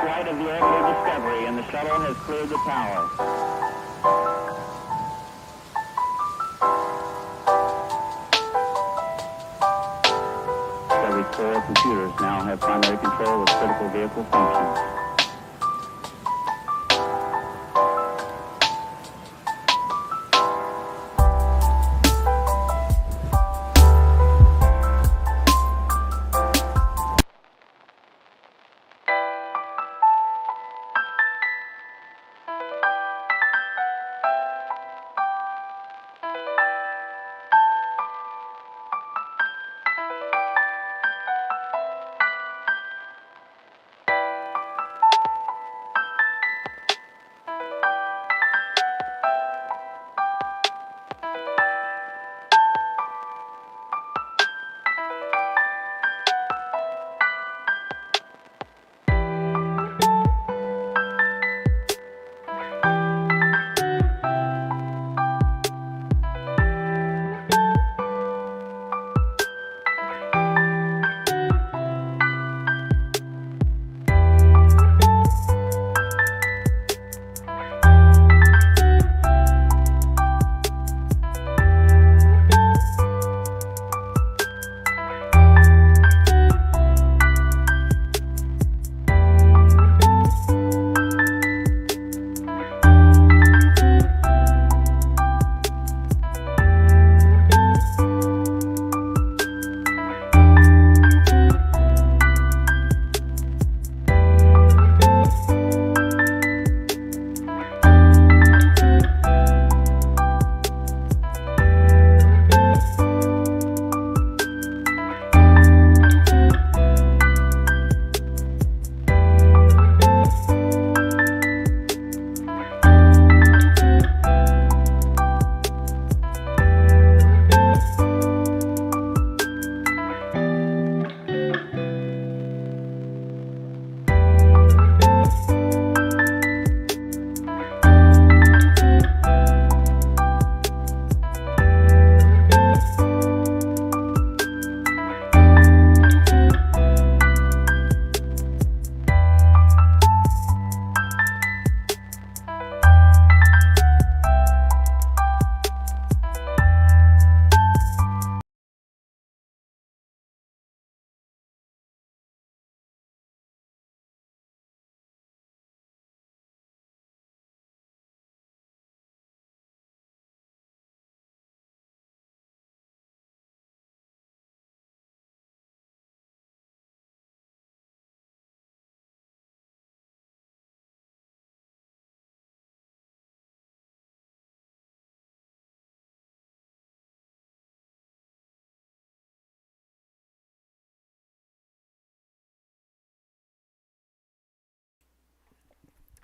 flight of the orbital Discovery, and the shuttle has cleared the tower. Discovery's core computers now have primary control of critical vehicle functions.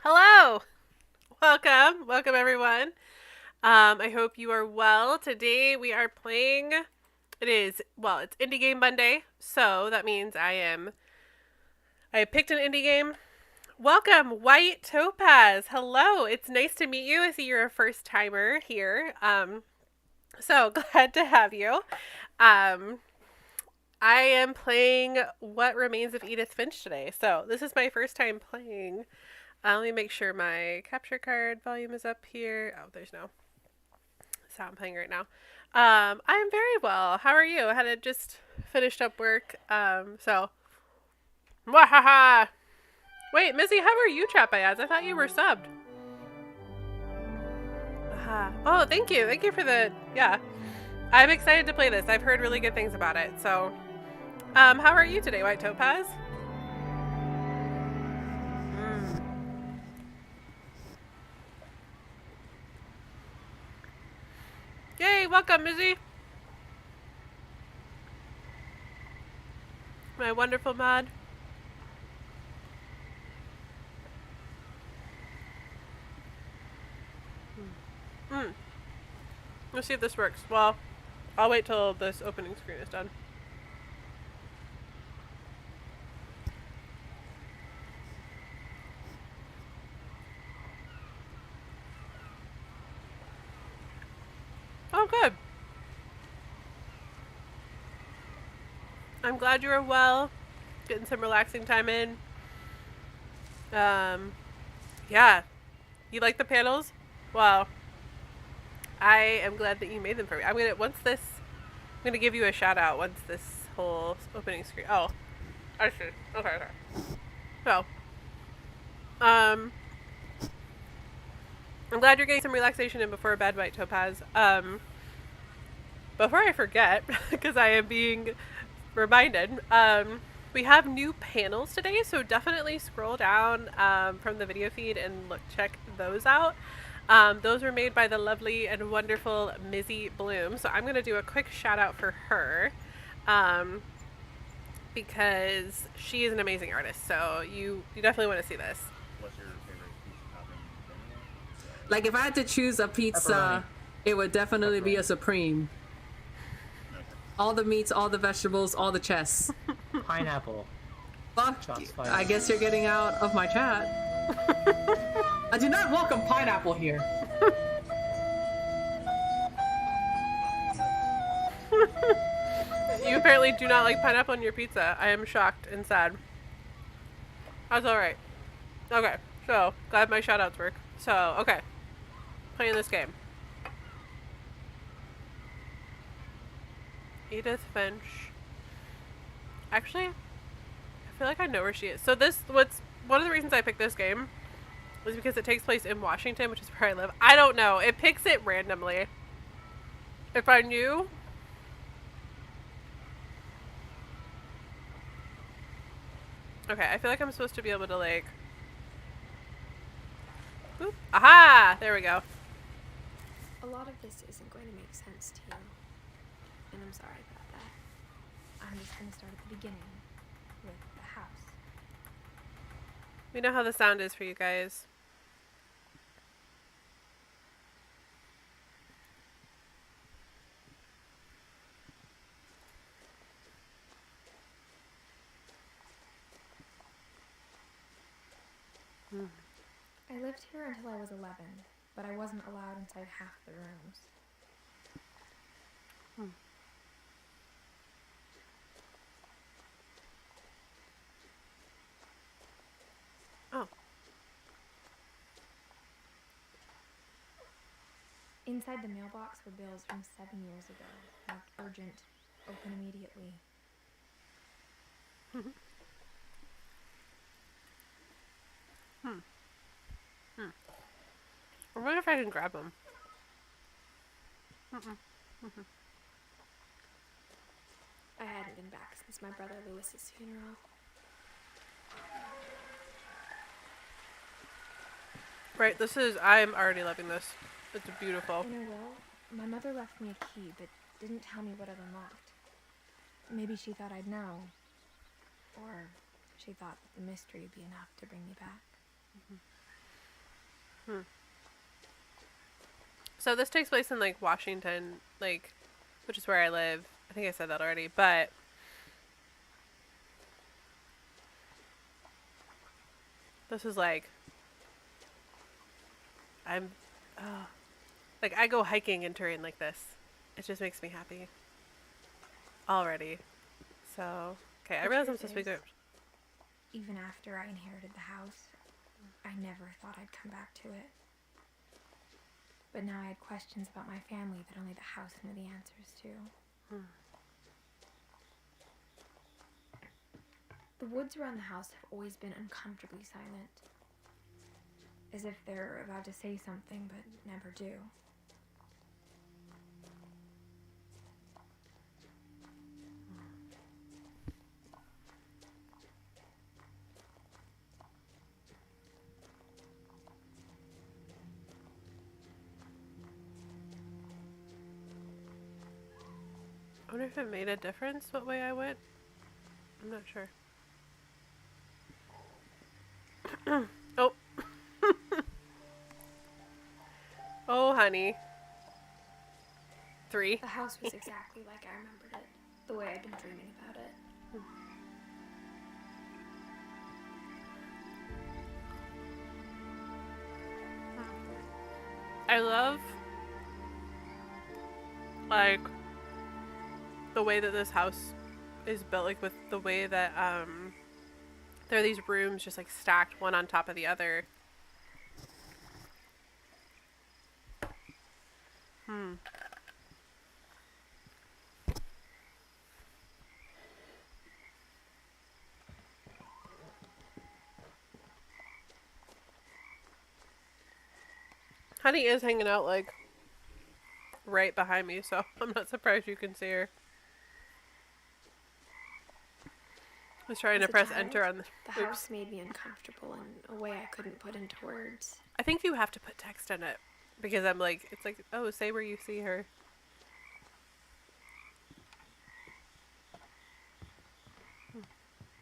Hello! Welcome everyone. I hope you are well. Today we are playing, it's Indie Game Monday, so that means I picked an indie game. Welcome, White Topaz. Hello, it's nice to meet you. I see you're a first timer here. So glad to have you. I am playing What Remains of Edith Finch today, so this is my first time playing. Let me make sure my capture card volume is up here. Oh, there's no sound playing right now. I'm very well. How are you? I had just finished up work. Wahaha! Wait, Missy, how are you, Chat by Ads? I thought you were subbed. Oh, thank you. Thank you for yeah. I'm excited to play this. I've heard really good things about it. So, how are you today, White Topaz? Yay, welcome, Mizzy. My wonderful mod. Let's see if this works. Well, I'll wait till this opening screen is done. Oh, good. I'm glad you are well. Getting some relaxing time in. Yeah. You like the panels? Well, I am glad that you made them for me. I'm gonna give you a shout out once this whole opening screen. Oh, I see. Okay. So, um, I'm glad you're getting some relaxation in before bed, White Topaz. Before I forget, because I am being reminded, we have new panels today, so definitely scroll down from the video feed and check those out. Those were made by the lovely and wonderful Mizzy Bloom. So I'm going to do a quick shout out for her because she is an amazing artist. So you definitely want to see this. What's your favorite pizza topping? Like if I had to choose a pizza, it would definitely be a Supreme. All the meats, all the vegetables, all the chests. Pineapple. Fuck, I guess you're getting out of my chat. I do not welcome pineapple here. You apparently do not like pineapple on your pizza. I am shocked and sad. That's alright. Okay, so glad my shout outs work. So, okay. Playing this game. Edith Finch. Actually, I feel like I know where she is. So one of the reasons I picked this game is because it takes place in Washington, which is where I live. I don't know. It picks it randomly. If I knew. Okay, I feel like I'm supposed to be able to like. Boop. Aha! There we go. A lot of this isn't going to make sense to you. And I'm sorry about that. I'm just going to start at the beginning with the house. We know how the sound is for you guys. I lived here until I was 11, but I wasn't allowed inside half the rooms. Oh. Inside the mailbox were bills from 7 years ago, marked urgent, open immediately. I wonder if I can grab them. I hadn't been back since my brother Lewis's funeral. Right, I'm already loving this. It's beautiful. In a will, my mother left me a key, but didn't tell me what it unlocked. Maybe she thought I'd know. Or she thought that the mystery would be enough to bring me back. So this takes place in like Washington, like, which is where I live. I think I said that already, but this is like like I go hiking in terrain like this. It just makes me happy already. So okay, I realize I'm supposed to be good. Even after I inherited the house, I never thought I'd come back to it. But now I had questions about my family that only the house knew the answers to. The woods around the house have always been uncomfortably silent. As if they're about to say something but never do. I wonder if it made a difference what way I went. I'm not sure. Oh. Oh, honey. 3. The house was exactly like I remembered it. The way I'd been dreaming about it. I love like the way that this house is built, like with the way that There are these rooms just like stacked one on top of the other. Honey is hanging out like right behind me, so I'm not surprised you can see her. I was trying As to a press child, enter on the... The Oops. house made me uncomfortable in a way I couldn't put into words. I think you have to put text in it. Because I'm like, it's like, oh, say where you see her.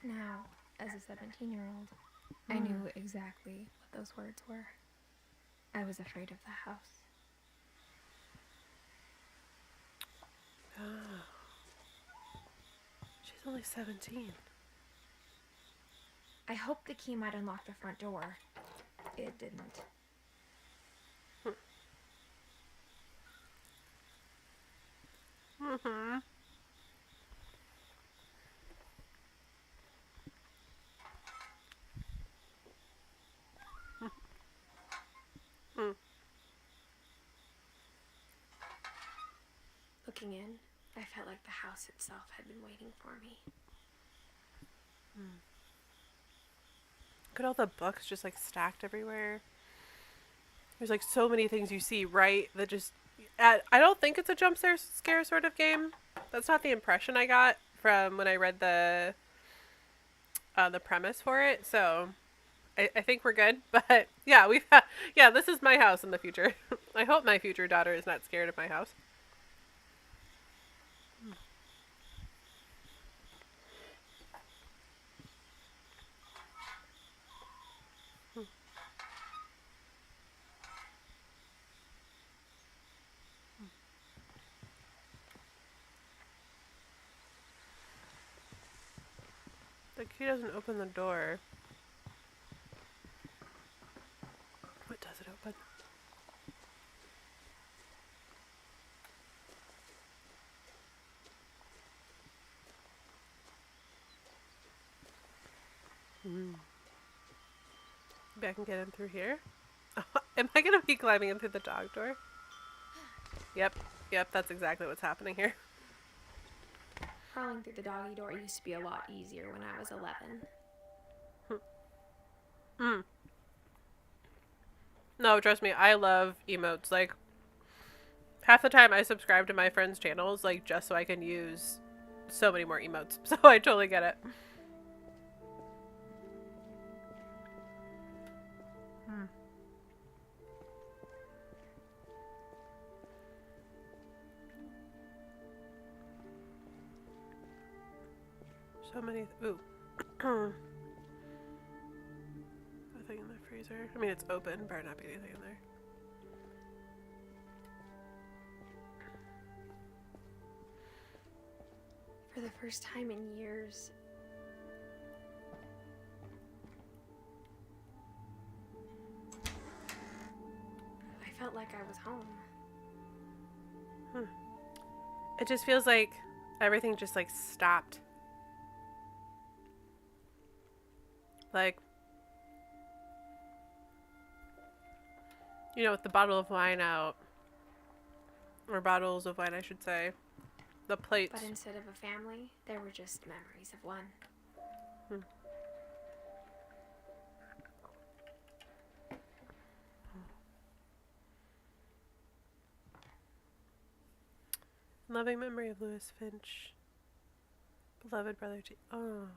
Now, as a 17-year-old, I knew exactly what those words were. I was afraid of the house. She's only 17. I hoped the key might unlock the front door. It didn't. Mm-hmm. Looking in, I felt like the house itself had been waiting for me. Look at all the books just like stacked everywhere. There's like so many things you see, right? That just... I don't think it's a jump scare sort of game. That's not the impression I got from when I read the premise for it. So I think we're good. But yeah, this is my house in the future. I hope my future daughter is not scared of my house. The key doesn't open the door. What does it open? Maybe I can get in through here. Am I going to be climbing in through the dog door? Yep, that's exactly what's happening here. Crawling through the doggy door used to be a lot easier when I was 11. No, trust me, I love emotes. Like, half the time I subscribe to my friends' channels, like, just so I can use so many more emotes. So I totally get it. So many... Ooh. Nothing in the freezer. I mean, it's open. Better not be anything in there. For the first time in years, I felt like I was home. It just feels like everything just, like, stopped. Like, you know, with the bottle of wine out, or bottles of wine, I should say, the plates. But instead of a family, there were just memories of one. Loving memory of Lewis Finch, beloved brother to... Oh.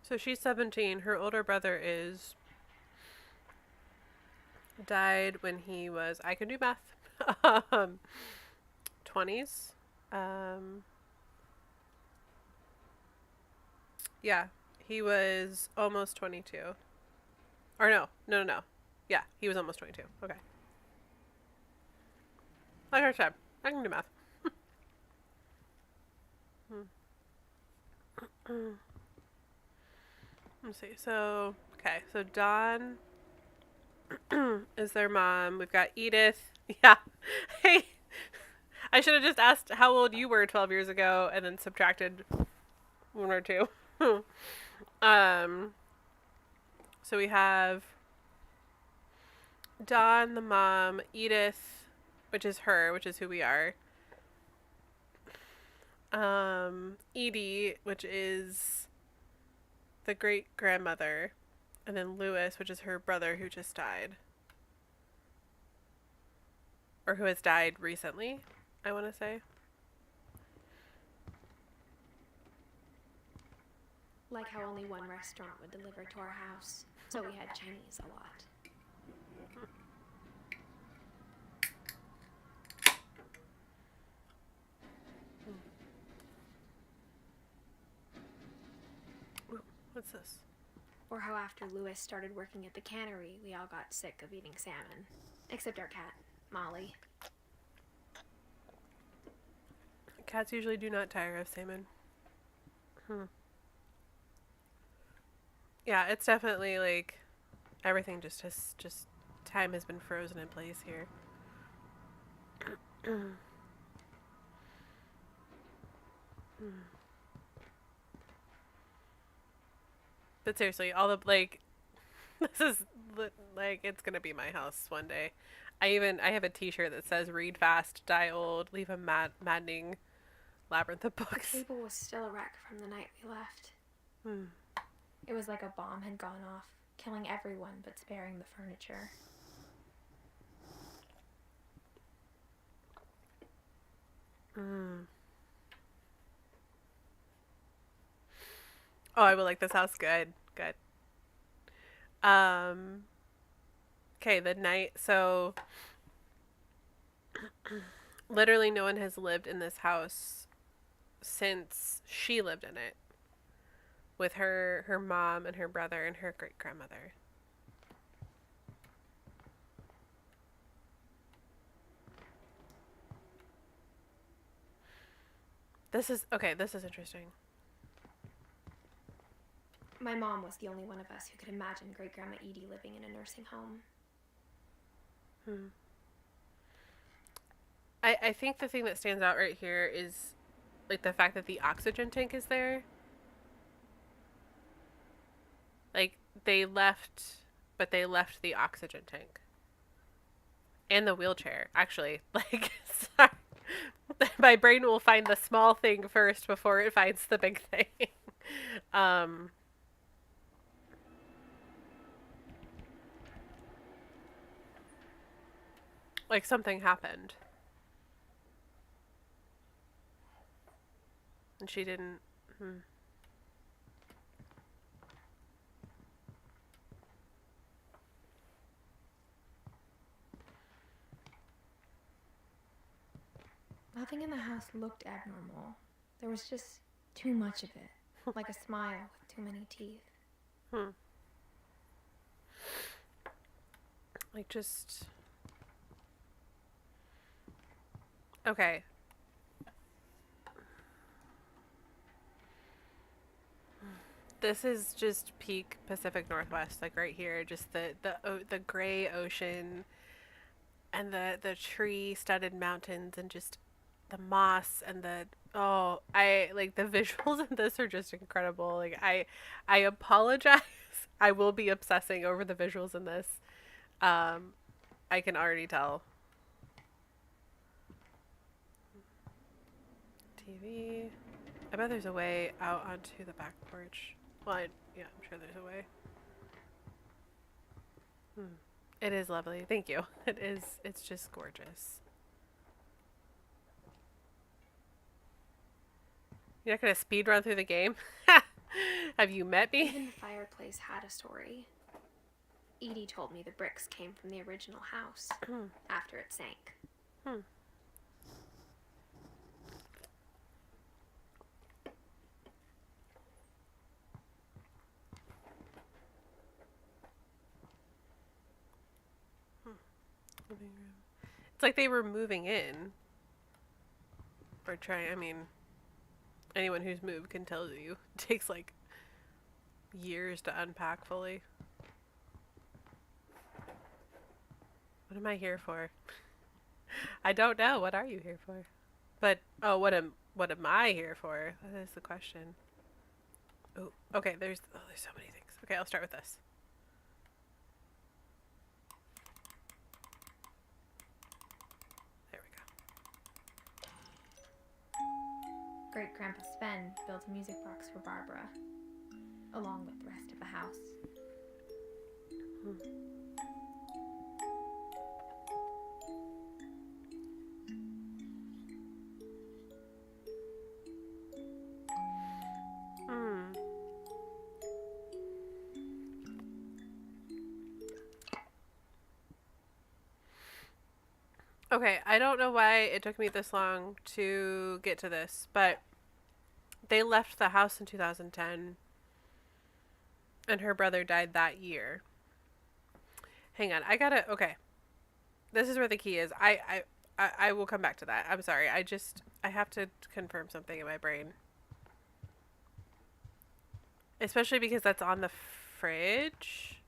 So she's 17. Her older brother died when he was... I can do math. 20s. Yeah, he was almost 22. Or no. Yeah, he was almost 22. Okay. Like our time. I can do math. Let's see. So, okay. So Dawn is their mom. We've got Edith. Yeah. Hey, I should have just asked how old you were 12 years ago and then subtracted 1 or 2. So we have Dawn, the mom, Edith, which is her, which is who we are. Edie, which is the great grandmother, and then Lewis, which is her brother who just died. Or who has died recently, I want to say. Like how only one restaurant would deliver to our house, so we had Chinese a lot. What's this? Or how after Lewis started working at the cannery, we all got sick of eating salmon. Except our cat, Molly. Cats usually do not tire of salmon. Yeah, it's definitely like everything just time has been frozen in place here. But seriously, all the like this is like it's gonna be my house one day. I have a t-shirt that says read fast, die old, leave a maddening labyrinth of books. The table was still a wreck from the night we left. It was like a bomb had gone off, killing everyone but sparing the furniture. Oh, I will like this house. Good. Okay, the night. So, literally, no one has lived in this house since she lived in it, with her mom and her brother and her great grandmother. This is interesting. My mom was the only one of us who could imagine Great Grandma Edie living in a nursing home. I think the thing that stands out right here is like the fact that the oxygen tank is there. Like they left the oxygen tank. And the wheelchair, actually. Like sorry. My brain will find the small thing first before it finds the big thing. Like something happened. And she didn't. Nothing in the house looked abnormal. There was just too much of it. Like a smile with too many teeth. Like just... Okay. This is just peak Pacific Northwest, like right here. Just the gray ocean and the tree-studded mountains and just the moss and the I like the visuals in this are just incredible. Like I apologize. I will be obsessing over the visuals in this. I can already tell. TV. I bet there's a way out onto the back porch. Well, yeah, I'm sure there's a way. It is lovely. Thank you. It is. It's just gorgeous. You're not going to speed run through the game? Have you met me? Even the fireplace had a story. Edie told me the bricks came from the original house after it sank. It's like they were moving in. Or trying, I mean, anyone who's moved can tell you. It takes like years to unpack fully. What am I here for? I don't know. What are you here for? But what am I here for? That is the question. Oh, okay. There's so many things. Okay, I'll start with this. There we go. Great Grandpa Sven built a music box for Barbara, along with the rest of the house. Okay, I don't know why it took me this long to get to this, but they left the house in 2010, and her brother died that year. Hang on, okay. This is where the key is. I will come back to that. I'm sorry. I have to confirm something in my brain. Especially because that's on the fridge.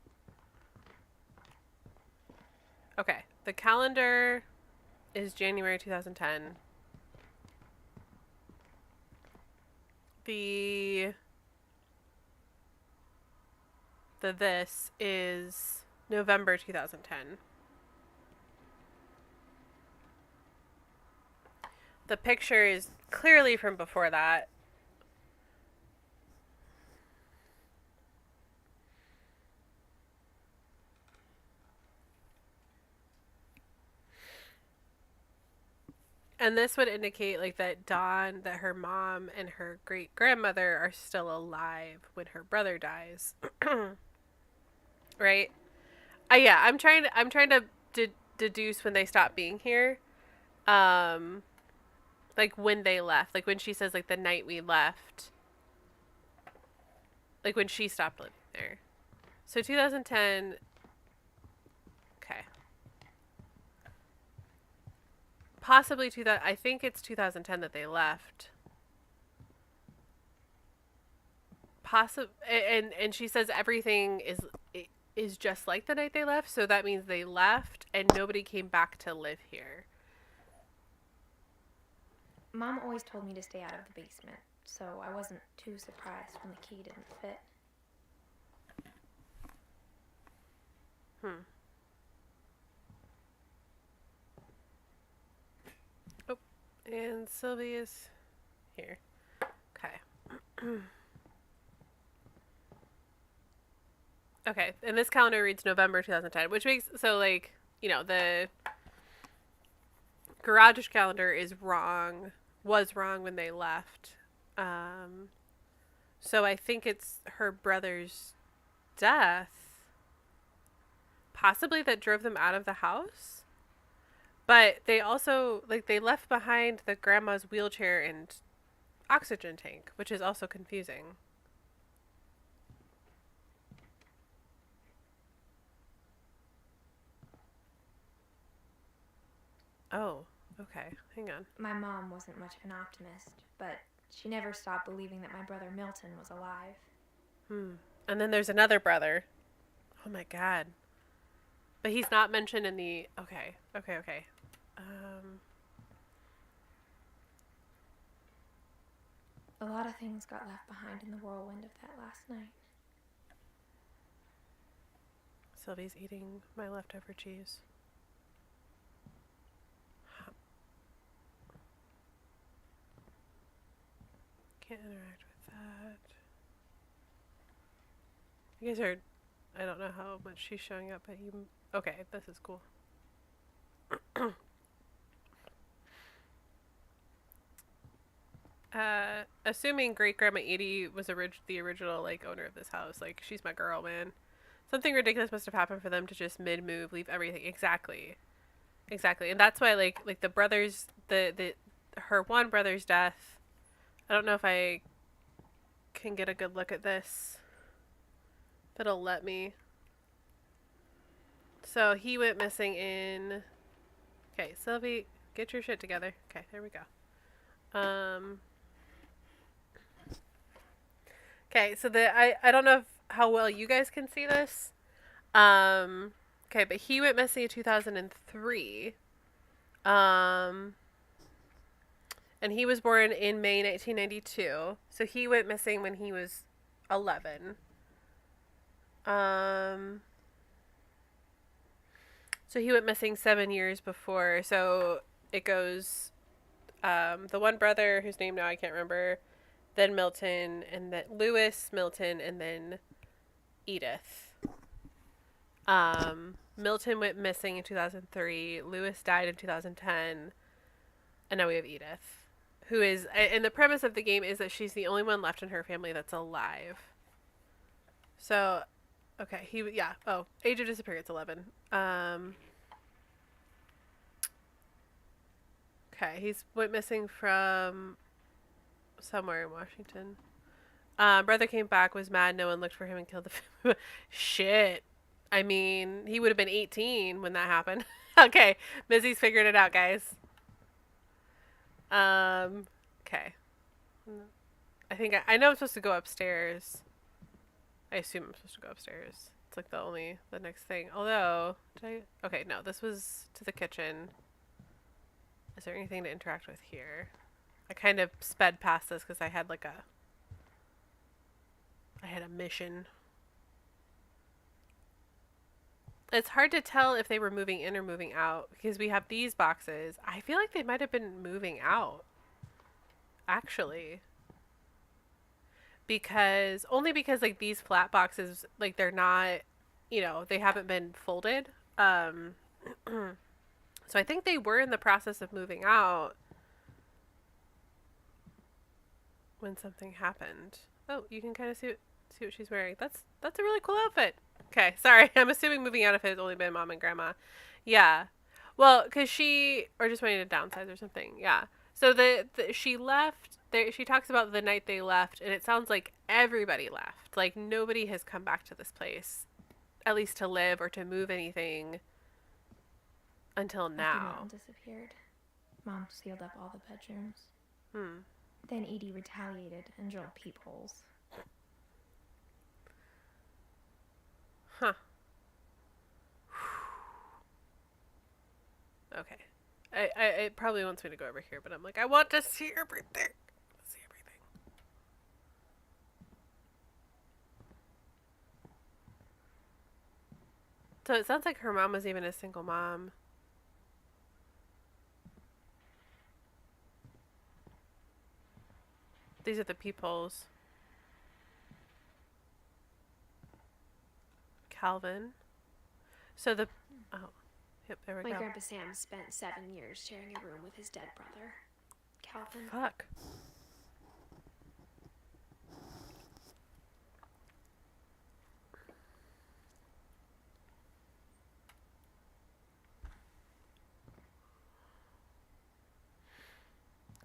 Okay, the calendar is January 2010. This is November 2010. The picture is clearly from before that. And this would indicate like that her mom and her great grandmother are still alive when her brother dies. Right? Yeah, I'm trying to deduce when they stopped being here. Like when they left, like when she says like the night we left, like when she stopped living there. So 2010. Okay. Possibly 2000. I think it's 2010 that they left. And she says everything is just like the night they left, so that means they left and nobody came back to live here. Mom always told me to stay out of the basement, so I wasn't too surprised when the key didn't fit. Oh, and Sylvia's here. Okay. Okay, and this calendar reads November 2010, which makes, so like, you know, the garage calendar was wrong when they left. So I think it's her brother's death, possibly, that drove them out of the house. But they also, like, they left behind the grandma's wheelchair and oxygen tank, which is also confusing. Oh, okay. Hang on. My mom wasn't much of an optimist, but she never stopped believing that my brother Milton was alive. And then there's another brother. Oh my god. But he's not mentioned in the... Okay. A lot of things got left behind in the whirlwind of that last night. Sylvie's eating my leftover cheese. Can't interact with that. You guys are... I don't know how much she's showing up, but you... Okay, this is cool. Assuming Great Grandma Edie was the original like owner of this house, like she's my girl, man. Something ridiculous must have happened for them to just mid-move leave everything. Exactly, and that's why like the brothers, her one brother's death. I don't know if I can get a good look at this. That'll let me. So he went missing in... Okay, Sylvie, get your shit together. Okay, there we go. Okay, so I don't know how well you guys can see this. Okay, but he went missing in 2003. and he was born in May 1992. So he went missing when he was 11. So he went missing 7 years before. So it goes, the one brother whose name now I can't remember, then Milton, and then Lewis, Milton, and then Edith. Milton went missing in 2003. Lewis died in 2010. And now we have Edith, who is, and the premise of the game is that she's the only one left in her family that's alive. So, okay, age of disappearance, 11. Okay, he's went missing from somewhere in Washington. Brother came back, was mad, no one looked for him and killed the shit. I mean, he would have been 18 when that happened. Okay, Mizzy's figured it out, guys. Okay. I think I know I'm supposed to go upstairs. I assume I'm supposed to go upstairs. It's like the next thing. Although, okay, no, this was to the kitchen. Is there anything to interact with here? I kind of sped past this because I had a mission. It's hard to tell if they were moving in or moving out because we have these boxes. I feel like they might have been moving out, actually. Only because like these flat boxes, like they're not, they haven't been folded. So I think they were in the process of moving out when something happened. Oh, you can kind of see what she's wearing. That's a really cool outfit. Okay, sorry. I'm assuming moving out if it's only been mom and grandma. Yeah. Well, because or just wanting to downsize or something. Yeah. So she left. She talks about the night they left, and it sounds like everybody left. Like nobody has come back to this place, at least to live or to move anything until now. Mom disappeared. Mom sealed up all the bedrooms. Then Edie retaliated and drilled peepholes. Huh. Okay. It probably wants me to go over here, but I'm like, I want to see everything. So it sounds like her mom was even a single mom. These are the peepholes. Calvin. So yep, there we go. My Grandpa Sam spent 7 years sharing a room with his dead brother, Calvin. Fuck.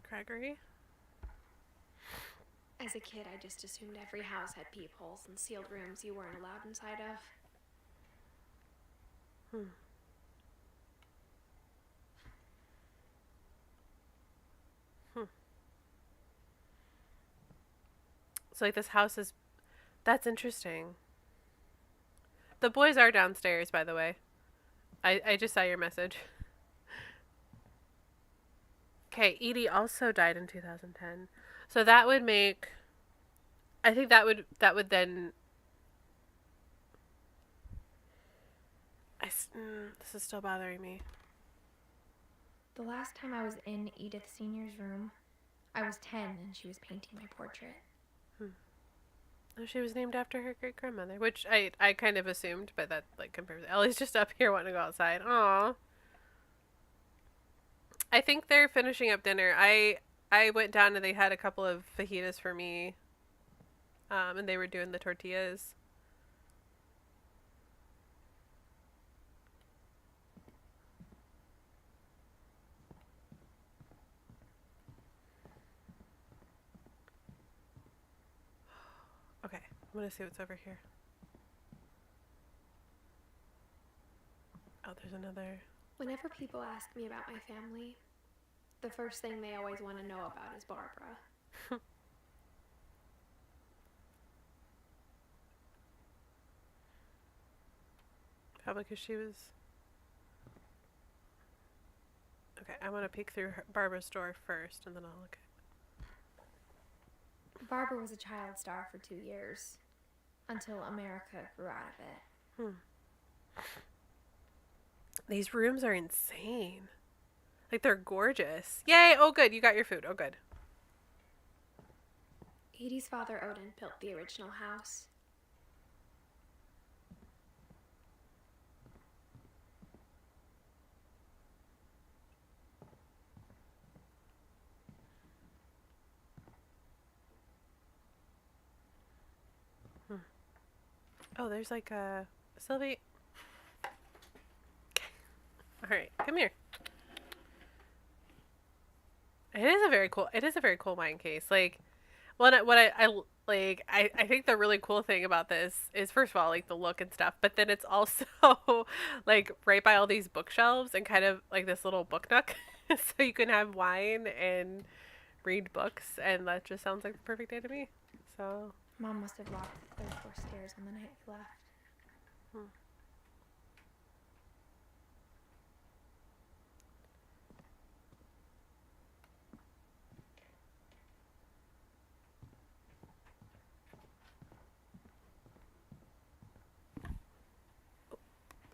Gregory? As a kid, I just assumed every house had peepholes and sealed rooms you weren't allowed inside of. So like this house is... That's interesting. The boys are downstairs, by the way. I just saw your message. Okay, Edie also died in 2010. So that would make... I think that would then... This is still bothering me. The last time I was in Edith Sr.'s room, I was 10 and she was painting my portrait. Oh, she was named after her great-grandmother, which I kind of assumed, but that like confirms. Ellie's just up here wanting to go outside. Aw. I think they're finishing up dinner. I went down and they had a couple of fajitas for me. And they were doing the tortillas. Okay, I'm gonna see what's over here. Oh, there's another. Whenever people ask me about my family, the first thing they always want to know about is Barbara. Probably because she was... Okay, I want to peek through Barbara's door first, and then I'll look at... Barbara was a child star for 2 years, until America grew out of it. These rooms are insane. Like, they're gorgeous. Yay! Oh, good. You got your food. Oh, good. Edie's father, Odin, built the original house. Oh, there's like a... Sylvie. Alright, come here. It is a very cool wine case. Like, what I think the really cool thing about this is, first of all, like the look and stuff, but then it's also like right by all these bookshelves and kind of like this little book nook. So you can have wine and read books, and that just sounds like the perfect day to me. So Mom must have locked the third floor stairs on the night we left.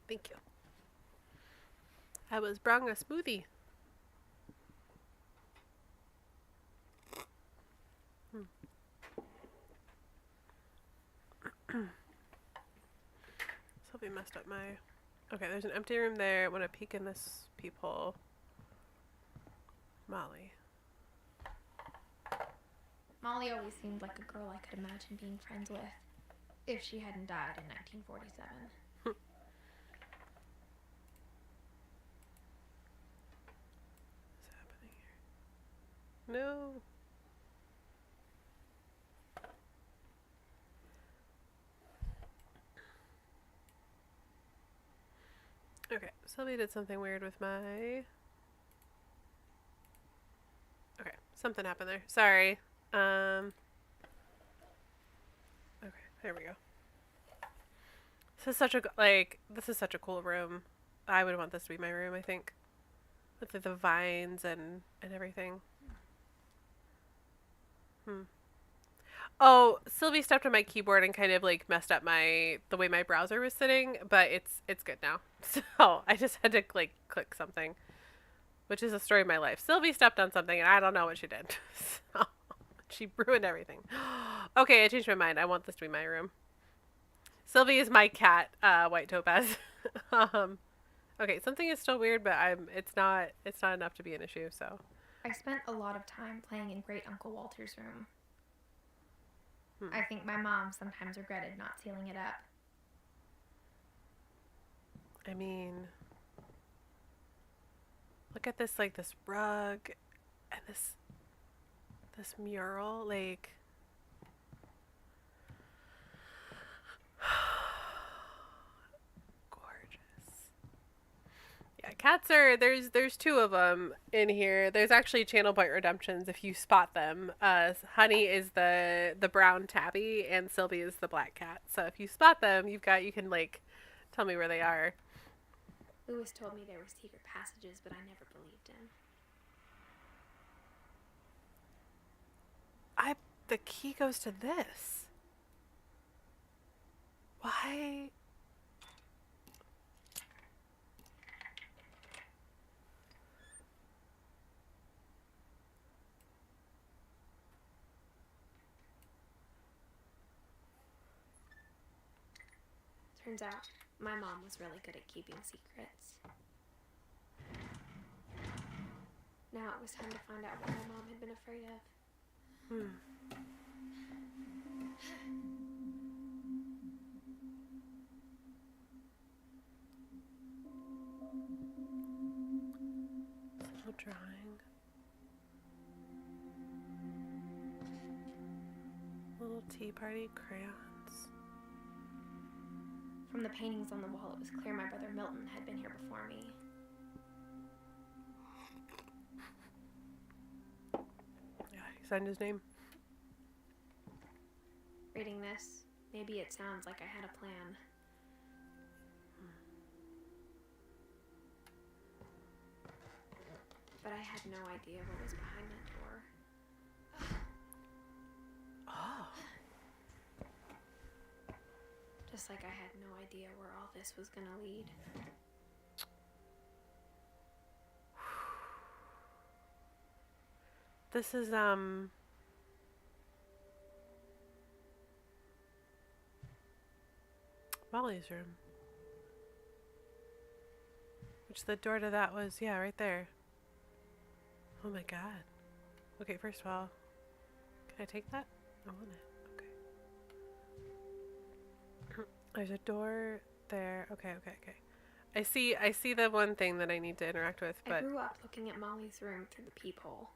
thank you. I was brung a smoothie. Sylvie messed up my... Okay, there's an empty room there. I want to peek in this peephole. Molly. Molly always seemed like a girl I could imagine being friends with, if she hadn't died in 1947. What's happening here? No. Okay, Sylvie did something weird with my... Okay, something happened there. Sorry. Okay, there we go. This is such a cool room. I would want this to be my room, I think. With the vines and everything. Oh, Sylvie stepped on my keyboard and kind of like messed up the way my browser was sitting, but it's good now. So I just had to like click something, which is a story of my life. Sylvie stepped on something and I don't know what she did. So she ruined everything. Okay, I changed my mind. I want this to be my room. Sylvie is my cat, White Topaz. Okay, something is still weird, but it's not enough to be an issue, so. I spent a lot of time playing in Great Uncle Walter's room. I think my mom sometimes regretted not sealing it up. I mean, look at this, like, this rug and this mural, like, gorgeous. Yeah, cats are, there's two of them in here. There's actually channel point redemptions if you spot them. Honey is the brown tabby and Sylvie is the black cat. So if you spot them, you can like tell me where they are. Lewis told me there were secret passages, but I never believed him. The key goes to this. Why? Turns out, my mom was really good at keeping secrets. Now it was time to find out what my mom had been afraid of. Little drawing. Little tea party crayons. From the paintings on the wall, it was clear my brother Milton had been here before me. Yeah, he signed his name. Reading this, maybe it sounds like I had a plan. but I had no idea what was behind that door. Oh. Just like I had no idea where all this was gonna lead. This is, Molly's room. Which the door to that was, yeah, right there. Oh my god. Okay, first of all, can I take that? I want it. Okay. There's a door there. Okay. I see the one thing that I need to interact with, I but grew up looking at Molly's room through the peephole.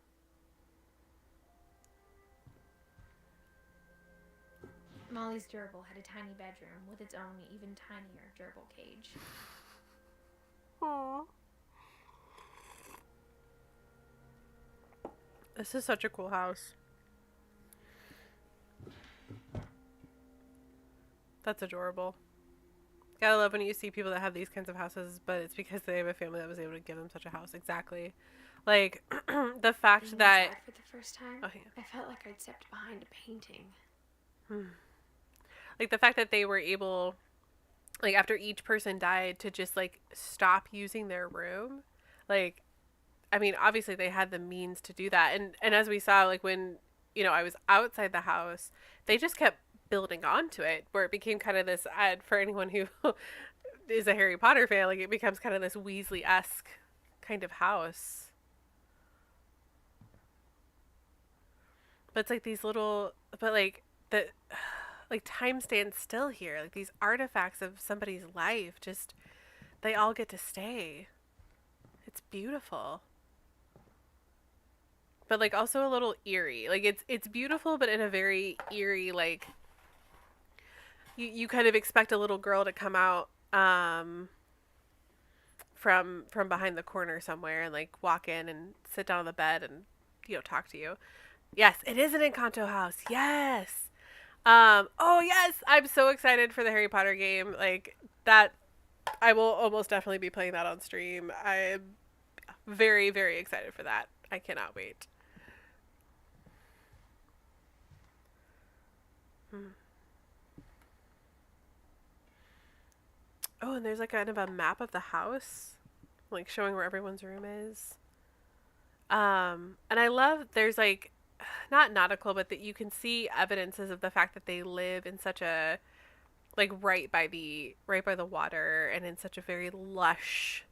Molly's gerbil had a tiny bedroom with its own even tinier gerbil cage. aww. This is such a cool house. That's adorable. Gotta love when you see people that have these kinds of houses, but it's because they have a family that was able to give them such a house. Exactly. Like, the fact Being that... inside for the first time, Oh, yeah. I felt like I'd stepped behind a painting. Like, the fact that they were able, like, after each person died, to just, like, stop using their room. Like, I mean, obviously they had the means to do that. And as we saw, like, when, you know, I was outside the house, they just kept building onto it, where it became kind of this, for anyone who is a Harry Potter fan, like, it becomes kind of this Weasley-esque kind of house. But it's like these little, but like, like, time stands still here. Like, these artifacts of somebody's life, just, they all get to stay. It's beautiful. But, like, also a little eerie. Like, it's beautiful, but in a very eerie, like, you kind of expect a little girl to come out from behind the corner somewhere and, like, walk in and sit down on the bed and, you know, talk to you. Yes, it is an Encanto house. Yes. Oh yes, I'm so excited for the Harry Potter game. Like, that, I will almost definitely be playing that on stream. I'm very, very excited for that. I cannot wait. Oh, and there's like kind of a map of the house, like showing where everyone's room is. And I love, there's like, not nautical, but that you can see evidences of the fact that they live in such a, like, right by the water and in such a very lush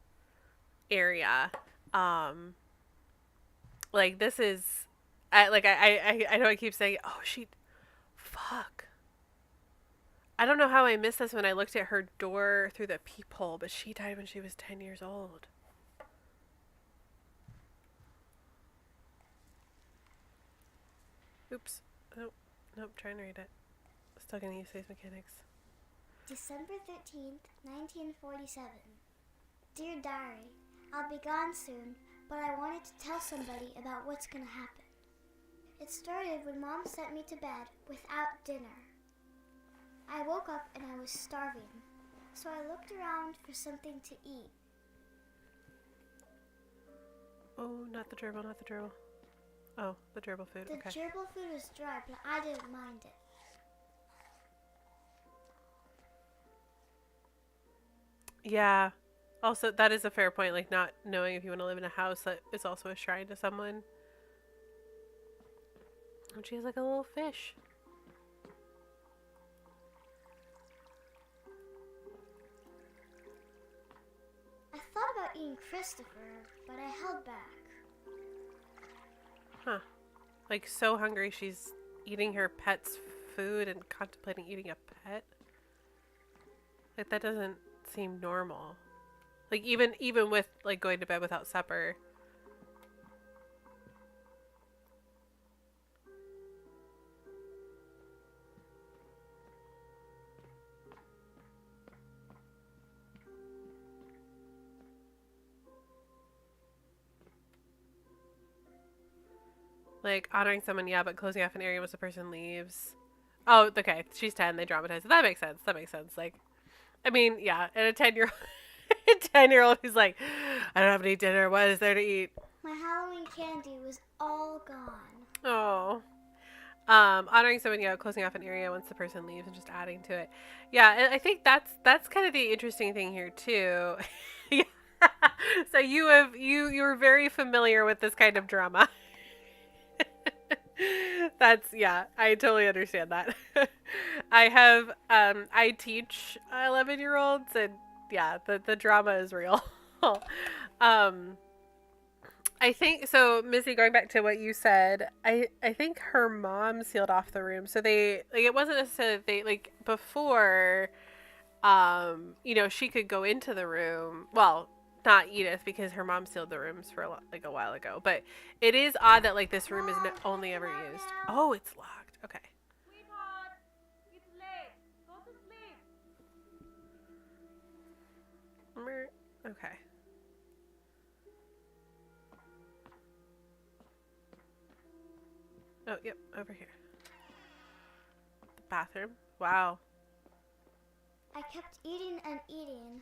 area. Like, this is, I know I keep saying, oh, fuck. I don't know how I missed this when I looked at her door through the peephole, but she died when she was 10 years old. Oops. Nope, trying to read it. Still gonna use these mechanics. December 13th, 1947. Dear Diary, I'll be gone soon, but I wanted to tell somebody about what's gonna happen. It started when Mom sent me to bed without dinner. I woke up and I was starving, so I looked around for something to eat. Oh, not the gerbil. Oh, the gerbil food, The okay. gerbil food was dry, but I didn't mind it. Yeah. Also, that is a fair point, like, not knowing if you want to live in a house that is also a shrine to someone. And she has, like, a little fish. I thought about eating Christopher, but I held back. Huh. Like, so hungry she's eating her pet's food and contemplating eating a pet. Like, that doesn't seem normal. Like, even with, like, going to bed without supper. Like, honoring someone, yeah, but closing off an area once the person leaves. Oh, okay, she's 10, they dramatize it. That makes sense. Like, I mean, yeah, and a 10-year-old, 10-year-old who's like, I don't have any dinner, what is there to eat? My Halloween candy was all gone. Oh. Honoring someone, yeah, closing off an area once the person leaves and just adding to it. Yeah, and I think that's kind of the interesting thing here too. Yeah. So you're very familiar with this kind of drama. That's, yeah, I totally understand that. I teach 11-year-olds, and yeah, the drama is real. um I think so, Missy, going back to what you said, I think her mom sealed off the room. So they, like, it wasn't necessarily that they, like, before, she could go into the room. Well, not Edith, because her mom sealed the rooms for a while ago. But it is odd that, like, this room is only ever used. Oh, it's locked. Okay. Sweetheart, it's late. Go to sleep. Okay. Oh, yep, over here. The bathroom. Wow. I kept eating and eating.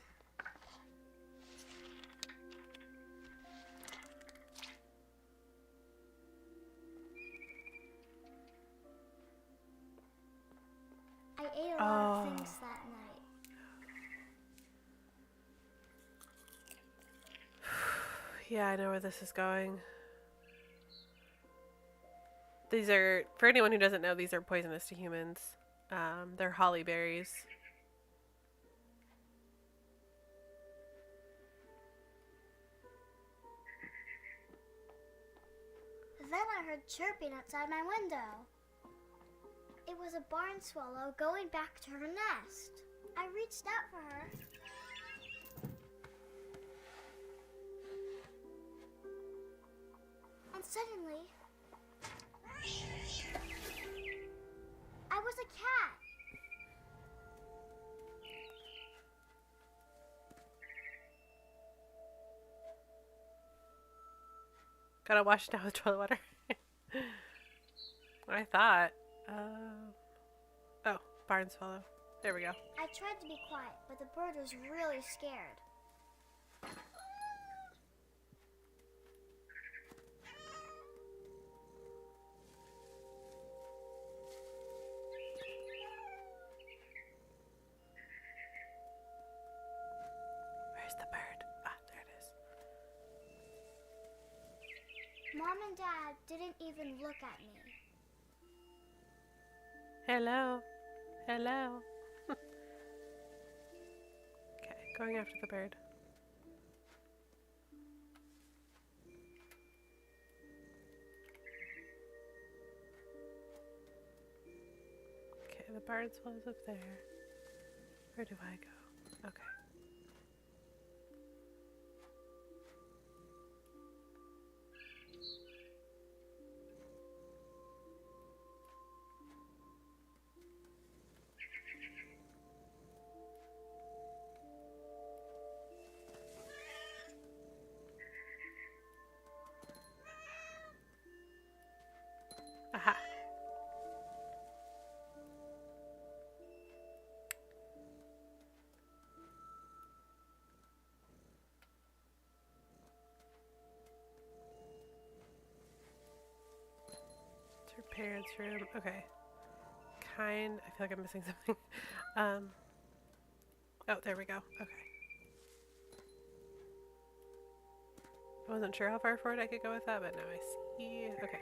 I ate a lot of things that night. Yeah, I know where this is going. These are, for anyone who doesn't know, these are poisonous to humans. They're holly berries. Then I heard chirping outside my window. It was a barn swallow going back to her nest. I reached out for her. And suddenly, I was a cat. Gotta wash it down with toilet water. I thought. Oh, barn swallow. There we go. I tried to be quiet, but the bird was really scared. Where's the bird? Ah, there it is. Mom and Dad didn't even look at me. Hello. Hello. Okay, going after the bird. Okay, the barn swallow's up there. Where do I go? Okay. Aha. It's her parents' room. Okay. I feel like I'm missing something. Oh, there we go. Okay. I wasn't sure how far forward I could go with that, but now I see. Okay.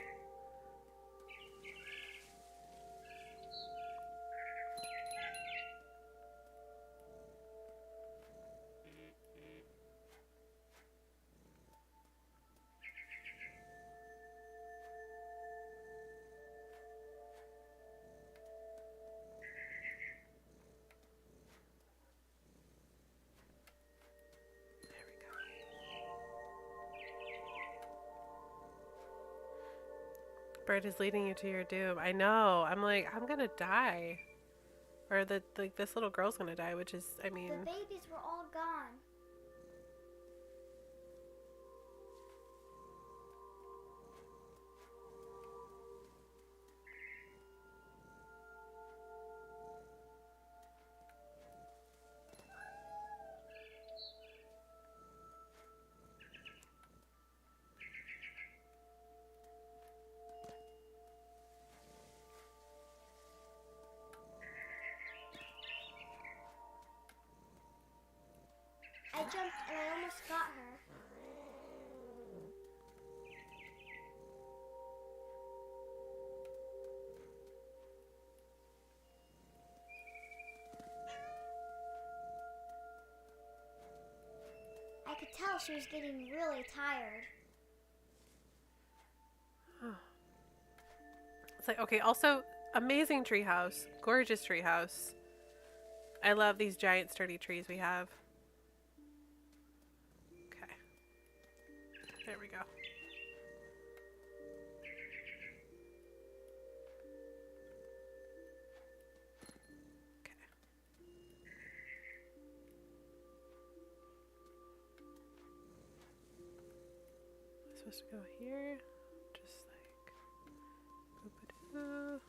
Bird is leading you to your doom. I know. I'm like, I'm gonna die. Or this little girl's gonna die, which is, I mean... The babies were all gone. jumped and I almost got her. I could tell she was getting really tired. It's like, okay, also, amazing treehouse. Gorgeous treehouse. I love these giant sturdy trees we have. Okay. There we go. Okay. I'm supposed to go here? Just like... boop-a-doo.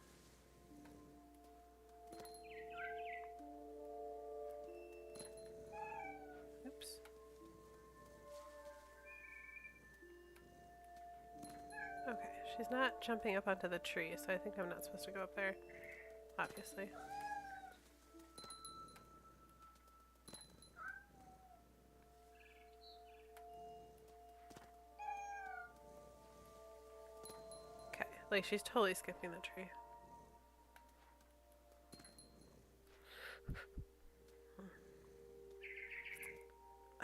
Oops. Okay, she's not jumping up onto the tree, so I think I'm not supposed to go up there, obviously. Okay, like she's totally skipping the tree.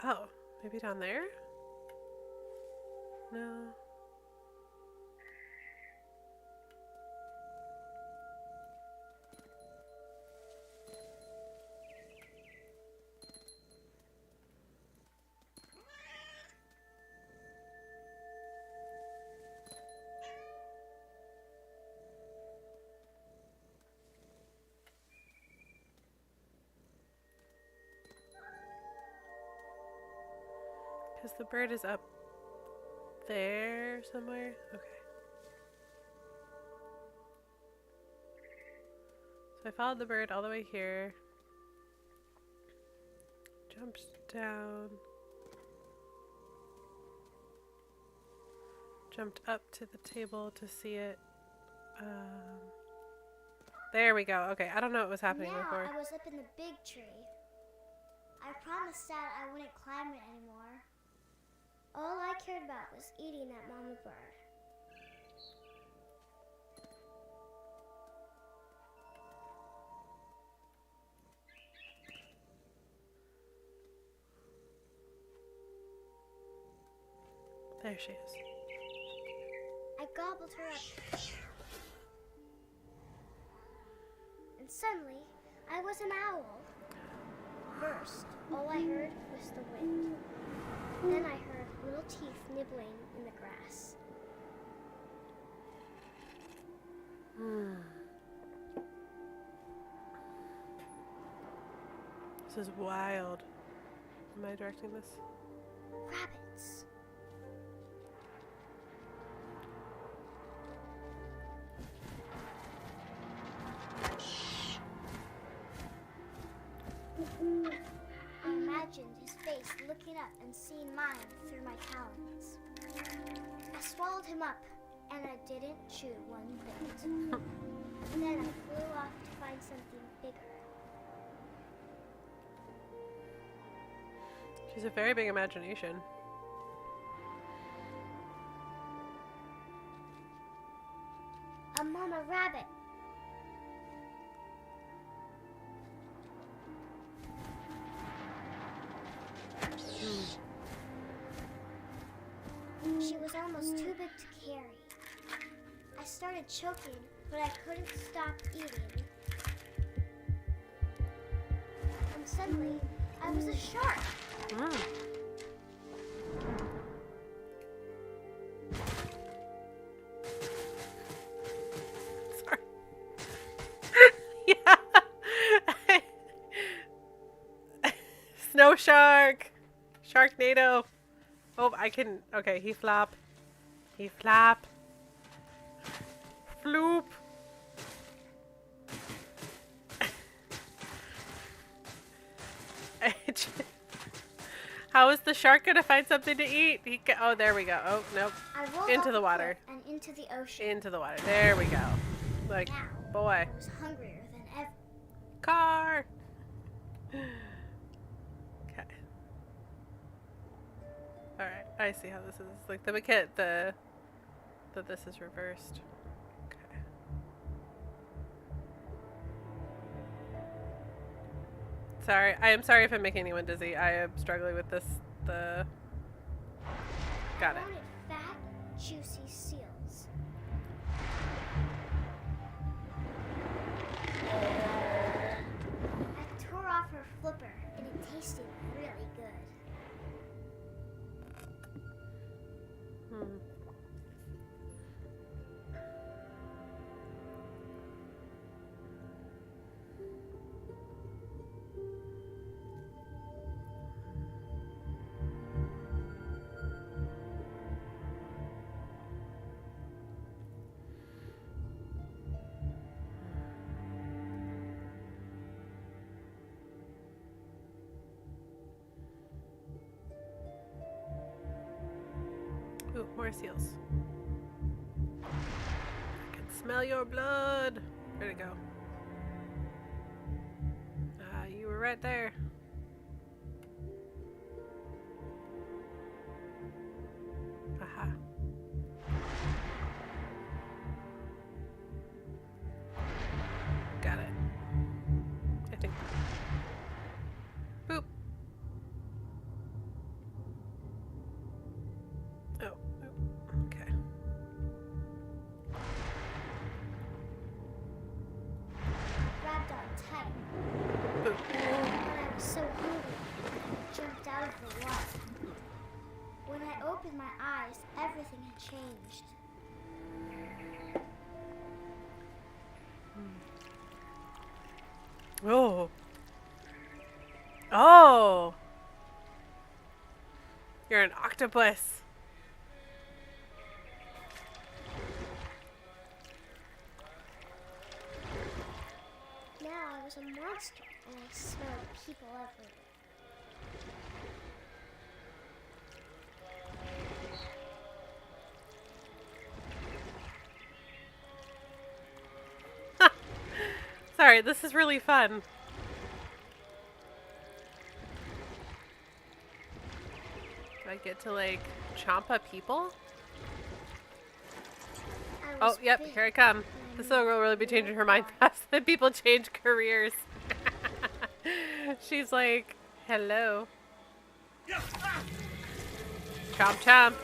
Oh, maybe down there? No. Because the bird is up there somewhere. Okay. So I followed the bird all the way here. Jumped down. Jumped up to the table to see it. There we go. Okay, I don't know what was happening Now before. I was up in the big tree. I promised Dad I wouldn't climb it anymore. All I cared about was eating that mama bird. There she is. I gobbled her up. And suddenly, I was an owl. First, all I heard was the wind. Then I heard little teeth nibbling in the grass. This is wild. Am I directing this? Rabbits. I imagined his face looking up and seeing mine through my talons. I swallowed him up, and I didn't chew one bit. Then I flew off to find something bigger. She's a very big imagination. A mama rabbit. She was almost too big to carry. I started choking, but I couldn't stop eating. And suddenly, I was a shark. Sorry. Yeah. Snow shark. Sharknado. Oh, I can. Okay, he flop. He flap. Floop. How is the shark gonna find something to eat? Oh, there we go. Oh, nope. I rolled Into off the water. cliff and into the ocean. Into the water. There we go. Like, Now, boy. I was hungrier than ever. Car. Okay. I see how this is. Like the maquette, that this is reversed. Okay. Sorry. I am sorry if I'm making anyone dizzy. I am struggling with this. Got I it. wanted fat, juicy seals. I tore off her flipper, and it tasted really good. Hmm. Ooh, more seals. I can smell your blood. Where'd it go? Ah, you were right there. Aha. Got it. I think. Boop. Oh, okay. Grabbed on tight, Boop. but I was so hungry, I jumped out of the water. When I opened my eyes, everything had changed. Oh. Oh. You're an octopus. Now I was a monster, and I smelled people everywhere. Sorry, this is really fun. Do I get to, like, chomp up people? I Oh, was yep, big, here I come. This little girl will really be changing her mind fast that people change careers. She's like, hello. Chomp chomp.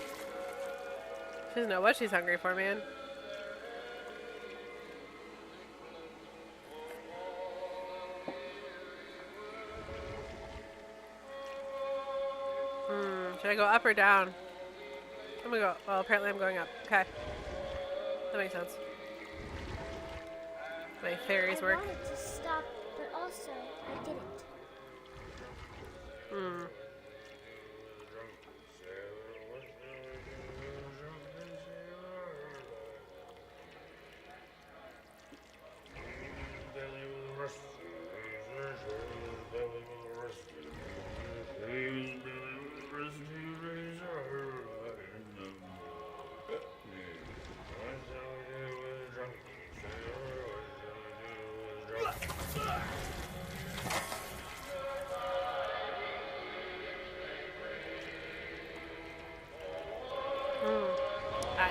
She doesn't know what she's hungry for, man. Should I go up or down? I'm gonna go. Well, apparently I'm going up. Okay. That makes sense. My fairies work. I wanted to stop, but also I didn't.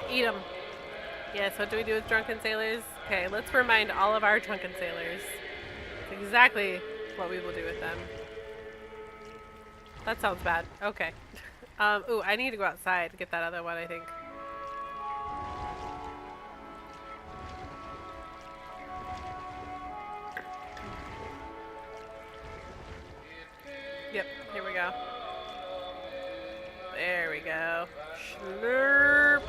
Eat them. Yes, what do we do with drunken sailors? Okay, let's remind all of our drunken sailors exactly what we will do with them. That sounds bad. Okay. Ooh, I need to go outside to get that other one, I think. Yep, here we go. There we go. Slurp.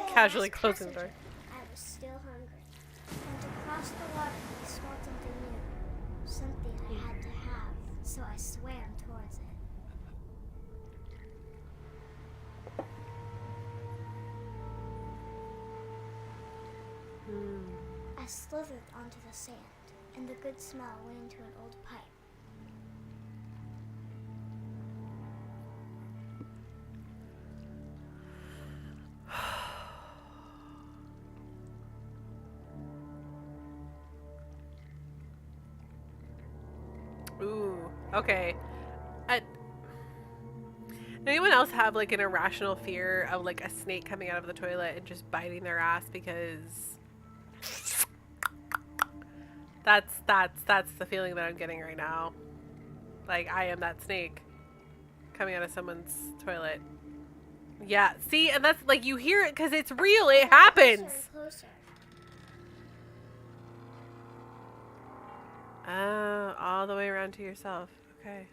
Casually closing the door. I was still hungry. And to cross the water, I smelled something new. Something I had to have, so I swam towards it. I slithered onto the sand, and the good smell went into an old pipe. Okay. I, anyone else have like an irrational fear of like a snake coming out of the toilet and just biting their ass because that's the feeling that I'm getting right now. Like I am that snake coming out of someone's toilet. Yeah, see, and that's like you hear it because it's real. It happens. Closer. Oh, all the way around to yourself. Okay.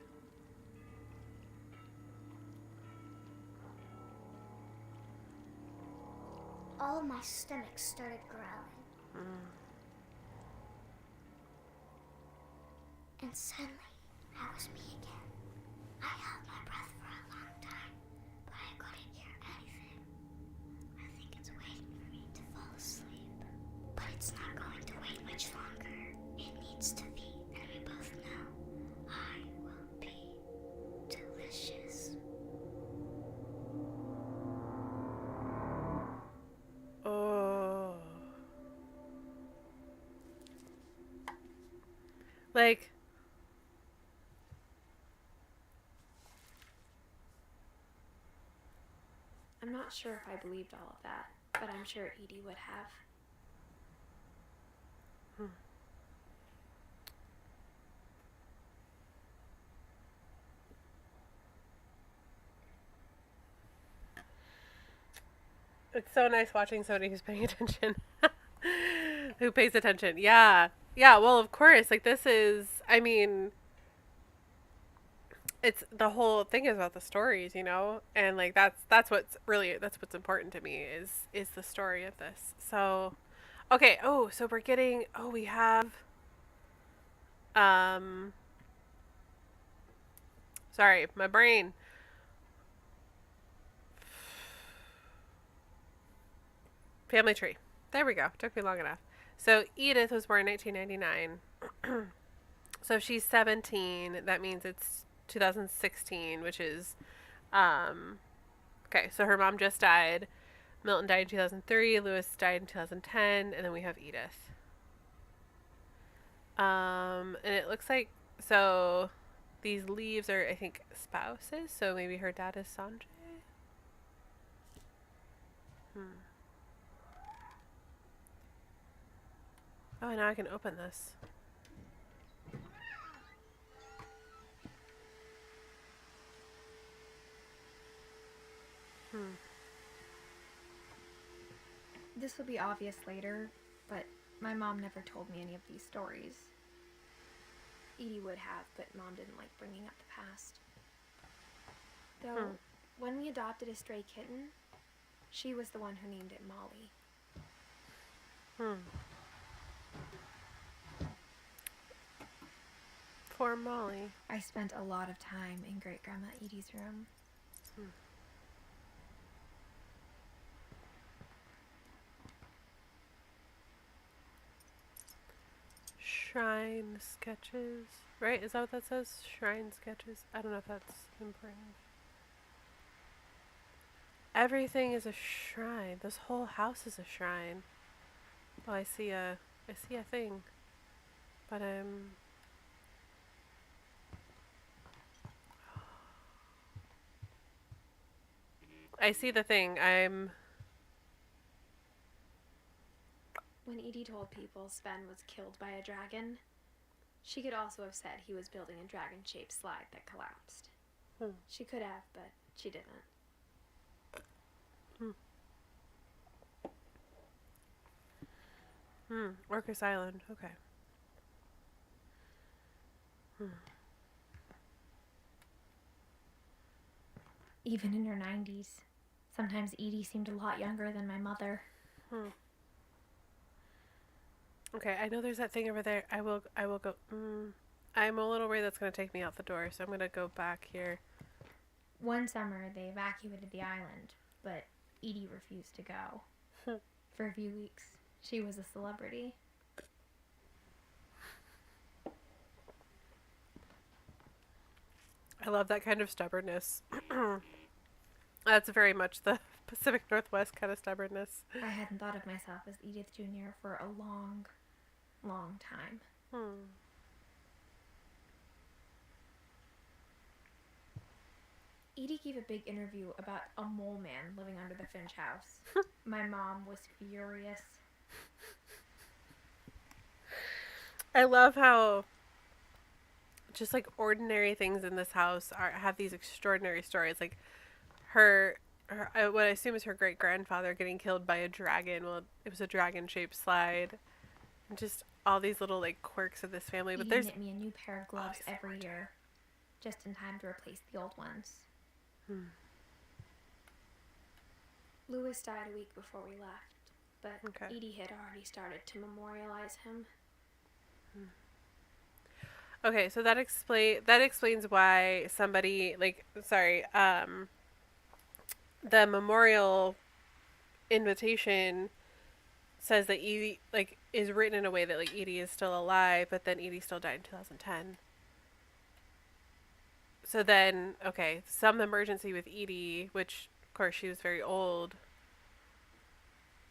All of my stomach started growling. And suddenly, I was me again. I held my breath for a long time, but I couldn't hear anything. I think it's waiting for me to fall asleep. But it's not going to wait much longer. It needs to be, and we both know I will be delicious. Oh. Like, I'm not sure if I believed all of that, but I'm sure Edie would have. it's so nice watching somebody who's paying attention. Who pays attention. Yeah. Yeah, well, of course. Like, this is, I mean, it's the whole thing is about the stories, you know? And, like, that's what's really, that's what's important to me is the story of this. So, okay. Oh, so we're getting, we have, sorry, my brain. Family tree. There we go. Took me long enough. So Edith was born in 1999. So if she's 17, that means it's 2016, which is, okay, so her mom just died. Milton died in 2003. Lewis died in 2010. And then we have Edith. And it looks like, so these leaves are, I think, spouses. So maybe her dad is Sanjay. Oh, now I can open this. This will be obvious later, but my mom never told me any of these stories. Edie would have, but Mom didn't like bringing up the past. Though, when we adopted a stray kitten, she was the one who named it Molly. Poor Molly. I spent a lot of time in Great Grandma Edie's room. Shrine sketches. Right? Is that what that says? Shrine sketches? I don't know if that's important. Everything is a shrine. This whole house is a shrine. Oh, I see a thing. But I see the thing. When Edie told people Sven was killed by a dragon, she could also have said he was building a dragon-shaped slide that collapsed. She could have, but she didn't. Orcas Island. Okay. Even in her 90s. Sometimes Edie seemed a lot younger than my mother. Okay, I know there's that thing over there. I will go. I'm a little worried that's going to take me out the door, so I'm going to go back here. One summer, they evacuated the island, but Edie refused to go. For a few weeks, she was a celebrity. I love that kind of stubbornness. That's very much the Pacific Northwest kind of stubbornness. I hadn't thought of myself as Edith Jr. for a long, long time. Edie gave a big interview about a mole man living under the Finch house. My mom was furious. I love how just like ordinary things in this house have these extraordinary stories. Like her what I assume is her great grandfather getting killed by a dragon. Well, it was a dragon shaped slide. And just all these little like quirks of this family. But Edie there's knit me a new pair of gloves every year, just in time to replace the old ones. Lewis died a week before we left, but Okay. Edie had already started to memorialize him. Okay, so that explains why somebody the memorial invitation says that Edie is written in a way that like Edie is still alive, but then Edie still died in 2010. So then, okay, some emergency with Edie, which of course she was very old,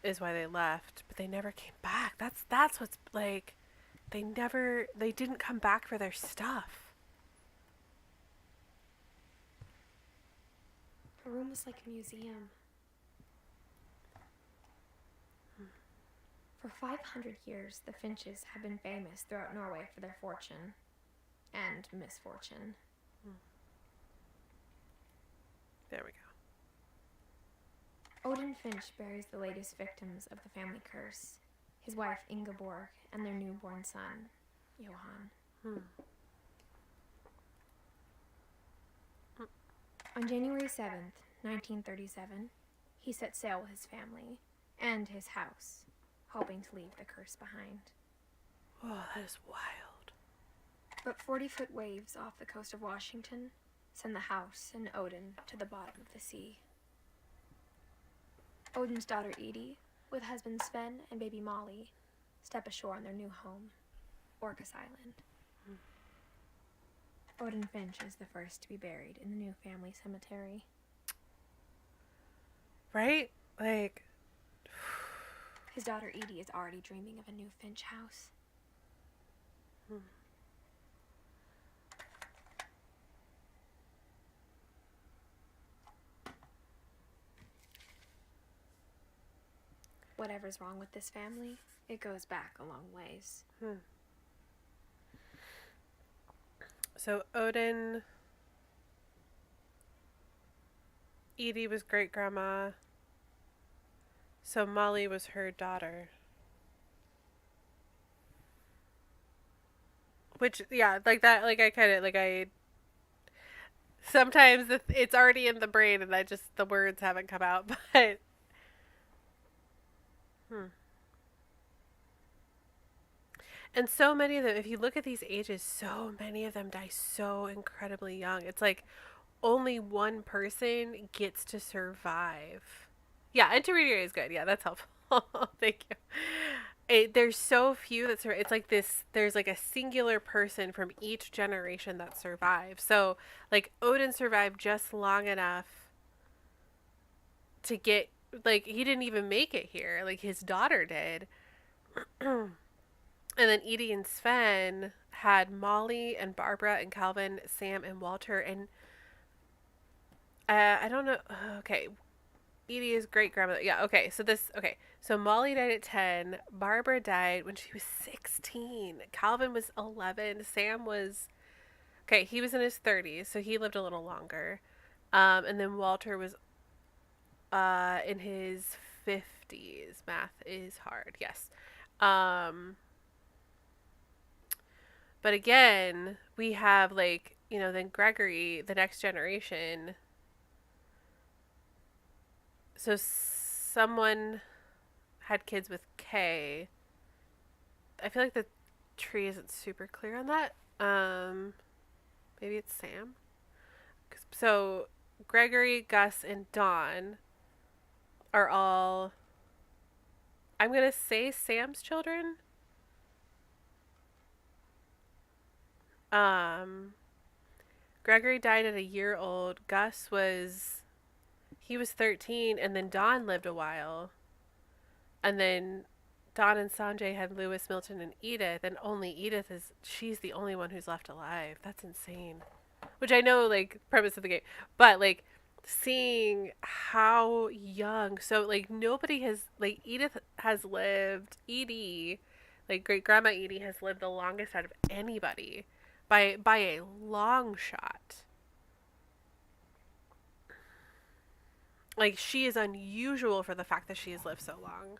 is why they left, but they never came back. That's what's like, they didn't come back for their stuff. Her room was like a museum. For 500 years, the Finches have been famous throughout Norway for their fortune and misfortune. There we go. Odin Finch buries the latest victims of the family curse, his wife Ingeborg and their newborn son, Johan. On January 7th, 1937, he set sail with his family and his house, hoping to leave the curse behind. Oh, that is wild. But 40-foot waves off the coast of Washington send the house and Odin to the bottom of the sea. Odin's daughter Edie, with husband Sven and baby Molly, step ashore on their new home, Orcas Island. Odin Finch is the first to be buried in the new family cemetery. Right? Like, His daughter Edie is already dreaming of a new Finch house. Whatever's wrong with this family, it goes back a long ways. so Odin, Edie was great grandma. So Molly was her daughter. Which, yeah, like that, like I kind of, like I, sometimes it's already in the brain and the words haven't come out, but, And so many of them, if you look at these ages, so many of them die so incredibly young. It's like only one person gets to survive. Yeah, intermediary is good. Yeah, that's helpful. Thank you. There's so few that survive. It's like this, there's like a singular person from each generation that survives. So, like, Odin survived just long enough to get, like, he didn't even make it here. Like, his daughter did. And then Edie and Sven had Molly and Barbara and Calvin, Sam and Walter. And I don't know. Okay. Edie is great grandmother. Yeah. Okay. So Molly died at 10. Barbara died when she was 16. Calvin was 11. Sam was, okay, he was in his 30s. So he lived a little longer. And then Walter was in his 50s. Math is hard. Yes. But again, we have, like, you know, then Gregory, the next generation. So someone had kids with K. I feel like the tree isn't super clear on that. Maybe it's Sam. So Gregory, Gus, and Dawn are all, I'm going to say, Sam's children. Gregory died at a year old. Gus he was 13, and then Dawn lived a while. And then Dawn and Sanjay had Lewis, Milton, and Edith, and only Edith she's the only one who's left alive. That's insane. which I know, like, premise of the game, but, like, seeing how young, so, like, nobody has, like, Edith has lived, Edie, like, great grandma Edie has lived the longest out of anybody by a long shot. Like, she is unusual for the fact that she has lived so long.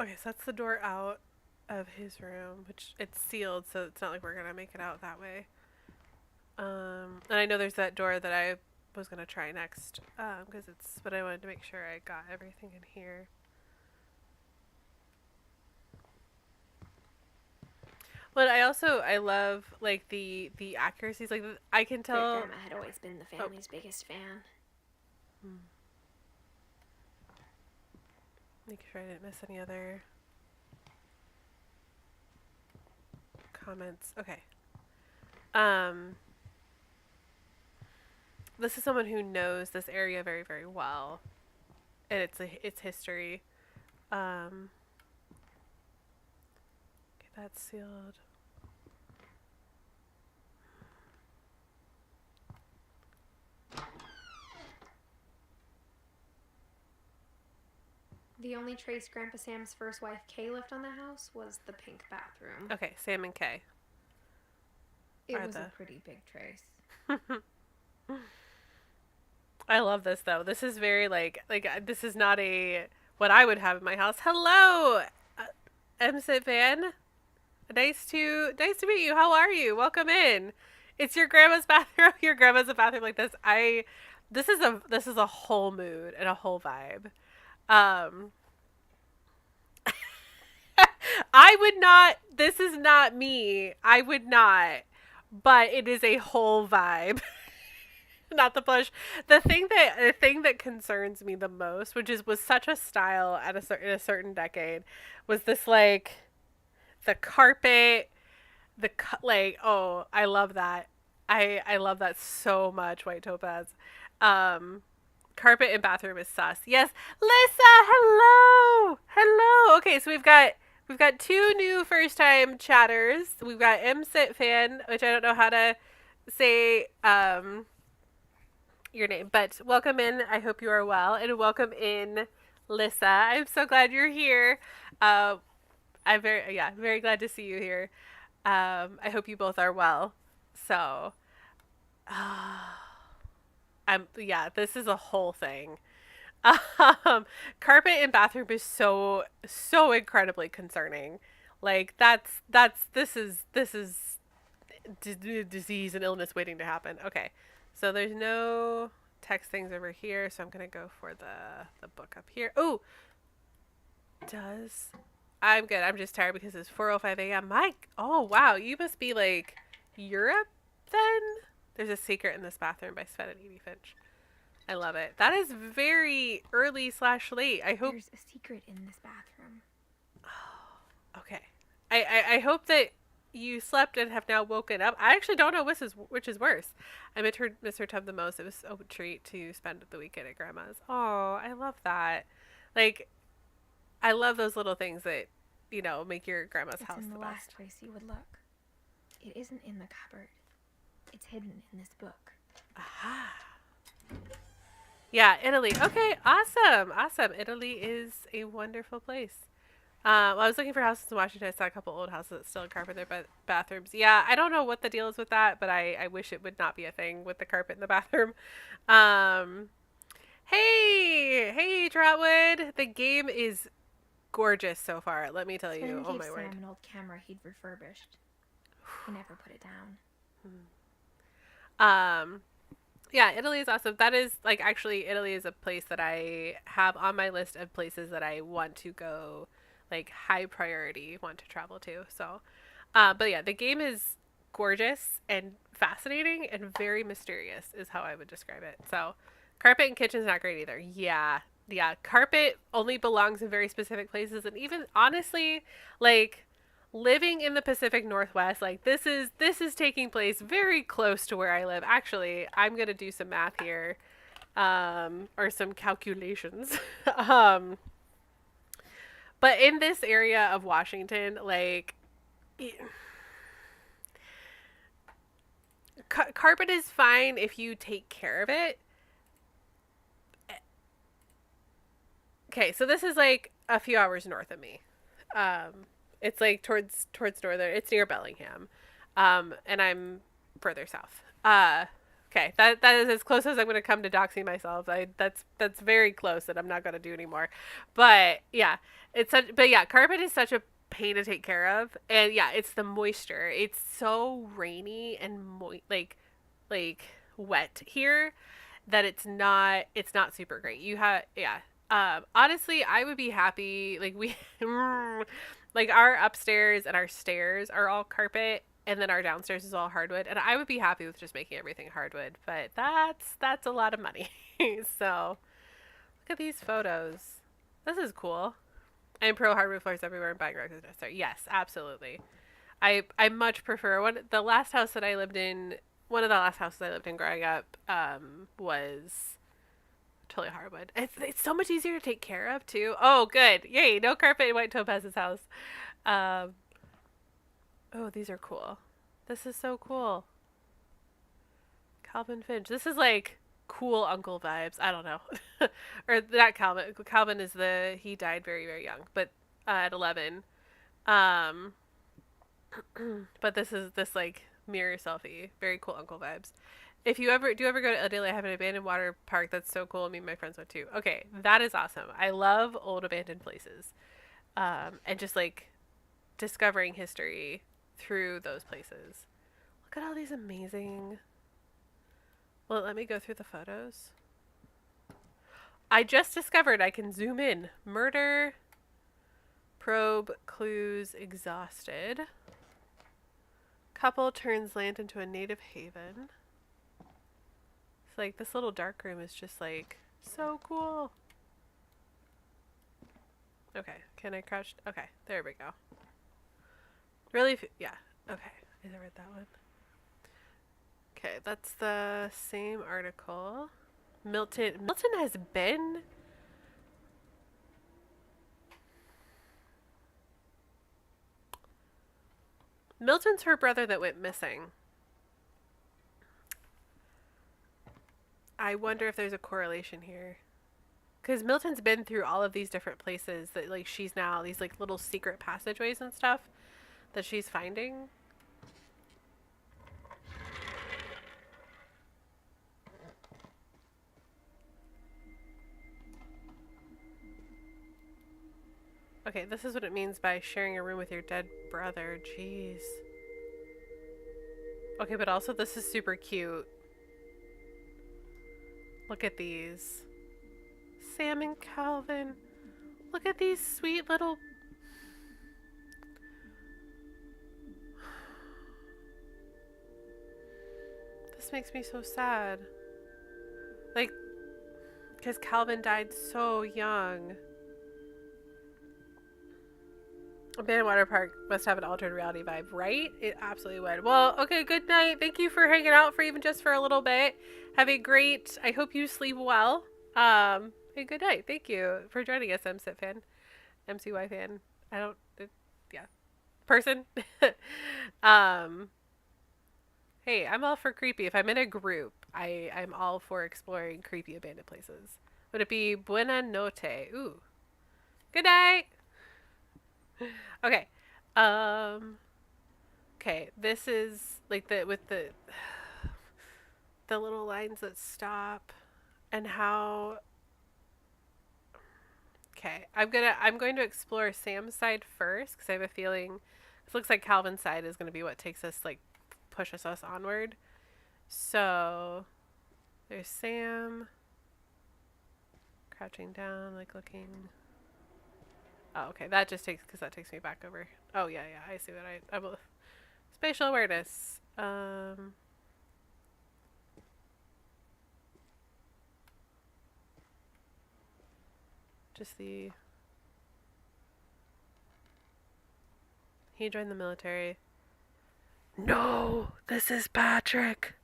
Okay, so that's the door out of his room, which it's sealed, so it's not like we're gonna make it out that way. And I know there's that door that I was gonna try next, but I wanted to make sure I got everything in here. But I love, like, the accuracies, like, I can tell. Grandma had always been the family's biggest fan. Make sure I didn't miss any other comments. Okay. This is someone who knows this area very, very well, and its history. Okay, that's sealed. The only trace Grandpa Sam's first wife, Kay, left on the house was the pink bathroom. Okay, Sam and Kay. It was a pretty big trace. I love this, though. This is very, like, this is not what I would have in my house. Hello, MSIT fan. Nice to meet you. How are you? Welcome in. It's your grandma's bathroom. Your grandma's a bathroom like this. This is a whole mood and a whole vibe. I would not, this is not me. I would not, but it is a whole vibe. Not the blush. The thing that concerns me the most, which was such a style in a certain decade, was this, like, the carpet, I love that. I love that so much, White Topaz. Carpet and bathroom is sus. Yes, Lissa, hello. Okay, so we've got two new first time chatters. We've got MSIT fan, which I don't know how to say your name, but welcome in. I hope you are well, and welcome in, Lissa. I'm so glad you're here. I'm very glad to see you here. I hope you both are well. So, this is a whole thing. Carpet and bathroom is so incredibly concerning. Like, this is disease and illness waiting to happen. Okay, so there's no text things over here, so I'm gonna go for the book up here. I'm good. I'm just tired because it's 4:05 a.m. Oh wow, you must be like Europe then. There's a secret in this bathroom by Sven and Edie Finch. I love it. That is very early/late. I hope there's a secret in this bathroom. Oh, okay. I hope that you slept and have now woken up. I actually don't know which is worse. I miss her tub the most. It was a treat to spend the weekend at Grandma's. Oh, I love that. Like, I love those little things that, make your grandma's house the best. It's in the last place you would look. It isn't in the cupboard. It's hidden in this book. Aha. Yeah, Italy. Okay, awesome. Italy is a wonderful place. I was looking for houses in Washington. I saw a couple old houses that still had carpet in their bathrooms. Yeah, I don't know what the deal is with that, but I wish it would not be a thing with the carpet in the bathroom. Hey, Trotwood. The game is gorgeous so far. Let me tell you. Oh my word. Sam an old camera he'd refurbished. He never put it down. Yeah, Italy is awesome. That is, like, actually, Italy is a place that I have on my list of places that I want to go, like, high priority, want to travel to. So, but yeah, the game is gorgeous and fascinating and very mysterious is how I would describe it. So, carpet and kitchen's not great either. Yeah, carpet only belongs in very specific places, and even, honestly, like, living in the Pacific Northwest, like, this is taking place very close to where I live. Actually, I'm gonna do some math here, or some calculations. But in this area of Washington, like, carpet is fine if you take care of it. Okay, so this is like a few hours north of me. It's like towards northern. It's near Bellingham, and I'm further south. Okay, that is as close as I'm going to come to doxing myself. That's very close that I'm not going to do anymore. But yeah, carpet is such a pain to take care of, and yeah, it's the moisture. It's so rainy and like wet here that it's not super great. You have honestly, I would be happy like we like our upstairs and our stairs are all carpet, and then our downstairs is all hardwood, and I would be happy with just making everything hardwood, but that's a lot of money. So look at these photos. This is cool. I'm pro hardwood floors everywhere and buying rugs is necessary. Yes, absolutely. I much prefer one of the last houses I lived in growing up was totally hardwood. It's so much easier to take care of too. Oh, good. Yay, no carpet in White Topaz's house. Oh, these are cool. This is so cool. Calvin Finch. This is like cool uncle vibes. I don't know. Or not Calvin. Calvin is he died very, very young, but at 11. But this like mirror selfie. Very cool uncle vibes. If you ever go to Adelaide, I have an abandoned water park that's so cool. Me and my friends went too. Okay, that is awesome. I love old abandoned places, and just like discovering history through those places. Look at all these amazing. Will it let me go through the photos? I just discovered I can zoom in. Murder. Probe clues exhausted. Couple turns land into a native haven. It's like this little dark room is just like so cool. Okay, can I crouch? Okay, there we go. Really? Yeah. Okay, I read that one. Okay, that's the same article. Milton has been. Milton's her brother that went missing. I wonder if there's a correlation here. Because Milton's been through all of these different places that like she's now, these like little secret passageways and stuff that she's finding. Okay, this is what it means by sharing a room with your dead brother. Jeez. Okay, but also this is super cute. Look at these. Sam and Calvin. Look at these sweet little... This makes me so sad. Like, because Calvin died so young. Abandoned water park must have an altered reality vibe, right? It absolutely would. Well, okay, good night. Thank you for hanging out for even just for a little bit. Have a great, I hope you sleep well. And good night. Thank you for joining us, MCY fan. MCY fan. I don't, yeah. Person. Hey, I'm all for creepy. If I'm in a group, I'm all for exploring creepy abandoned places. Would it be buena notte? Ooh. Good night. Okay. Okay, this is like with the little lines that stop and how. Okay, I'm going to explore Sam's side first because I have a feeling it looks like Calvin's side is going to be what takes us pushes us onward. So there's Sam crouching down, like looking. Oh, okay. That just takes me back over. Oh yeah, I see what I will. Spatial awareness. Just the. He joined the military. No, this is Patrick.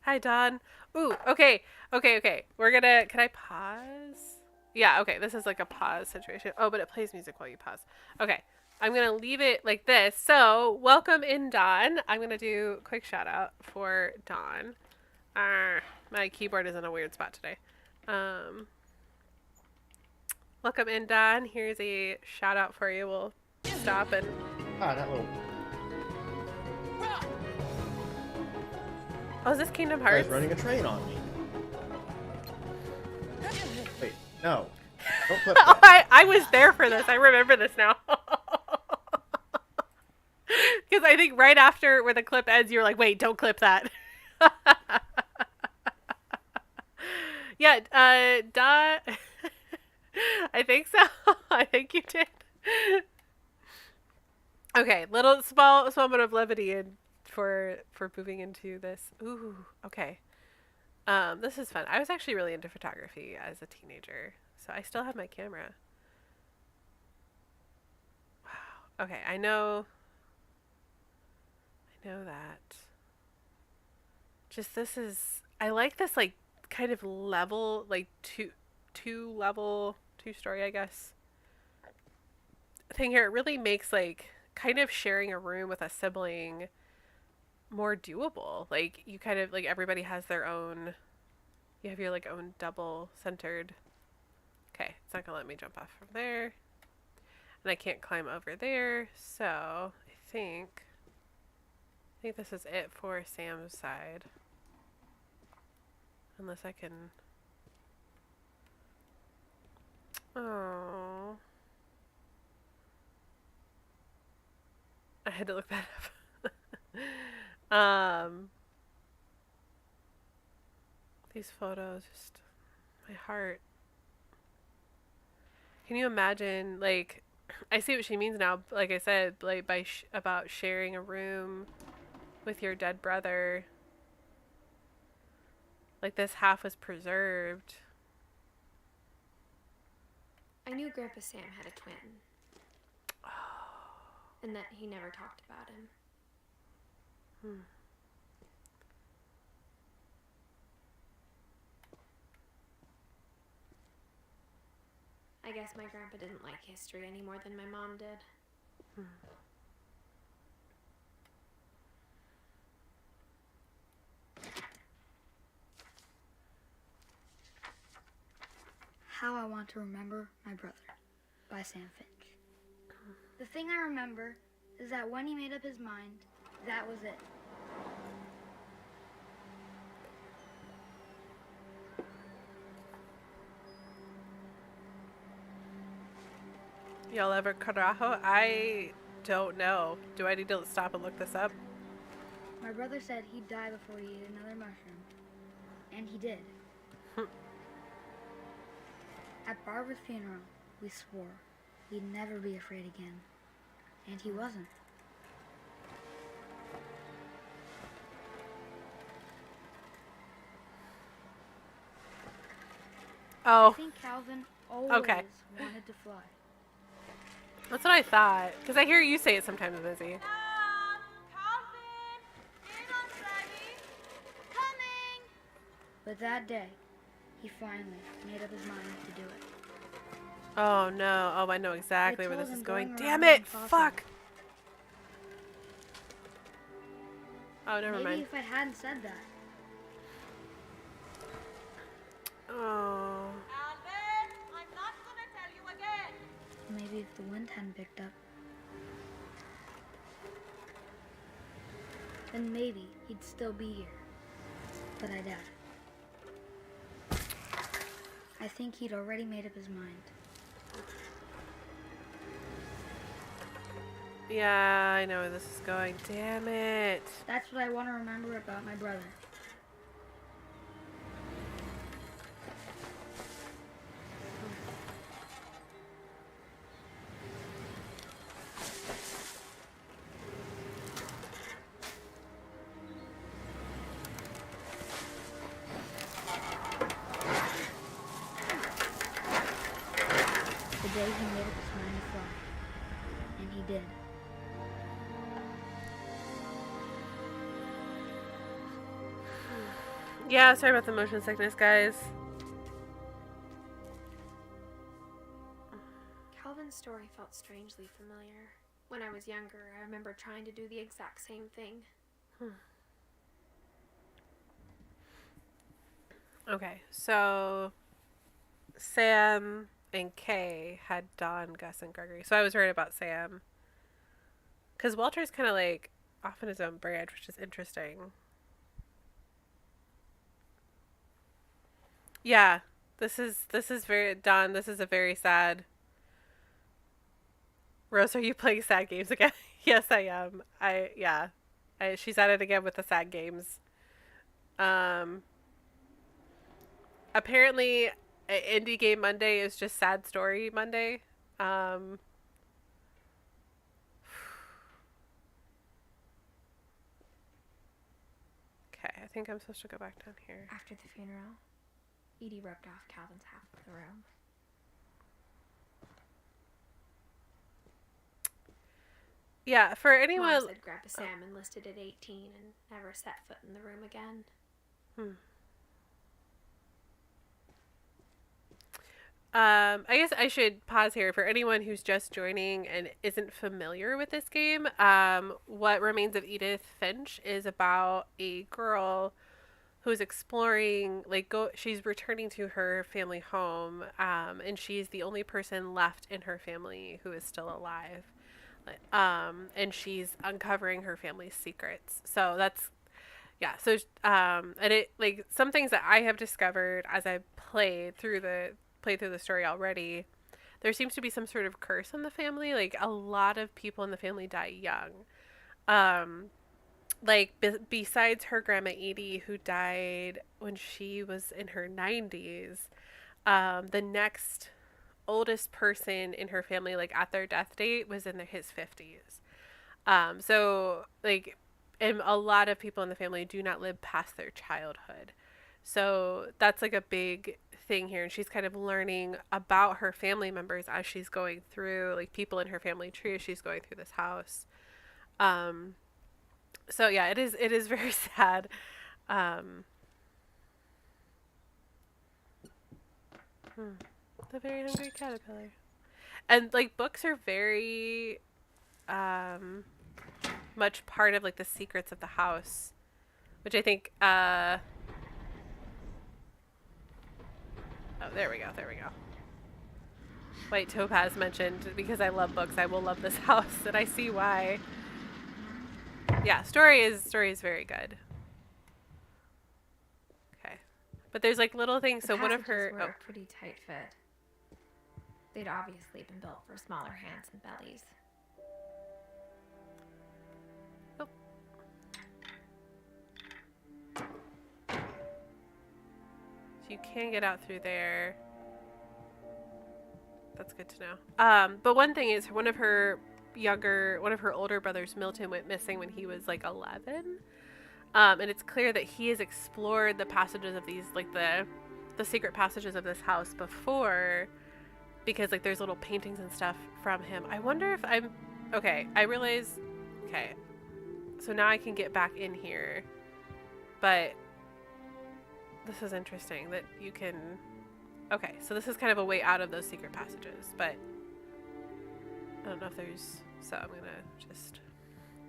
Hi, Don. Ooh, okay. We're gonna. Can I pause? Yeah, okay, this is like a pause situation. Oh, but it plays music while you pause. Okay, I'm going to leave it like this. So, welcome in, Dawn. I'm going to do a quick shout out for Dawn. My keyboard is in a weird spot today. Welcome in, Dawn. Here's a shout out for you. We'll stop and... Ah, that little Oh, is this Kingdom guy's Hearts? running a train on me. Wait, no. Don't clip Oh, that. I was there for this. I remember this now. Because I think right after where the clip ends, you were like, wait, don't clip that. Yeah, I think so. I think you did. Okay, small moment of levity and for moving into this. Ooh, okay. This is fun. I was actually really into photography as a teenager, so I still have my camera. Wow. Okay, I know that. Just I like this like kind of level, like two story, I guess, thing here. It really makes like kind of sharing a room with a sibling more doable. Like you kind of like everybody has their own, you have your like own double centered. Okay, it's not gonna let me jump off from there. And I can't climb over there, so I think this is it for Sam's side. Unless I can... Oh. I had to look that up. These photos, just my heart. Can you imagine, like, I see what she means now. Like I said, like about sharing a room with your dead brother. Like this half was preserved. I knew Grandpa Sam had a twin. And that he never talked about him. I guess my grandpa didn't like history any more than my mom did. How I Want to Remember My Brother by Sam Finch. The thing I remember is that when he made up his mind, that was it. Y'all ever carajo? I don't know. Do I need to stop and look this up? My brother said he'd die before he ate another mushroom. And he did. At Barbara's funeral, we swore we'd never be afraid again. And he wasn't. Oh, I think Calvin always Okay. wanted to fly. that's what I thought. Because I hear you say it sometimes, Lizzie. Calvin! Dinner's ready! Coming! But that day, he finally made up his mind to do it. Oh no. Oh, I know exactly where told this is him going. going Damn around it! impossible. Fuck! Oh, never Maybe mind. if I hadn't said that. Oh. Calvin, I'm not gonna tell you again. Maybe if the wind hadn't picked up. Then maybe he'd still be here. But I doubt it. I think he'd already made up his mind. Yeah, I know where this is going. Damn it. That's what I want to remember about my brother. The day he made up his mind to fly. And he did. Yeah, sorry about the motion sickness, guys. story felt strangely familiar. When I was younger, I remember trying to do the exact same thing. Okay, so Sam and Kay had Dawn, Gus, and Gregory. So I was right about Sam. Because Walter's kind of like off in his own branch, which is interesting. Yeah, this is very Dawn. This is a very sad. Rose, are you playing sad games again? Yes, I am. She's at it again with the sad games. Apparently, Indie Game Monday is just Sad Story Monday. Okay, I think I'm supposed to go back down here. After the funeral, Edie rubbed off Calvin's half of the room. Yeah, for anyone... Mom said Grandpa Sam enlisted at 18 and never set foot in the room again. I guess I should pause here for anyone who's just joining and isn't familiar with this game. What Remains of Edith Finch is about a girl who's exploring, she's returning to her family home, and she's the only person left in her family who is still alive. And she's uncovering her family's secrets. So that's, yeah. So, and it, some things that I have discovered as I played through the story already, there seems to be some sort of curse in the family. Like, a lot of people in the family die young. Besides her grandma Edie, who died when she was in her 90s, the next oldest person in her family, at their death date, was in his 50s. And a lot of people in the family do not live past their childhood. So that's a big thing here. And she's kind of learning about her family members as she's going through, people in her family tree as she's going through this house. So yeah, it is very sad. The Very Hungry Caterpillar. And books are very much part of the secrets of the house, which I think oh, there we go. White Topaz mentioned, because I love books, I will love this house, and I see why. Yeah, story is very good. Okay. But there's little things, so one of her were a pretty tight fit. They'd obviously been built for smaller hands and bellies. Oh. So you can get out through there. That's good to know. But one thing is, one of her older brothers, Milton, went missing when he was 11. And it's clear that he has explored the passages of these, the secret passages of this house before, because there's little paintings and stuff from him. I wonder if okay, I realize, okay, so now I can get back in here, but this is interesting that you can, okay, so this is kind of a way out of those secret passages, but I don't know if there's, so I'm gonna just,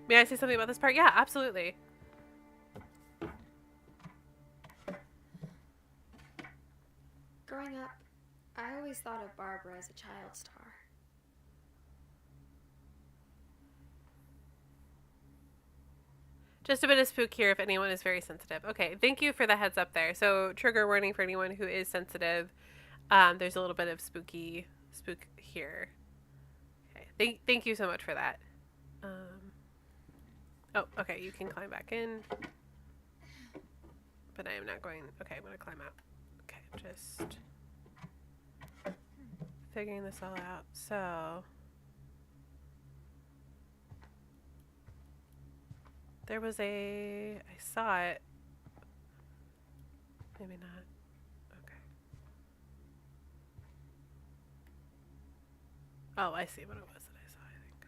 may I say something about this part? Yeah, absolutely. Growing up, I always thought of Barbara as a child star. Just a bit of spook here if anyone is very sensitive. Okay, thank you for the heads up there. So, trigger warning for anyone who is sensitive. There's a little bit of spook here. Okay, thank you so much for that. Oh, okay, you can climb back in. But I am not going, okay, I'm going to climb out. Okay, just figuring this all out. So, there was I saw it. Maybe not. Okay. Oh, I see what it was that I saw, I think.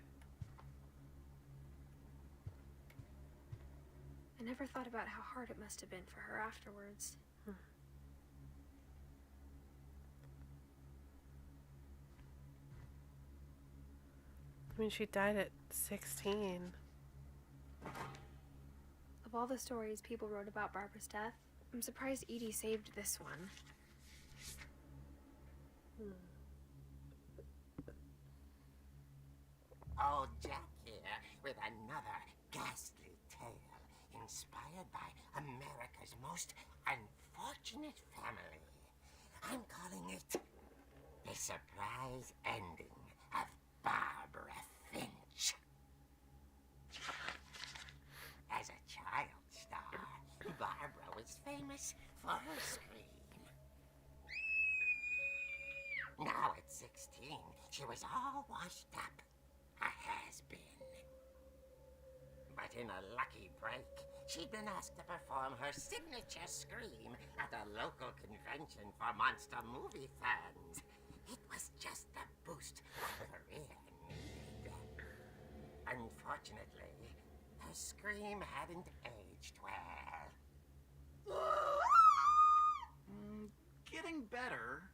I never thought about how hard it must have been for her afterwards. I mean, she died at 16. Of all the stories people wrote about Barbara's death, I'm surprised Edie saved this one. Old Jack here with another ghastly tale inspired by America's most unfortunate family. I'm calling it The Surprise Ending of Barbara Finch. As a child star, Barbara was famous for her scream. Now at 16, she was all washed up. A has-been. But in a lucky break, she'd been asked to perform her signature scream at a local convention for monster movie fans. It was just the boost her career needed. Unfortunately, her scream hadn't aged well. Getting better.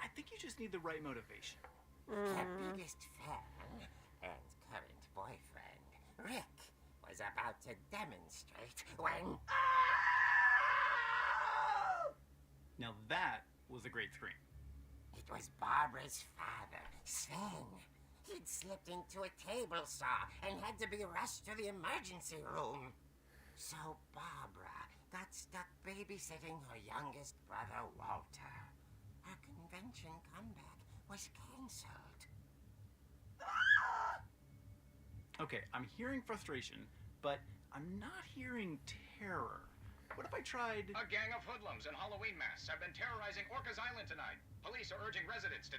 I think you just need the right motivation. Her biggest fan and current boyfriend, Rick, was about to demonstrate when... Now that was a great scream. It was Barbara's father, Sven. He'd slipped into a table saw and had to be rushed to the emergency room. So Barbara got stuck babysitting her youngest brother, Walter. Her convention comeback was cancelled. Okay, I'm hearing frustration, but I'm not hearing terror. What if I tried... A gang of hoodlums in Halloween masks have been terrorizing Orcas Island tonight. Police are urging residents to...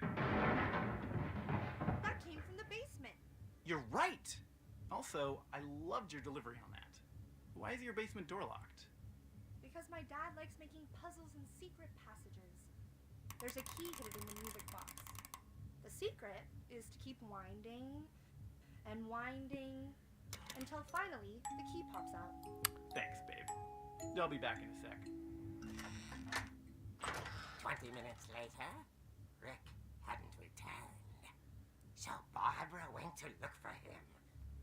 That came from the basement. You're right! Also, I loved your delivery on that. Why is your basement door locked? Because my dad likes making puzzles and secret passages. There's a key hidden in the music box. The secret is to keep winding and winding until finally the key pops out. Thanks, babe. I'll be back in a sec. 20 minutes later, Rick hadn't returned. So Barbara went to look for him,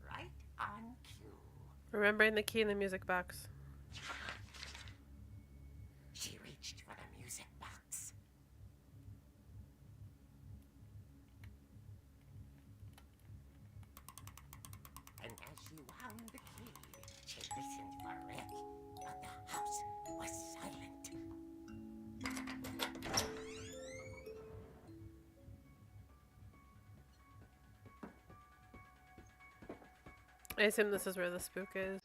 right on cue. Remembering the key in the music box. She reached for the music box. And as she wound the key, she listened for Rick, but the house was silent. I assume this is where the spook is.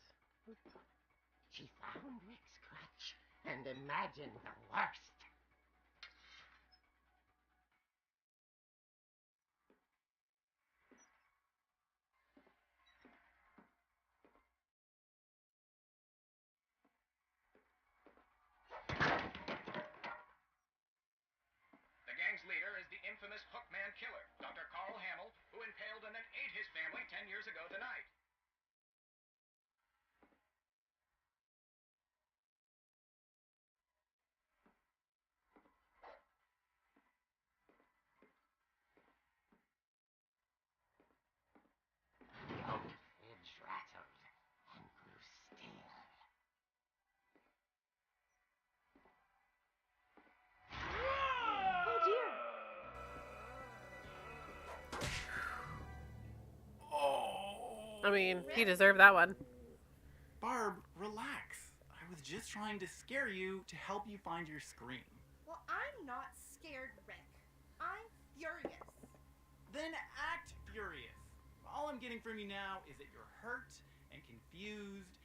She found Rick's crutch and imagined the worst. The gang's leader is the infamous Hookman killer, Dr. Carl Hamill, who impaled and then ate his family 10 years ago tonight. The old fridge rattled and grew still. Oh dear. I mean, he deserved that one. Barb, relax. I was just trying to scare you to help you find your scream. Well, I'm not scared, Rick. I'm furious. Then act furious. All I'm getting from you now is that you're hurt and confused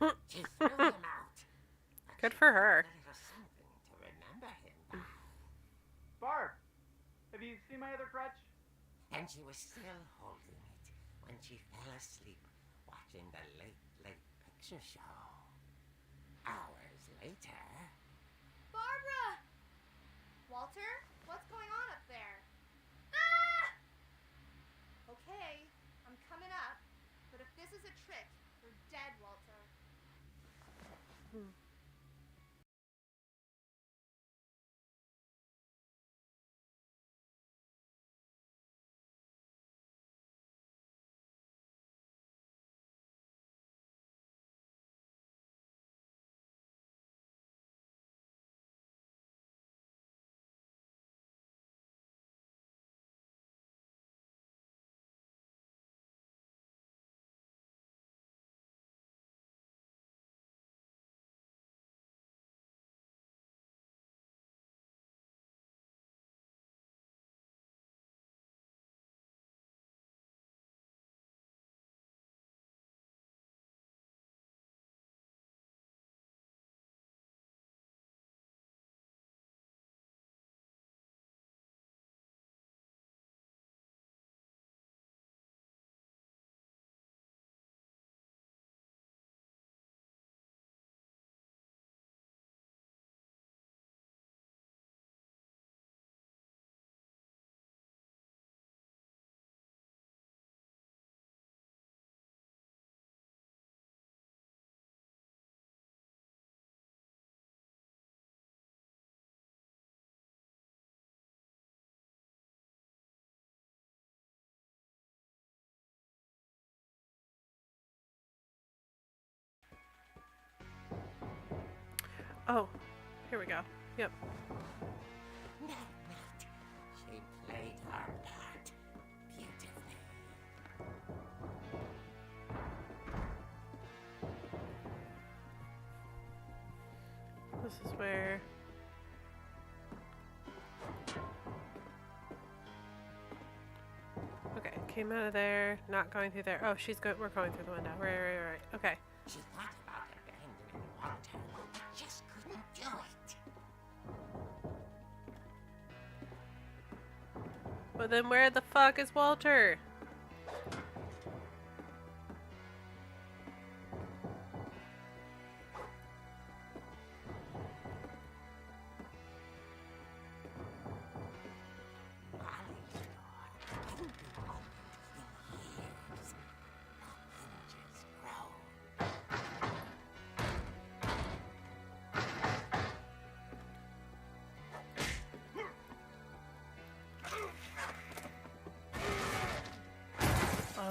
and She threw him out. But Good she for her. found a little something to remember him by. Barb, have you seen my other crutch? And she was still holding it when she fell asleep watching the Late Picture Show. Hours later... Barbara! Walter, what's going on up there? Ah! Okay, I'm coming up. But if this is a trick, you're dead, Walter. Oh, here we go. Yep. She played her part beautifully. This is where... Okay, came out of there, not going through there. Oh, we're going through the window. Right. Okay. She thought about abandoning Walter, but just couldn't do it. But then where the fuck is Walter?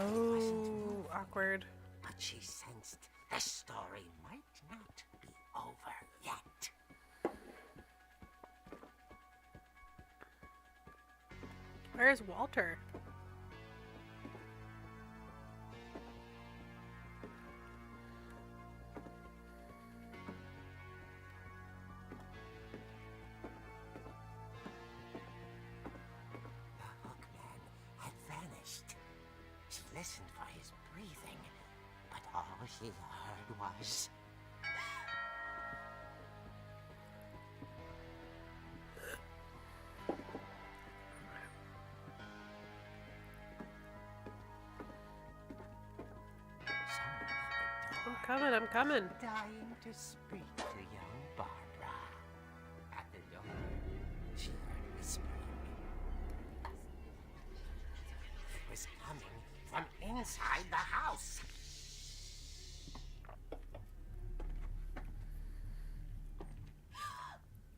Oh, awkward. But she sensed the story might not be over yet. Where's Walter? She listened for his breathing, but all she heard was... I'm coming. Dying to speak to young Barbara. At the door, she heard whispering. It was coming from inside the house.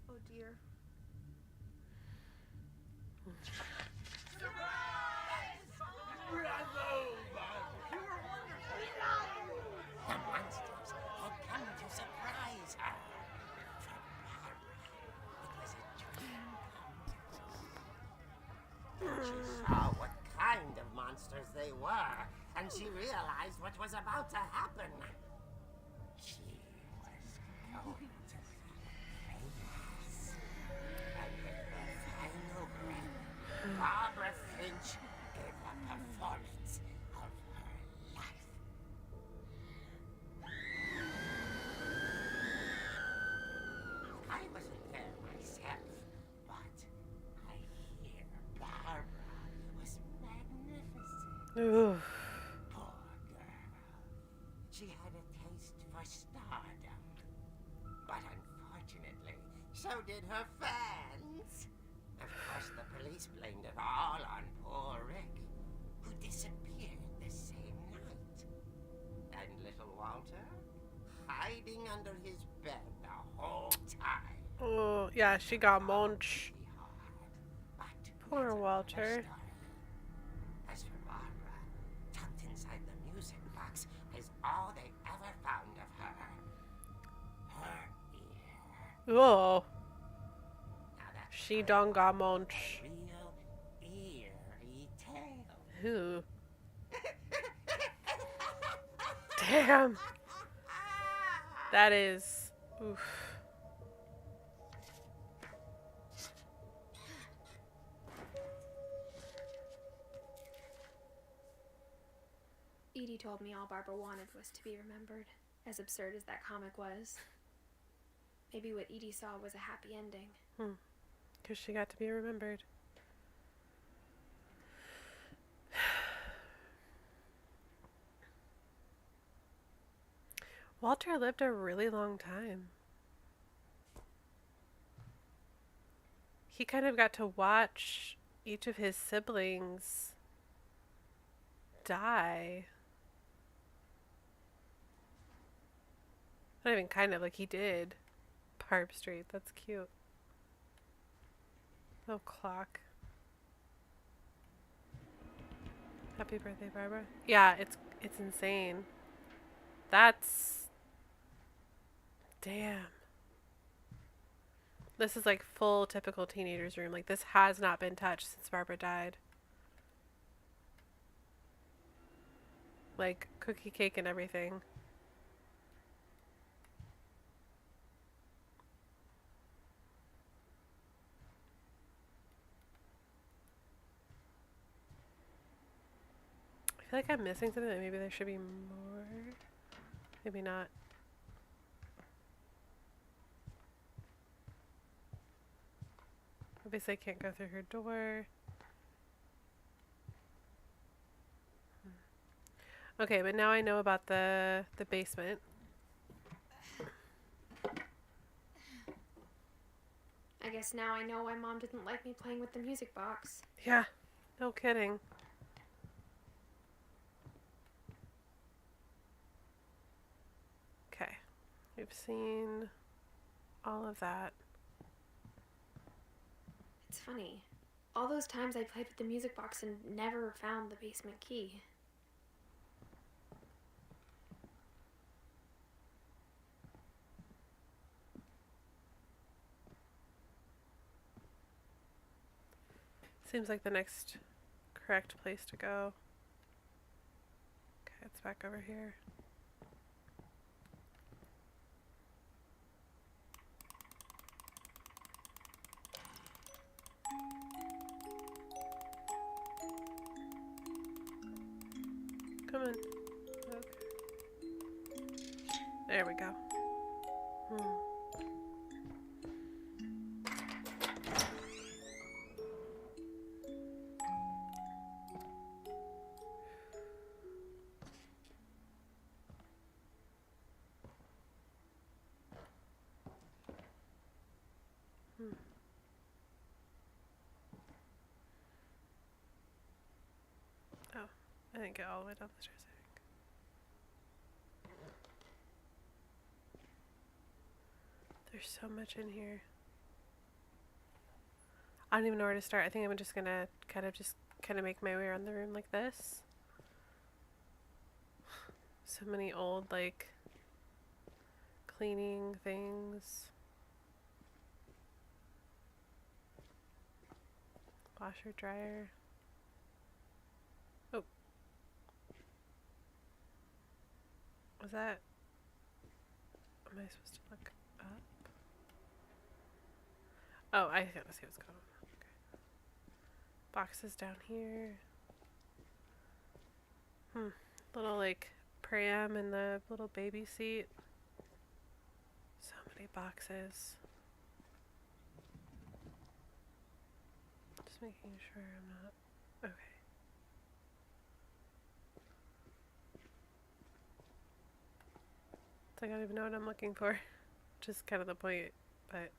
Oh dear. The monsters had come to surprise her. For Barbara, it was a dream come true. She saw what kind of monsters they were, and she realized what was about to happen. She was going to be famous. And with her final breath, Barbara Finch gave a performance of her life. I wasn't there myself, but I hear Barbara was magnificent. Ooh. Poor girl. She had a taste for stardom. But unfortunately, so did her fans. Of course, the police blamed it all on poor Rick, who disappeared the same night. And little Walter, hiding under his bed the whole time. Oh, yeah, she got munch. But Poor that's another Walter. story. As for Barbara, tucked inside the music box is all they ever found of her. Her ear. Oh, Now that's she done got munch. real eerie tale. Ooh. Damn. That is... Oof. Edie told me all Barbara wanted was to be remembered, as absurd as that comic was. Maybe what Edie saw was a happy ending. Because she got to be remembered. Walter lived a really long time. He kind of got to watch each of his siblings die. Not even kind of, like he did. Barb Street, that's cute. Little clock. Happy birthday, Barbara. Yeah, it's insane. That's... Damn. This is like full typical teenager's room. Like this has not been touched since Barbara died. Like cookie cake and everything. I feel like I'm missing something. Maybe there should be more. Maybe not. Obviously I can't go through her door. Okay, but now I know about the basement. I guess now I know why Mom didn't like me playing with the music box. Yeah, no kidding. Okay, we've seen all of that. It's funny. All those times I played with the music box and never found the basement key. Seems like the next correct place to go. Okay, it's back over here. Come on. Okay. There we go. Oh, I didn't get all the way down the stairs, I think. There's so much in here. I don't even know where to start. I think I'm just gonna kind of make my way around the room like this. So many old, like, cleaning things. Washer, dryer. Oh. Was that... Am I supposed to look up? Oh, I gotta see what's going on. Okay. Boxes down here. Little, like, pram and the little baby seat. So many boxes. Just making sure I'm not... Okay. It's like I don't even know what I'm looking for. Which is kind of the point, but...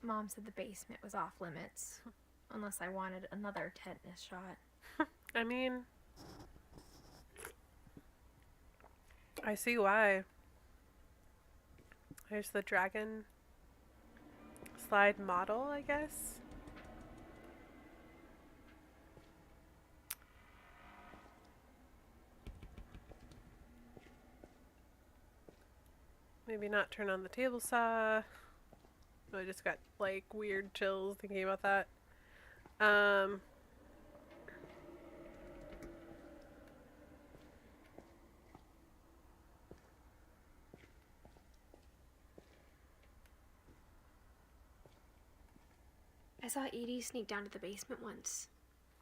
Mom said the basement was off limits. Unless I wanted another tetanus shot. I mean... I see why. There's the dragon slide model, I guess. Maybe not turn on the table saw. I just got like weird chills thinking about that. I saw Edie sneak down to the basement once,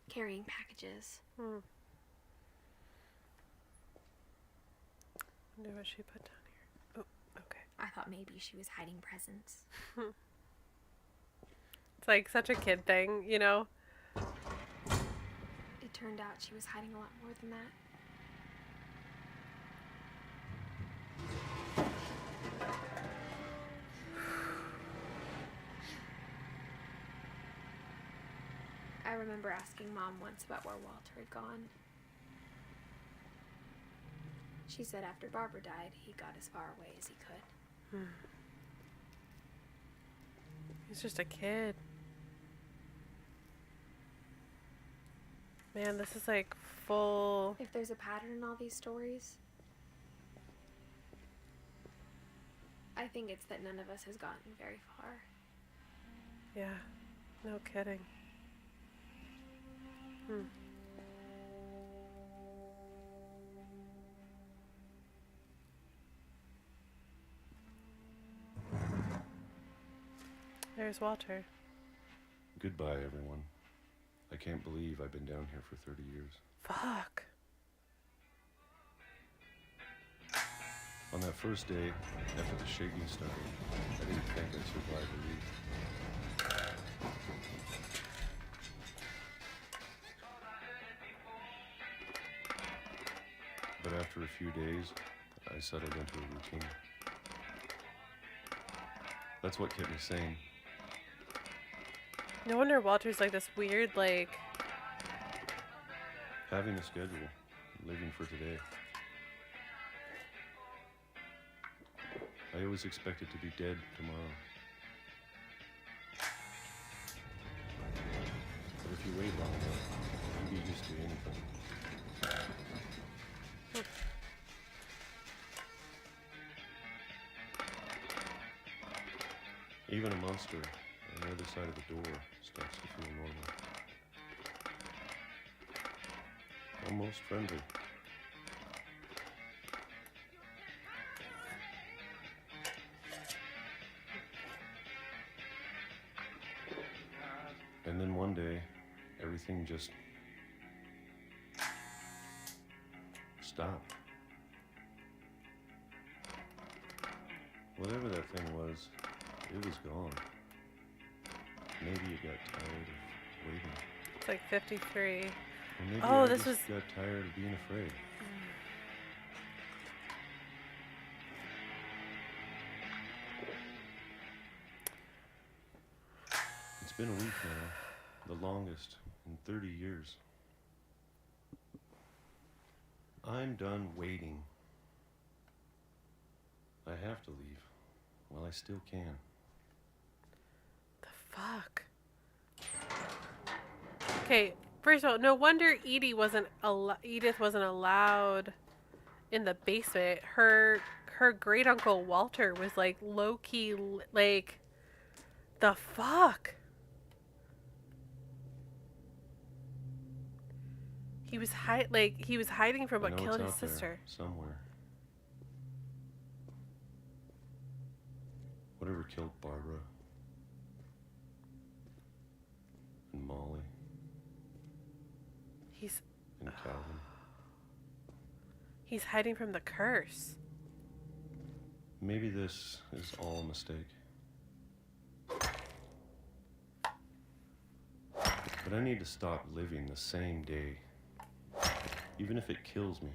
carrying packages. Wonder what she put down here. Oh, okay. I thought maybe she was hiding presents. It's like such a kid thing, you know? It turned out she was hiding a lot more than that. I remember asking Mom once about where Walter had gone. She said after Barbara died, he got as far away as he could. He's just a kid. Man, this is like full... If there's a pattern in all these stories, I think it's that none of us has gotten very far. Yeah, no kidding. There's Walter. Goodbye, everyone. I can't believe I've been down here for 30 years. Fuck. On that first day, after the shaking started, I didn't think I'd survive a week. But after a few days, I settled into a routine. That's what kept me sane. No wonder Walter's like this weird, like... Having a schedule, living for today. I always expected to be dead tomorrow. But if you wait long enough, you get used to anything. Even a monster on the other side of the door starts to feel normal. Almost friendly. And then one day, everything just stopped. Whatever that thing was, it was gone. Maybe it got tired of waiting. It's like 53. Or maybe Oh, I this just was... got tired of being afraid. It's been a week now, the longest in 30 years. I'm done waiting. I have to leave while I still can. The fuck? Okay, first of all, no wonder Edith wasn't allowed in the basement. Her great uncle Walter was like low key, like, the fuck. He was hiding from what killed his sister. Somewhere. Whatever killed Barbara and Molly. And Calvin. He's hiding from the curse. Maybe this is all a mistake. But I need to stop living the same day, even if it kills me.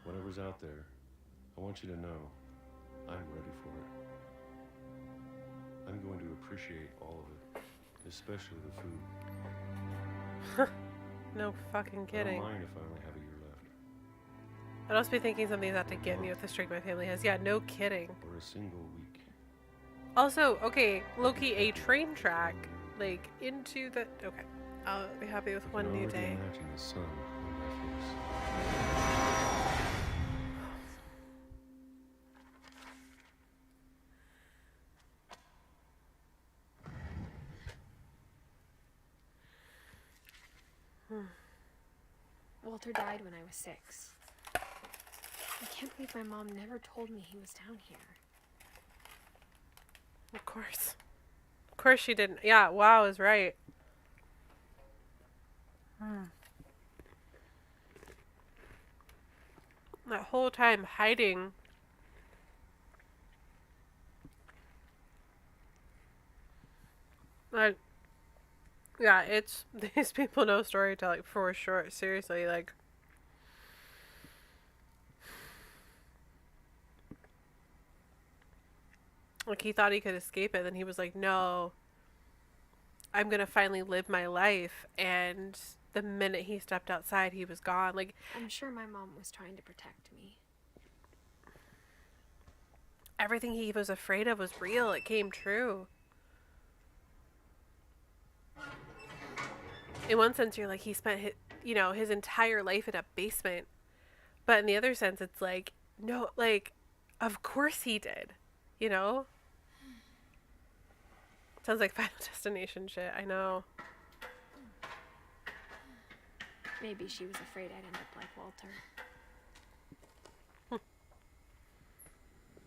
Whatever's out there, I want you to know I'm ready for it. I'm going to appreciate all of it, especially the food. No fucking kidding. I don't mind if I only have a year left. I'd also be thinking something's out to get me with the streak my family has. Yeah, no kidding. Or a single week. Also, okay, Loki, a train track, like, into the... Okay, I'll be happy with one new day. Imagine the sun on my face. Walter died when I was 6. I can't believe my mom never told me he was down here. Of course. Of course she didn't. Yeah, wow is right. That whole time hiding. Like, yeah, it's... These people know storytelling for sure. Seriously, like... Like, he thought he could escape it, then he was like, no, I'm gonna finally live my life, and the minute he stepped outside, he was gone. Like, I'm sure my mom was trying to protect me. everything he was afraid of was real. It came true. In one sense, you're like, he spent you know, his entire life in a basement. But in the other sense, it's like, no, like, of course he did, you know? Sounds like Final Destination shit, I know. Maybe she was afraid I'd end up like Walter.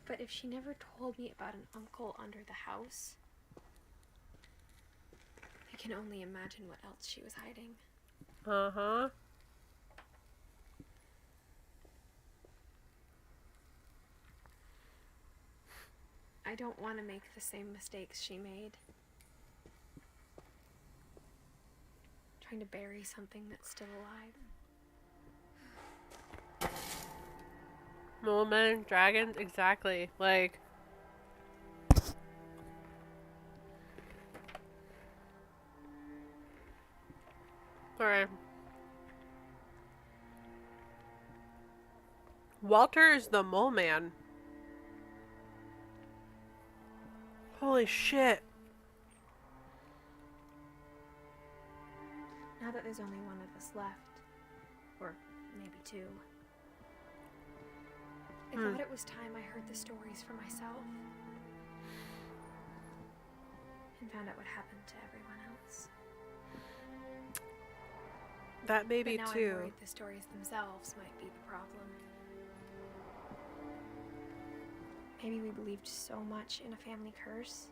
But if she never told me about an uncle under the house, I can only imagine what else she was hiding. Uh-huh. I don't want to make the same mistakes she made. Trying to bury something that's still alive. Mole men, dragons, exactly. Like, sorry. Walter is the mole man. Holy shit. Now that there's only one of us left, or maybe two, I thought it was time I heard the stories for myself and found out what happened to everyone else. That may be but now too. I'm worried the stories themselves might be the problem. Maybe we believed so much in a family curse,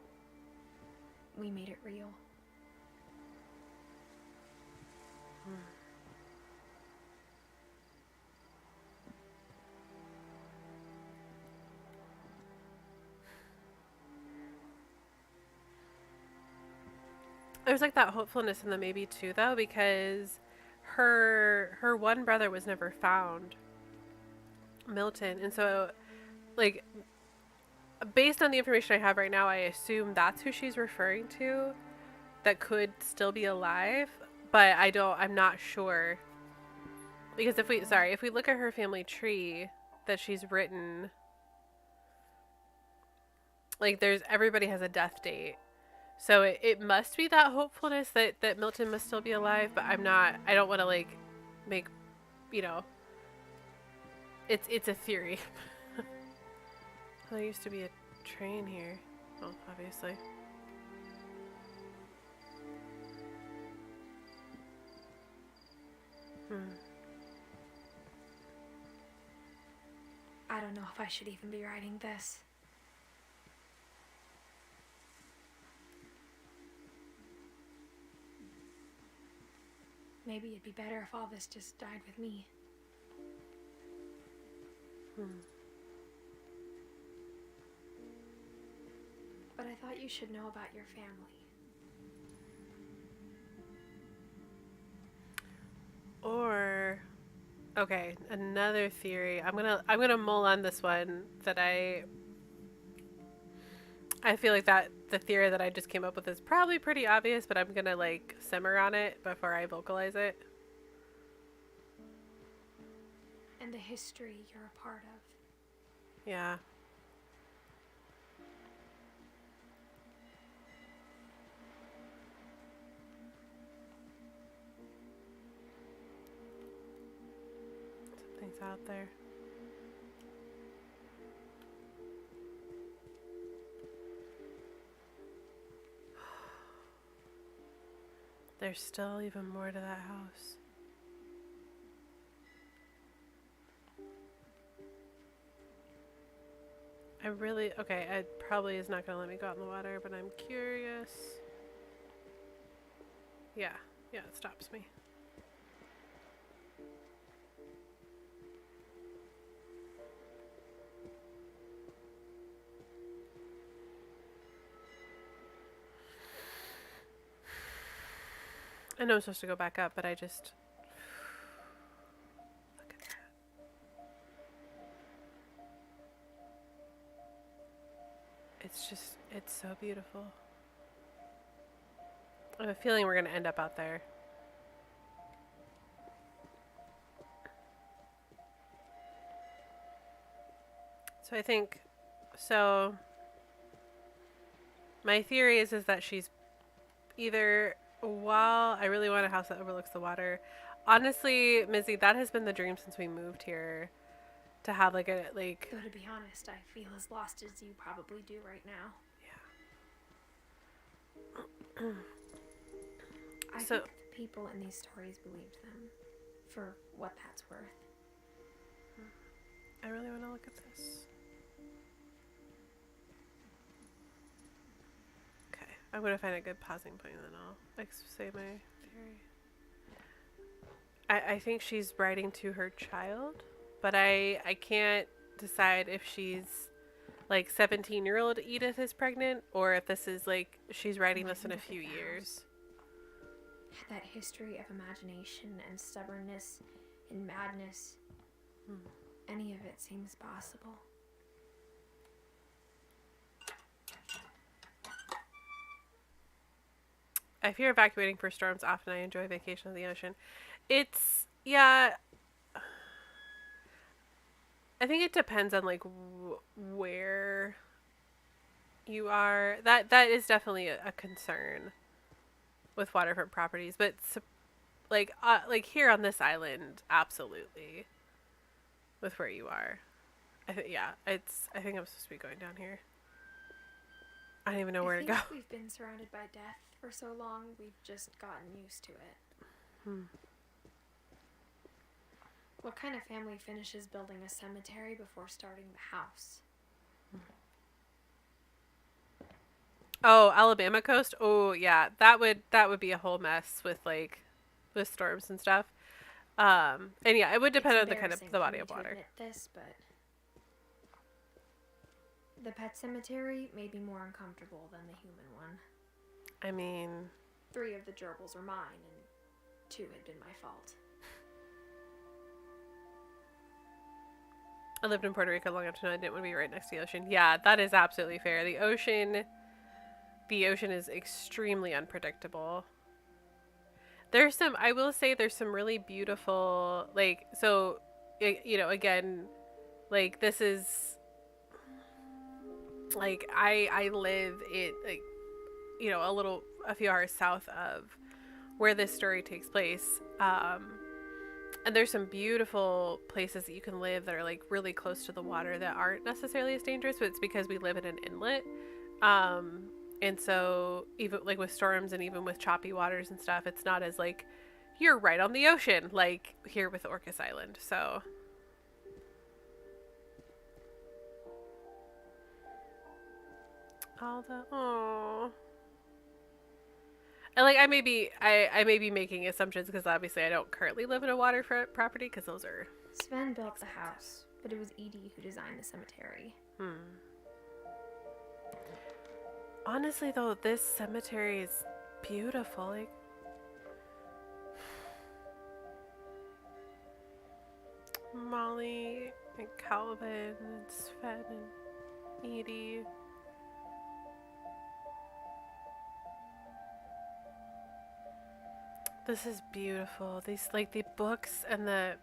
we made it real. There's like that hopefulness in the maybe too, though, because her one brother was never found, Milton, and so like based on the information I have right now, I assume that's who she's referring to, that could still be alive, but I'm not sure, because if we look at her family tree that she's written, like everybody has a death date. So it must be that hopefulness that Milton must still be alive, but I don't want to like make, you know, it's a theory. There used to be a train here. Well, obviously. I don't know if I should even be writing this. Maybe it'd be better if all this just died with me. But I thought you should know about your family. Or, okay, another theory. I'm gonna mull on this one that I feel like that the theory that I just came up with is probably pretty obvious, but I'm gonna like simmer on it before I vocalize it. And the history you're a part of. Yeah. Something's out there. There's still even more to that house. It probably is not gonna let me go out in the water, but I'm curious. Yeah, it stops me. I know I'm supposed to go back up, but I just... Look at that. It's so beautiful. I have a feeling we're going to end up out there. So I think... So... My theory is that she's either... While I really want a house that overlooks the water, Honestly, Mizzy, that has been the dream since we moved here. To have like a like. Though to be honest, I feel as lost as you probably do right now. Yeah. I So think the people in these stories believed them, for what that's worth. I really want to look at this. Okay, I'm gonna find a good pausing point and then I'll say my theory. I think she's writing to her child, but I can't decide if she's like 17-year-old Edith is pregnant or if this is like she's writing this in a few years. That history of imagination and stubbornness and madness. Any of it seems possible. I fear evacuating for storms. Often I enjoy vacation on the ocean. It's, yeah. I think it depends on like where you are. That is definitely a concern with waterfront properties, but like here on this island, absolutely. With where you are, I think I think I'm supposed to be going down here. I don't even know where to go. We've been surrounded by death for so long, we've just gotten used to it. What kind of family finishes building a cemetery before starting the house? Oh, Alabama coast? Oh, yeah. That would be a whole mess with like with storms and stuff. And yeah, it would depend on the kind of the body of water. Admit this, but the pet cemetery may be more uncomfortable than the human one. I mean, 3 of the gerbils are mine, and 2 had been my fault. I lived in Puerto Rico long enough to know I didn't want to be right next to the ocean. Yeah, that is absolutely fair. The ocean is extremely unpredictable. I will say there's some really beautiful, like, so, again, like, this is, like, I live in, like, a few hours south of where this story takes place. And there's some beautiful places that you can live that are like really close to the water that aren't necessarily as dangerous, but it's because we live in an inlet. And so even like with storms and even with choppy waters and stuff, it's not as like you're right on the ocean like here with Orcas Island. So and like I may be making assumptions because obviously I don't currently live in a waterfront property because those are Sven built the house, but it was Edie who designed the cemetery. Honestly though, this cemetery is beautiful. Like Molly and Calvin and Sven and Edie. This is beautiful. These, like, the books and her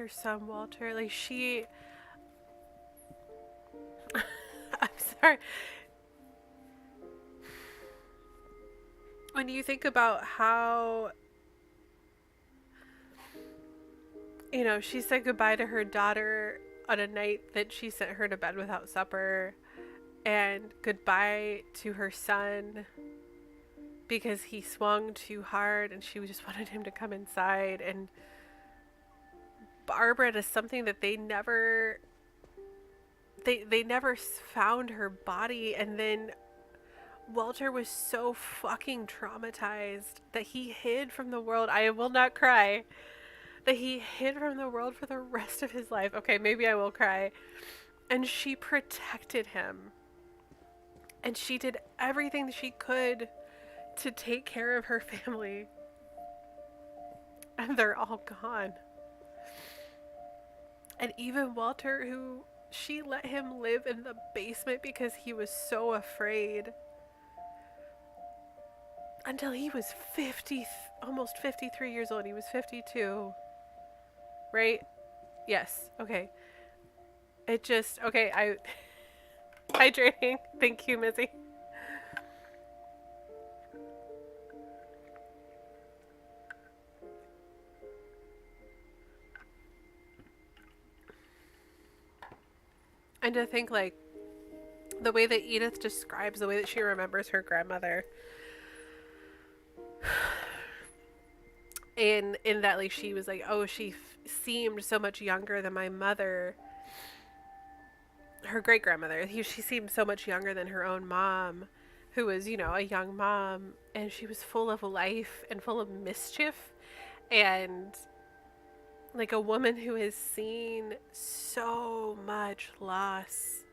son Walter, like, I'm sorry. When you think about how, she said goodbye to her daughter on a night that she sent her to bed without supper, and goodbye to her son because he swung too hard and she just wanted him to come inside. And Barbara is something that they never found her body. And then Walter was so fucking traumatized that he hid from the world. I will not cry. That he hid from the world for the rest of his life. Okay, maybe I will cry. And she protected him. And she did everything she could to take care of her family. And they're all gone. And even Walter, who she let him live in the basement because he was so afraid. Until he was almost 53 years old. He was 52. Right? Yes. Okay. It just, okay, hydrating. Thank you, Mizzy. And to think, like, the way that Edith describes the way that she remembers her grandmother, in that, like, she was like, oh, she seemed so much younger than my mother, her great grandmother. She seemed so much younger than her own mom, who was, you know, a young mom, and she was full of life and full of mischief, and like a woman who has seen so much loss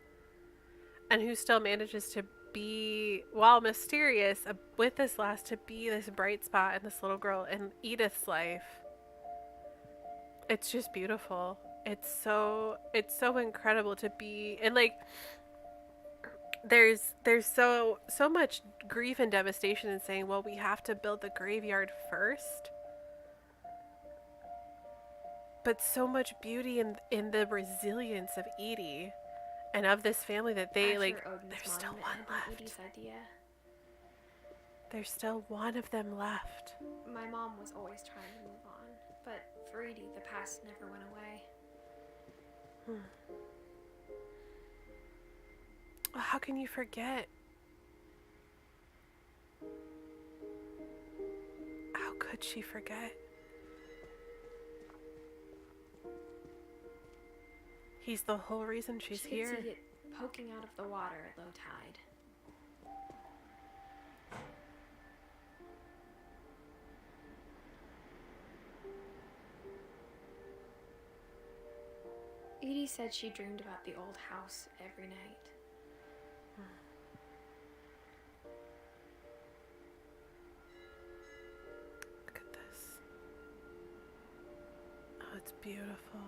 and who still manages to be, while mysterious with this loss, to be this bright spot in this little girl in Edith's life. It's just beautiful. It's so incredible to be, and like there's so much grief and devastation in saying, well, we have to build the graveyard first. But so much beauty in the resilience of Edie and of this family that they, After like, Odin's there's still monument one had been left. Edie's idea. There's still one of them left. My mom was always trying to move on, but for Edie, the past never went away. Well, how can you forget? How could she forget? He's the whole reason she's She here. could see it poking out of the water at low tide. Edie said she dreamed about the old house every night. Look at this. Oh, it's beautiful.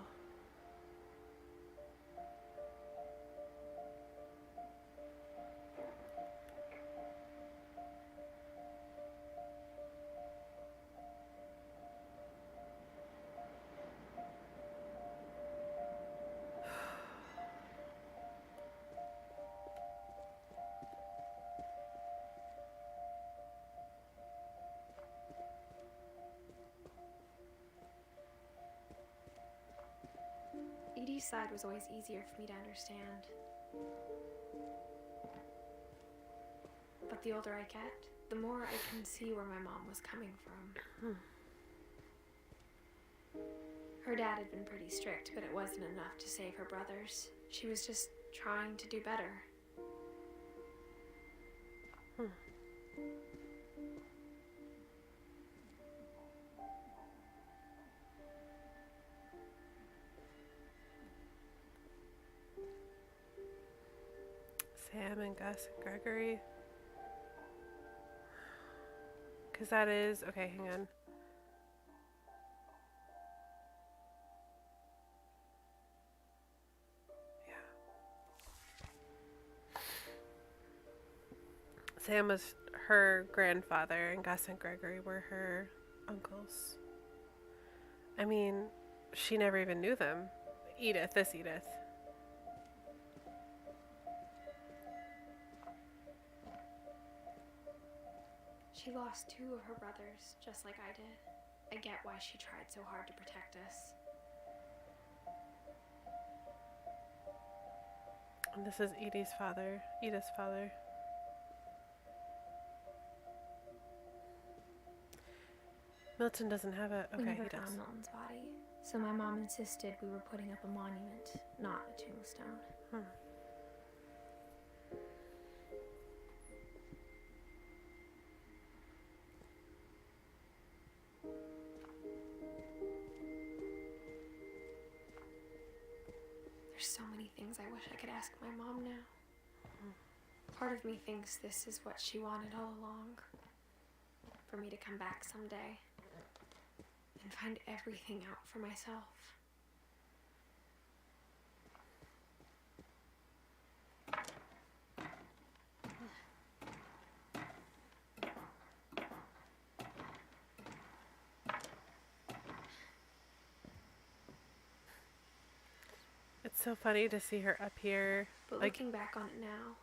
Edie's side was always easier for me to understand. But the older I get, the more I can see where my mom was coming from. Her dad had been pretty strict, but it wasn't enough to save her brothers. She was just trying to do better. Sam and Gus and Gregory. Because that is... Okay, hang on. Yeah. Sam was her grandfather, and Gus and Gregory were her uncles. I mean, she never even knew them. Edith, this Edith. She lost 2 of her brothers, just like I did. I get why she tried so hard to protect us. And this is Edith's father. Milton doesn't have it. We Okay, never he does. found Milton's body, so my mom insisted we were putting up a monument, not a tombstone. There's so many things I wish I could ask my mom now. Part of me thinks this is what she wanted all along. For me to come back someday and find everything out for myself. It's so funny to see her up here. But Like, looking back on it now,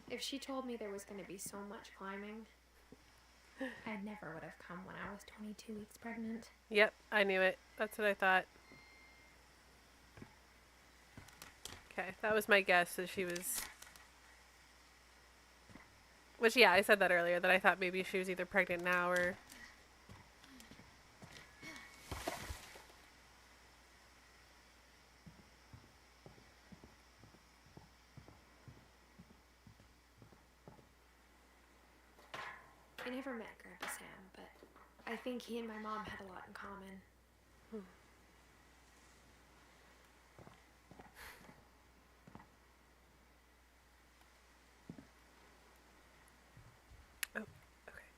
if she told me there was going to be so much climbing, I never would have come when I was 22 weeks pregnant. Yep, I knew it. That's what I thought. Okay, that was my guess that she was... Which, yeah, I said that earlier, that I thought maybe she was either pregnant now or... I never met Grandpa Sam, but I think he and my mom had a lot in common. Oh, okay.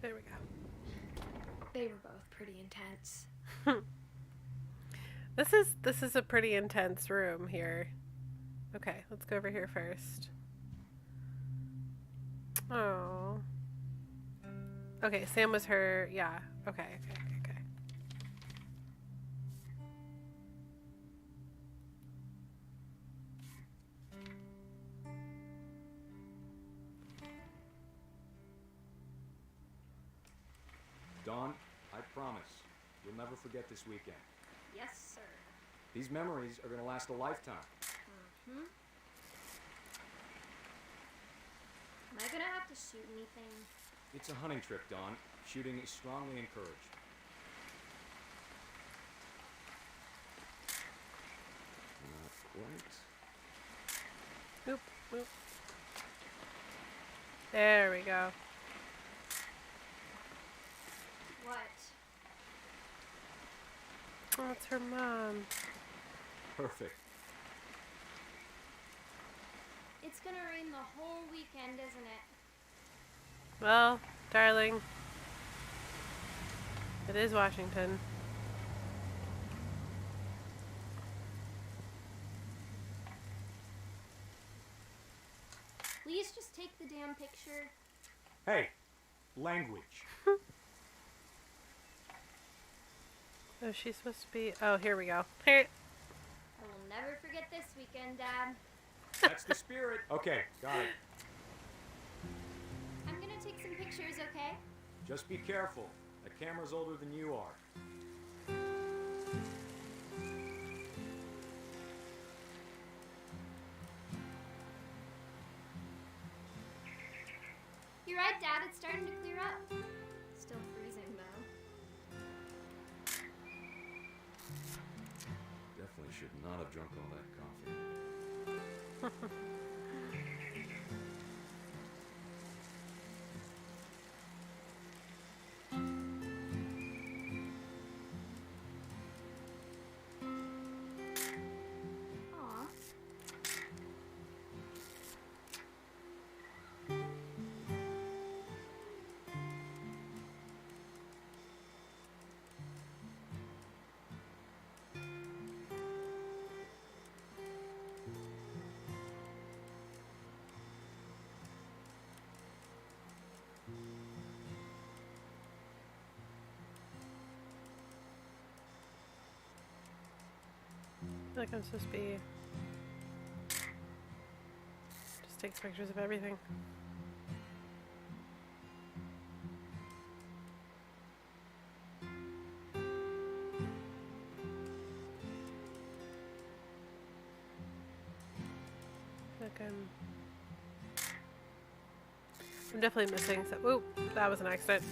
There we go. They were both pretty intense. This is a pretty intense room here. Okay, let's go over here first. Oh. Okay, Sam was her, yeah. Okay. Dawn, I promise, you'll never forget this weekend. Yes, sir. These memories are gonna last a lifetime. Mm-hmm. Am I gonna have to shoot anything? It's a hunting trip, Dawn. Shooting is strongly encouraged. Not quite. Oop, oop. There we go. What? Oh, it's her mom. Perfect. It's gonna rain the whole weekend, isn't it? Well, darling, it is Washington. Please just take the damn picture. Hey, language. Oh, she's supposed to be... Oh, here we go. Here. I will never forget this weekend, Dad. That's the spirit. Okay, got it. I'm gonna take some pictures, okay? Just be careful. The camera's older than you are. You're right, Dad. It's starting to clear up. Still freezing, though. Definitely should not have drunk all that coffee. Aw. I feel like I'm supposed to be... Just takes pictures of everything. Like I'm definitely missing some... Ooh, that was an accident.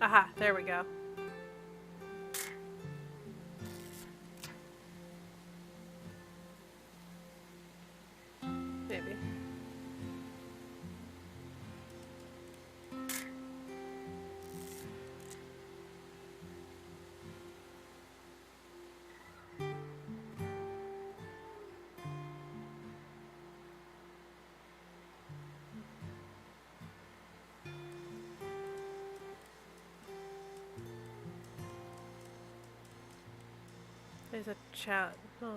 Aha, there we go. Maybe. There's a chat. Oh.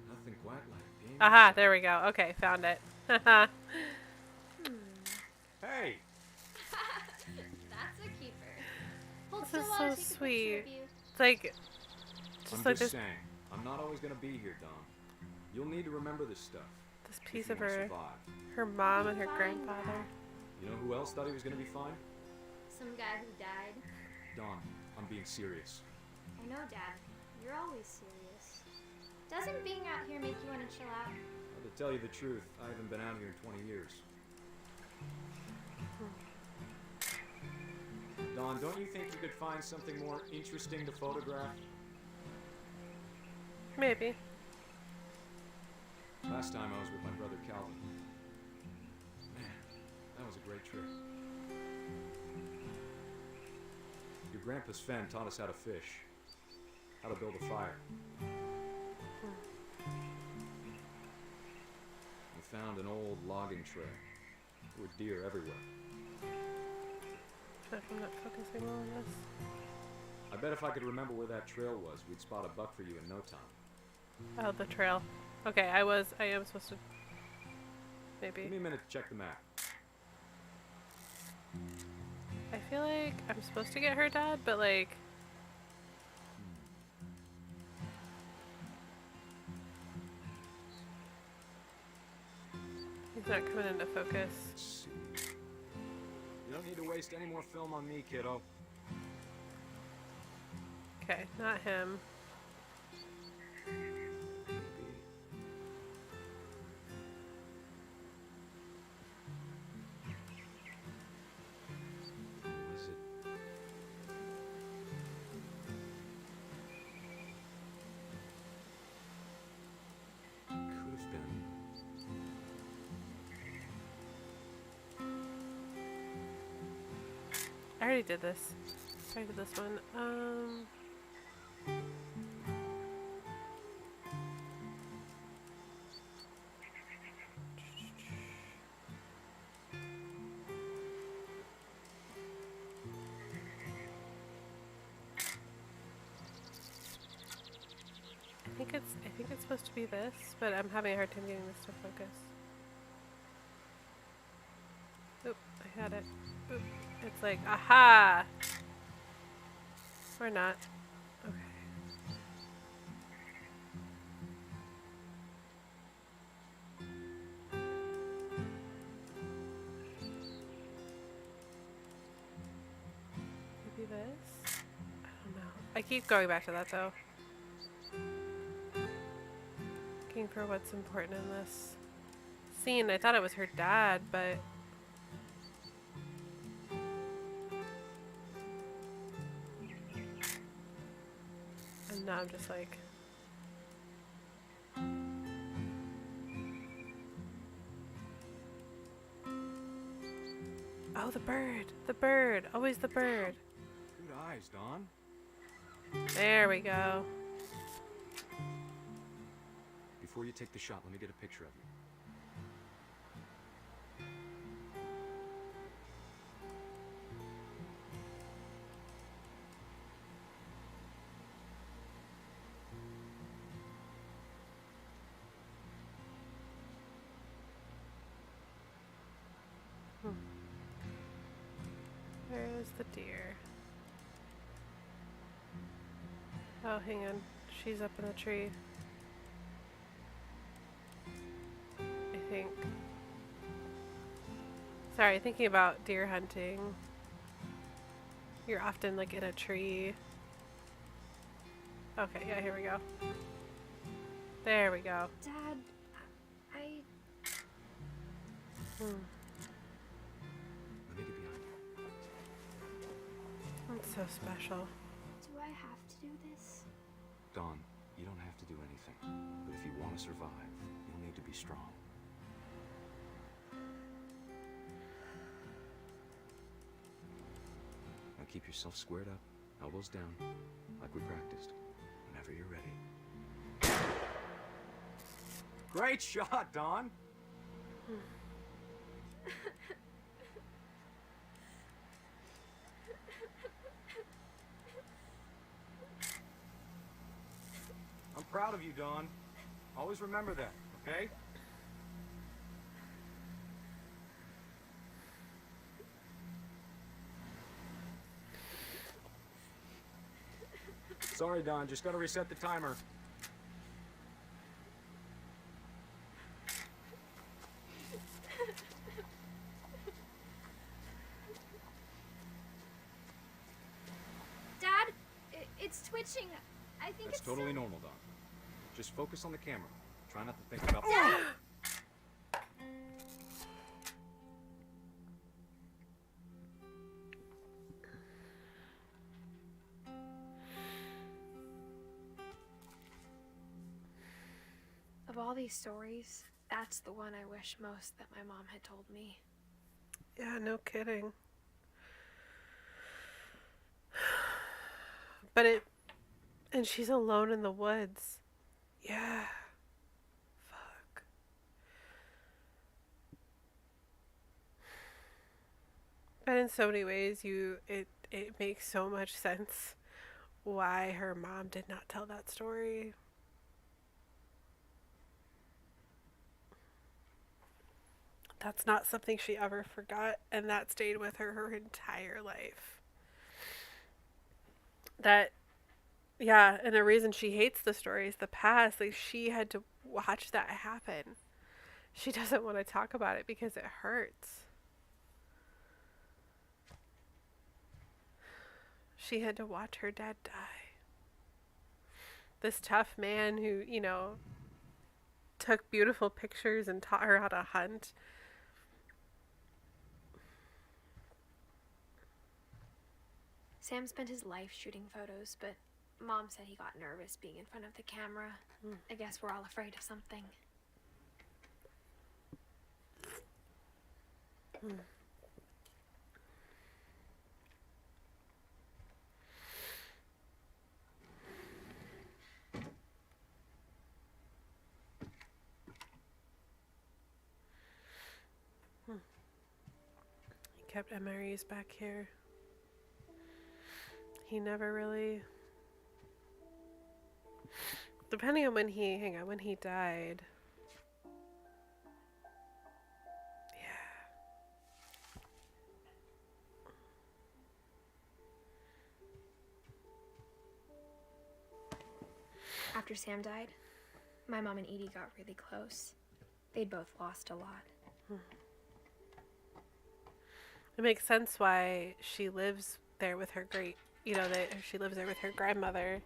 Nothing quite like being... Aha, there we go. Okay, found it. Hey! That's a keeper. Hold This still is while I so take a picture sweet. of you. It's like... I'm like just this... saying. I'm not always gonna be here, Dom. You'll need to remember this stuff. This if piece you of wanna her, survive. her mom and her Fine, grandfather. You know who else thought he was gonna be fine? Some guy who died. Dawn, I'm being serious. I know, Dad. You're always serious. Doesn't being out here make you want to chill out? Well, to tell you the truth, I haven't been out here in 20 years. Dawn, don't you think you could find something more interesting to photograph? Maybe. Last time I was with my brother Calvin. Man, that was a great trip. Your grandpa Sven taught us how to fish, how to build a fire. We found an old logging trail. There were deer everywhere. I'm not focusing on this. I bet if I could remember where that trail was, we'd spot a buck for you in no time. Oh, the trail. Okay, I am supposed to. Maybe. Give me a minute to check the map. I feel like I'm supposed to get her dad, but like. He's not coming into focus. Let's see. You don't need to waste any more film on me, kiddo. Okay, not him. Is it? Could have been. I already did this. I did this one. I think it's supposed to be this, but I'm having a hard time getting this to focus. Oop, I had it. Oop. It's like, aha! Or not. Okay. Maybe this? I don't know. I keep going back to that though. Looking for what's important in this scene. I thought it was her dad, but and now I'm just like, oh, the bird, always the bird. Good eyes, Dawn. There we go. Before you take the shot, let me get a picture of you. Where's the deer? Oh, hang on. She's up in the tree. I think. Sorry, thinking about deer hunting. You're often like in a tree. Okay, yeah, here we go. There we go. Dad, I... Let me get behind you. It's so special. Do I have to do this? Dawn, you don't have to do anything. But if you want to survive, you'll need to be strong. Now keep yourself squared up, elbows down, like we practiced. Whenever you're ready. Great shot, Dawn! I'm proud of you, Dawn. Always remember that, okay? Sorry, Dawn. Just gotta reset the timer. It's twitching. I think That's it's totally normal, Don. Just focus on the camera. Try not to think about... Of all these stories, that's the one I wish most that my mom had told me. Yeah, no kidding. And she's alone in the woods. Yeah. Fuck. But in so many ways, it makes so much sense why her mom did not tell that story. That's not something she ever forgot, and that stayed with her entire life. Yeah, and the reason she hates the story is the past. Like, she had to watch that happen. She doesn't want to talk about it because it hurts. She had to watch her dad die. This tough man who, took beautiful pictures and taught her how to hunt. Sam spent his life shooting photos, but Mom said he got nervous being in front of the camera. I guess we're all afraid of something. He kept MREs back here. He never really... Depending on when he died. After Sam died, my mom and Edie got really close. They'd both lost a lot. It makes sense why she lives there with her she lives there with her grandmother.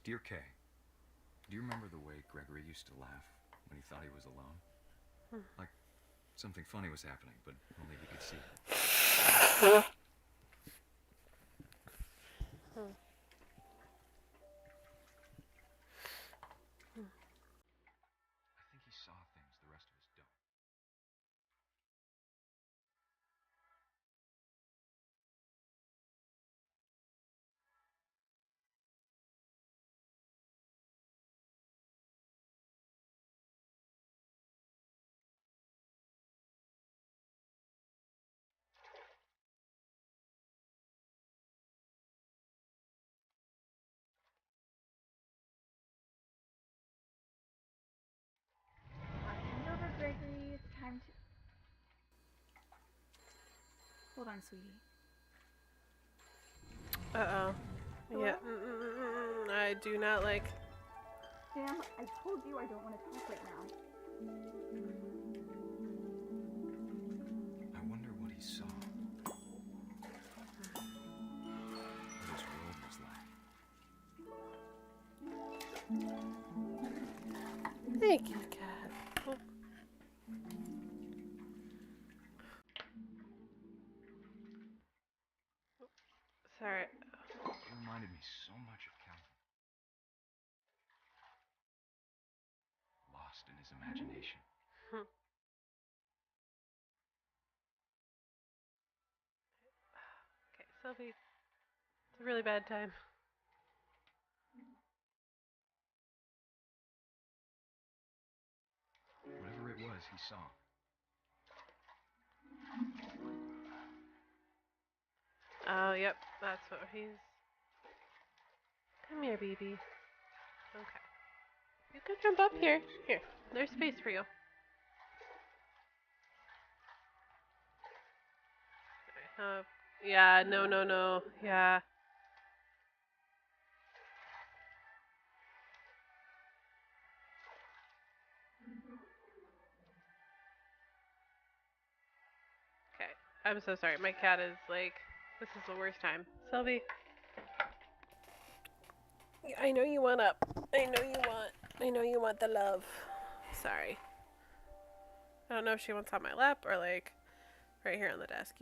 Dear Kay, do you remember the way Gregory used to laugh when he thought he was alone? Like something funny was happening, but only he could see it. I think he saw things the rest of us don't. Hand over, Gregory. It's time to... Hold on, sweetie. Uh-oh. Hello? Yeah. I do not like... Sam, I told you I don't want to talk right now. I wonder what he saw. What his world was like. Thank you, Cat. Oh. Sorry. It reminded me so much of Calvin. Lost in his imagination. Okay, Sylvie. It's a really bad time. Whatever it was he saw. Oh, yep. That's what he's... Come here, baby. Okay. You can jump up here. Here. There's space for you. Yeah, no, no, no. Yeah. Okay. I'm so sorry. My cat is like, this is the worst time. Sylvie. I know you want up. I know you want the love. Sorry. I don't know if she wants on my lap or like right here on the desk.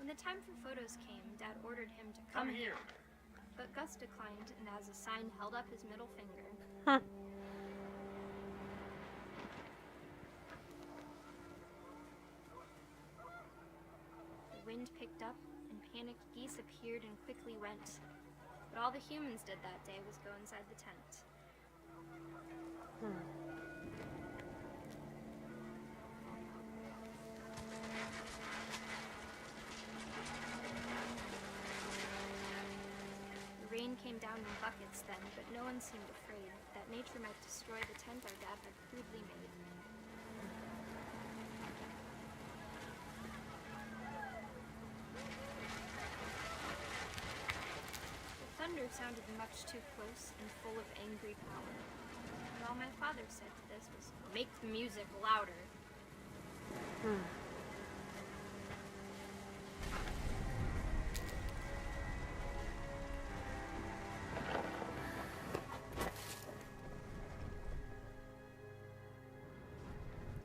When the time for photos came, Dad ordered him to come here. But Gus declined and as a sign held up his middle finger. Huh. The wind picked up and panicked geese appeared and quickly went. But all the humans did that day was go inside the tent. The rain came down in buckets then, but no one seemed afraid that nature might destroy the tent our dad had crudely made. The thunder sounded much too close and full of angry power. And all my father said to this was, "Make the music louder."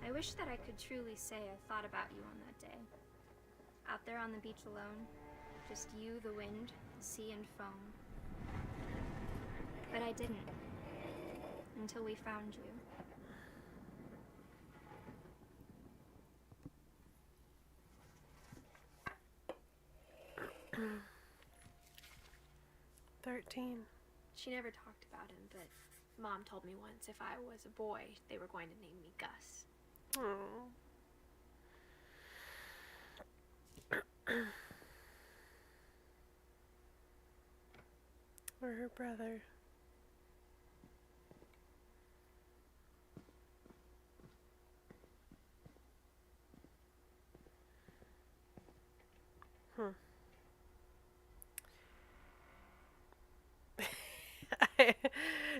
I wish that I could truly say I thought about you on that day. Out there on the beach alone, just you, the wind, the sea, and foam. But I didn't. Until we found you. She never talked about him, but Mom told me once if I was a boy, they were going to name me Gus. Or her brother.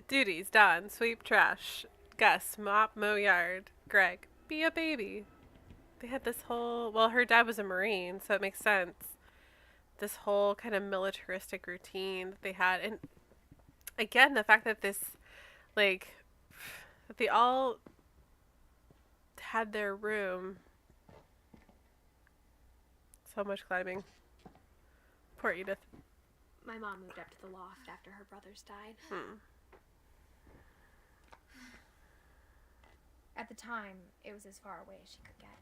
Duties: Don, sweep trash. Gus, mop, mow yard. Greg, be a baby. They had this whole, well, her dad was a Marine, so it makes sense. This whole kind of militaristic routine that they had. And again, the fact that this, like, that they all had their room. So much climbing. Poor Edith. My mom moved up to the loft after her brothers died. At the time, it was as far away as she could get.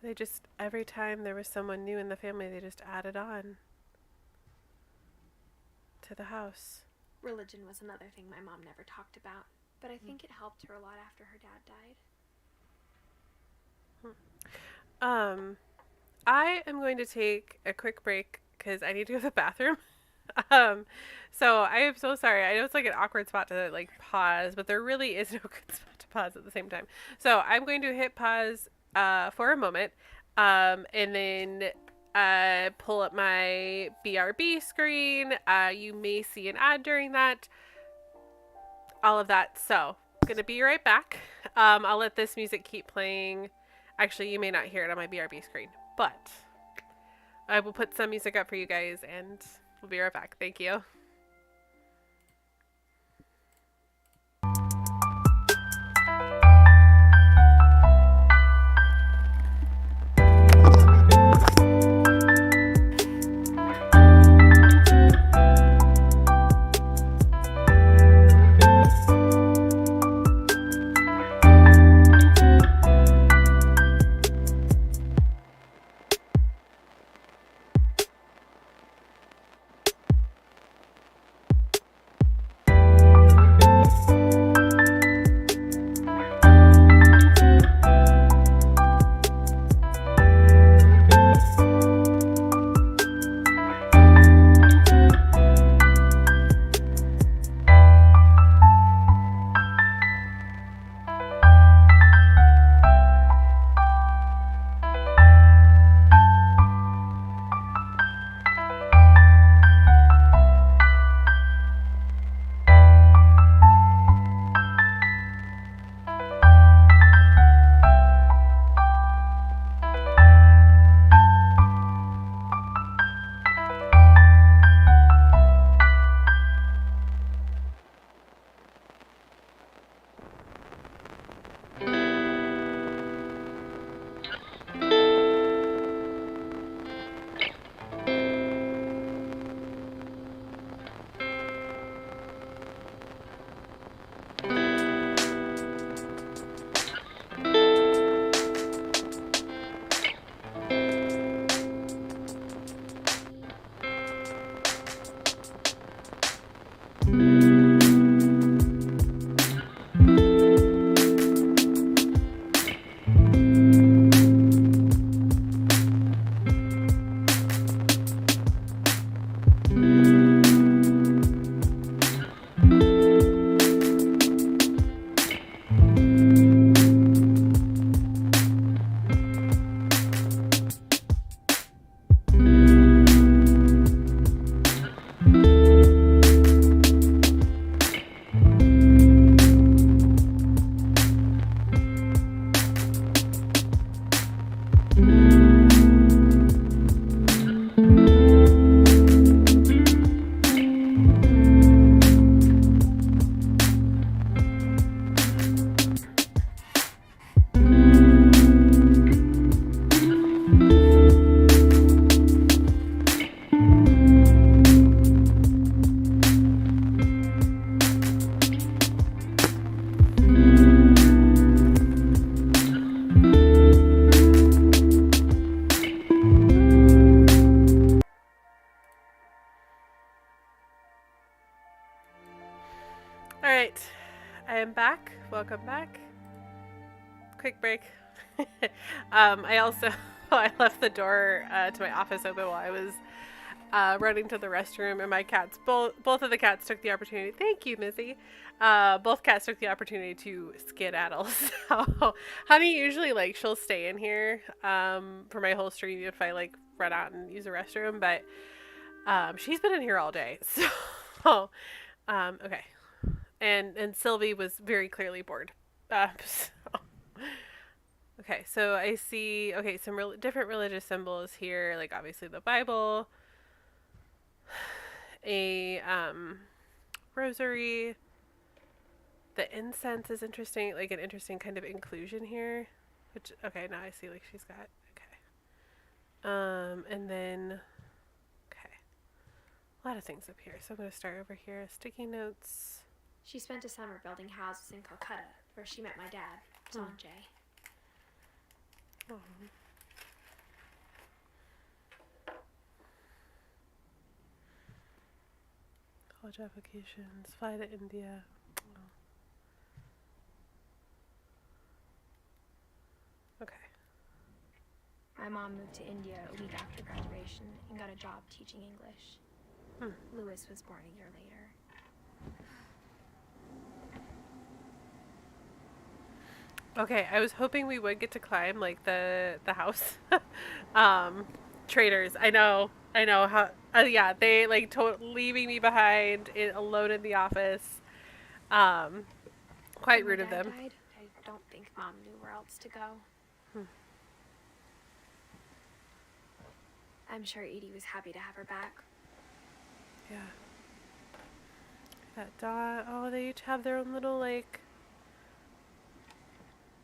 They just, every time there was someone new in the family, they just added on to the house. Religion was another thing my mom never talked about, but I think it helped her a lot after her dad died. I am going to take a quick break because I need to go to the bathroom. So I am so sorry. I know it's like an awkward spot to like pause, but there really is no good spot to pause at the same time. So I'm going to hit pause for a moment, and then pull up my BRB screen. You may see an ad during that. All of that. So I'm gonna be right back. I'll let this music keep playing. Actually, you may not hear it on my BRB screen, but I will put some music up for you guys, and we'll be right back. Thank you. quick break. I also I left the door to my office open while I was running to the restroom, and my cats, both of the cats took the opportunity. Thank you, Missy. Both cats took the opportunity to skedaddle. So Honey usually she'll stay in here for my whole stream if I run out and use the restroom, but she's been in here all day. So okay, and Sylvie was very clearly bored. Okay, so I see some different religious symbols here, like obviously the Bible, a rosary. The incense is interesting, like an interesting kind of inclusion here. Which now I see she's got and then a lot of things up here. So I'm gonna start over here. Sticky notes. She spent a summer building houses in Calcutta, where she met my dad, Sanjay. Oh. College applications, fly to India. Oh. Okay. My mom moved to India a week after graduation and got a job teaching English. Louis was born a year later. Okay, I was hoping we would get to climb the house. Traders. I know how. Yeah, they leaving me behind alone in the office. Quite rude of them. Died, I don't think Mom knew where else to go. I'm sure Edie was happy to have her back. Yeah. That dot. Oh, they each have their own little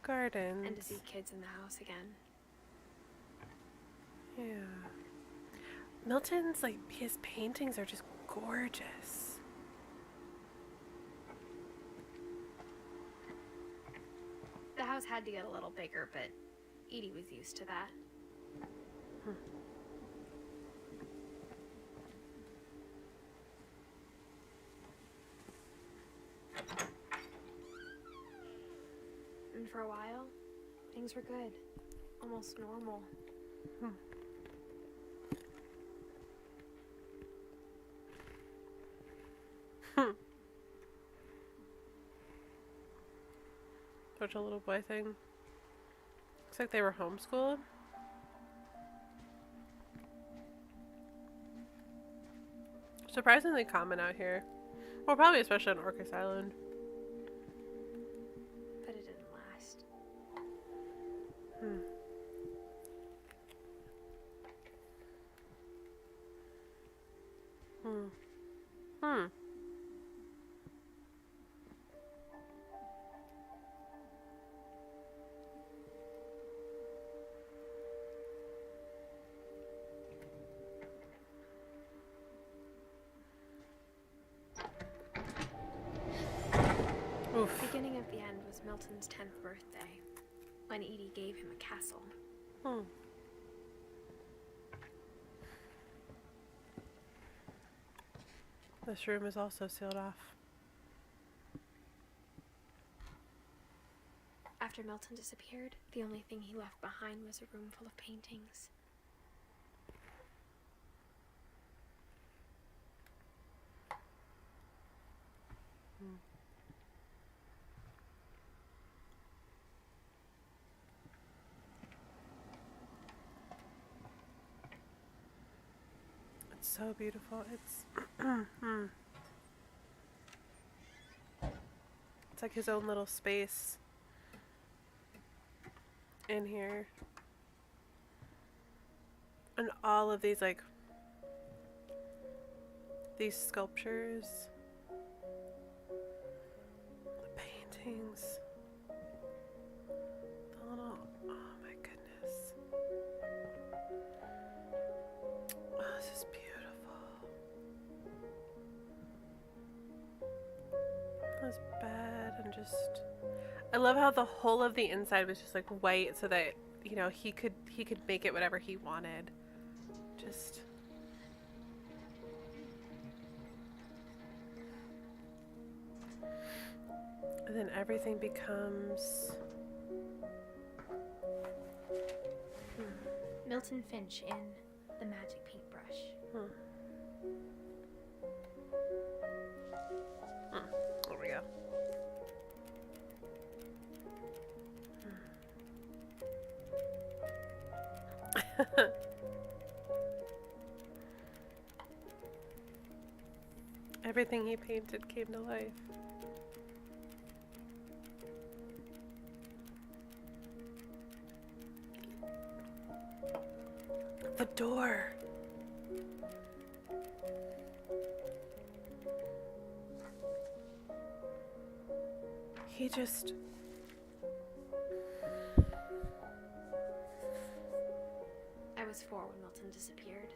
gardens. And to see kids in the house again. Yeah. Milton's his paintings are just gorgeous. The house had to get a little bigger, but Edie was used to that. And for a while, things were good. Almost normal. Such a little boy thing. Looks like they were homeschooled. Surprisingly common out here. Well, probably especially on Orcas Island. But it didn't last. The beginning of the end was Milton's 10th birthday, when Edie gave him a castle. This room is also sealed off. After Milton disappeared, the only thing he left behind was a room full of paintings. It's so beautiful. It's it's like his own little space in here. And all of these these sculptures, the paintings, the little, oh my goodness. Oh, this is beautiful. This bed and just, I love how the whole of the inside was just white so that, he could make it whatever he wanted. Just and then everything becomes Milton Finch in The Magic Paintbrush. There we go. Everything he painted came to life. The door. He just... I was 4 when Milton disappeared.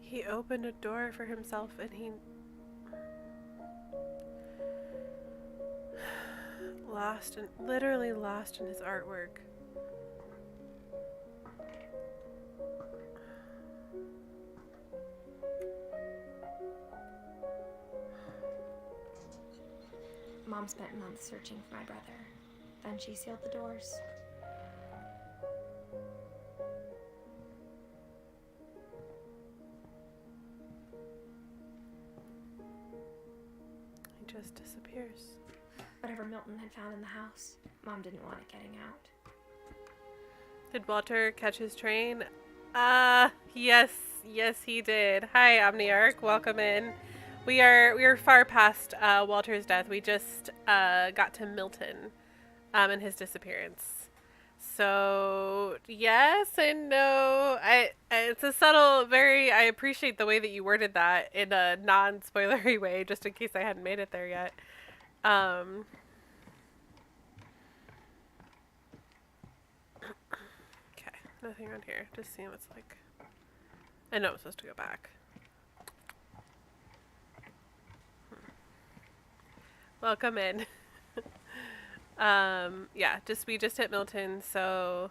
He opened a door for himself and he literally lost in his artwork. Mom spent months searching for my brother. Then she sealed the doors. He just disappears. Whatever Milton had found in the house, Mom didn't want it getting out. Did Walter catch his train? Yes he did. Hi Omniarch, welcome in. We are far past Walter's death. We just got to Milton and his disappearance. So yes and no. It's a subtle, I appreciate the way that you worded that in a non-spoilery way, just in case I hadn't made it there yet. Okay, nothing around here. Just seeing what's like. I know I'm supposed to go back. Welcome in. Yeah, we just hit Milton, so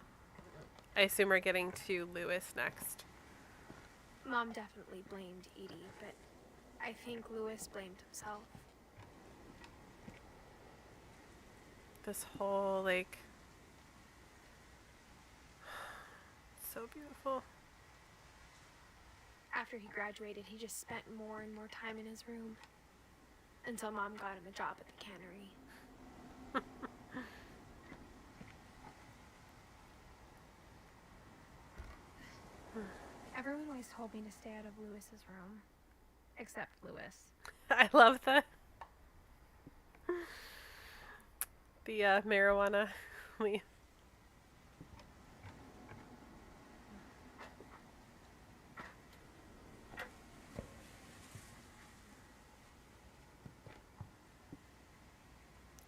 I assume we're getting to Lewis next. Mom definitely blamed Edie, but I think Lewis blamed himself. This whole, like, so beautiful. After he graduated, he just spent more and more time in his room. Until Mom got him a job at the cannery. Everyone always told me to stay out of Lewis's room. Except Lewis. I love the marijuana leaf.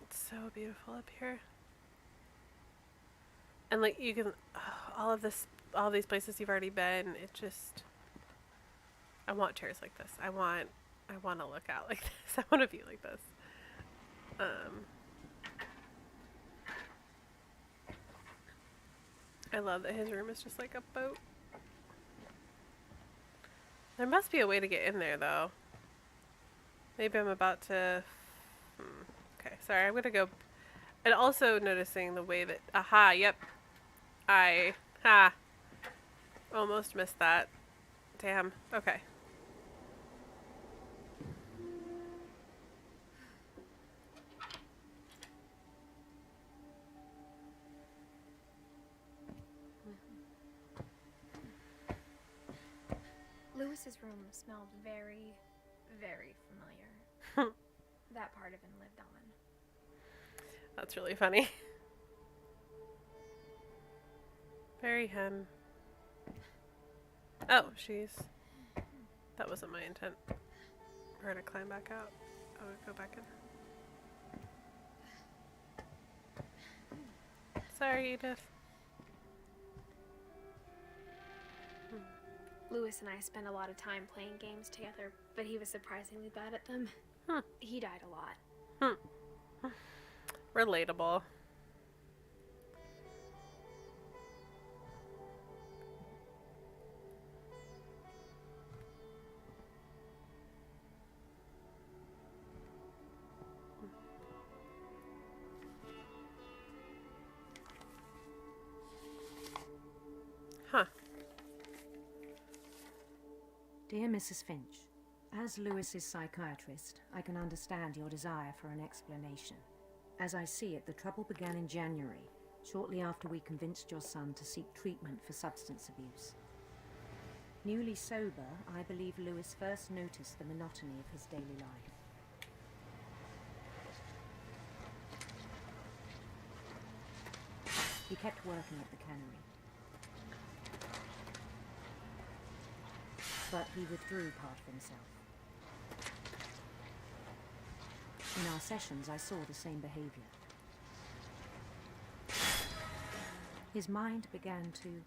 It's so beautiful up here. And like you can, all these places you've already been, it just, I want chairs like this. I want to look out like this. I want to be like this. I love that his room is just like a boat. There must be a way to get in there though. Maybe I'm about to, okay, sorry, I'm gonna go. And also noticing the way that, yep. Almost missed that. Damn, okay. Lewis's room smelled very, very familiar. That part of him lived on. That's really funny. Very hen. Oh, that wasn't my intent. For her to climb back out. I would go back in. Sorry, Edith. Lewis and I spent a lot of time playing games together, but he was surprisingly bad at them. He died a lot. Relatable. Huh. Dear Mrs. Finch, as Lewis's psychiatrist, I can understand your desire for an explanation. As I see it, the trouble began in January, shortly after we convinced your son to seek treatment for substance abuse. Newly sober, I believe Lewis first noticed the monotony of his daily life. He kept working at the cannery. But he withdrew part of himself. In our sessions, I saw the same behavior. His mind began to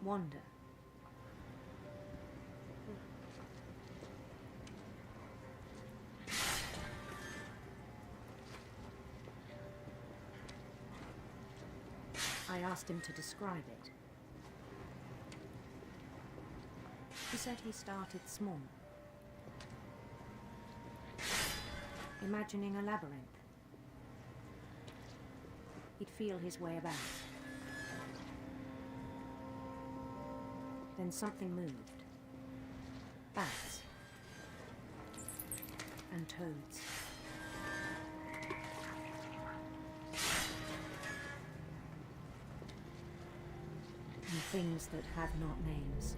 wander. I asked him to describe it. He said he started small, imagining a labyrinth. He'd feel his way about. Then something moved. Bats. And toads. And things that have not names.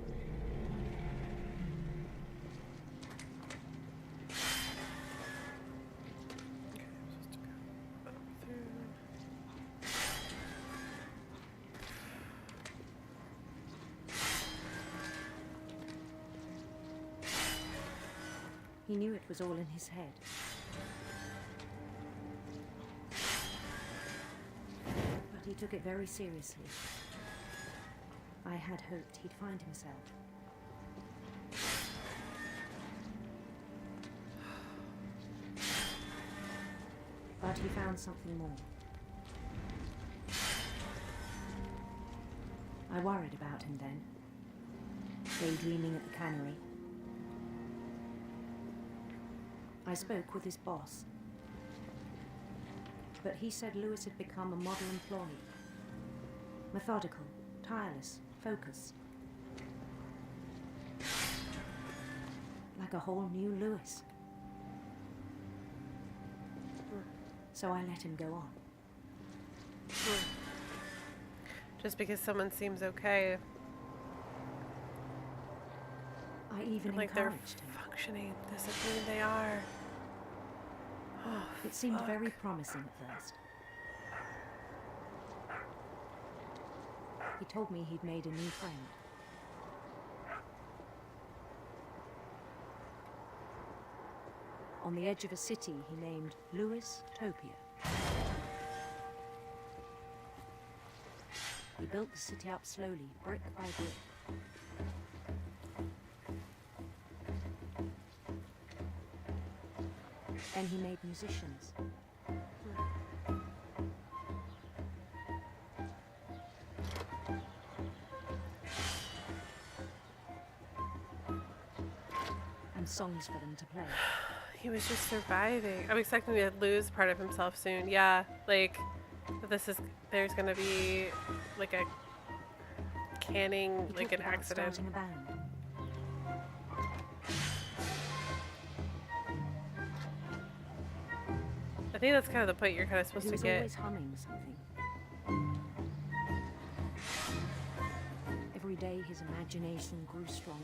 He knew it was all in his head. But he took it very seriously. I had hoped he'd find himself. But he found something more. I worried about him then, daydreaming at the cannery. I spoke with his boss, but he said Lewis had become a model employee. Methodical, tireless, focused. Like a whole new Lewis. So I let him go on. Just because someone seems okay. I even like they're encouraged him. Functioning doesn't mean they are. Oh, it seemed fuck. very promising at first. He told me he'd made a new friend. On the edge of a city he named Lewis Topia. He built the city up slowly, brick by brick. Then he made musicians. And songs for them to play. He was just surviving. I'm expecting to lose part of himself soon. Yeah, like there's gonna be like a canning, He like talked an about accident. starting a band. I think that's kind of the point you're kind of supposed He to was get. always humming something. Every day his imagination grew stronger.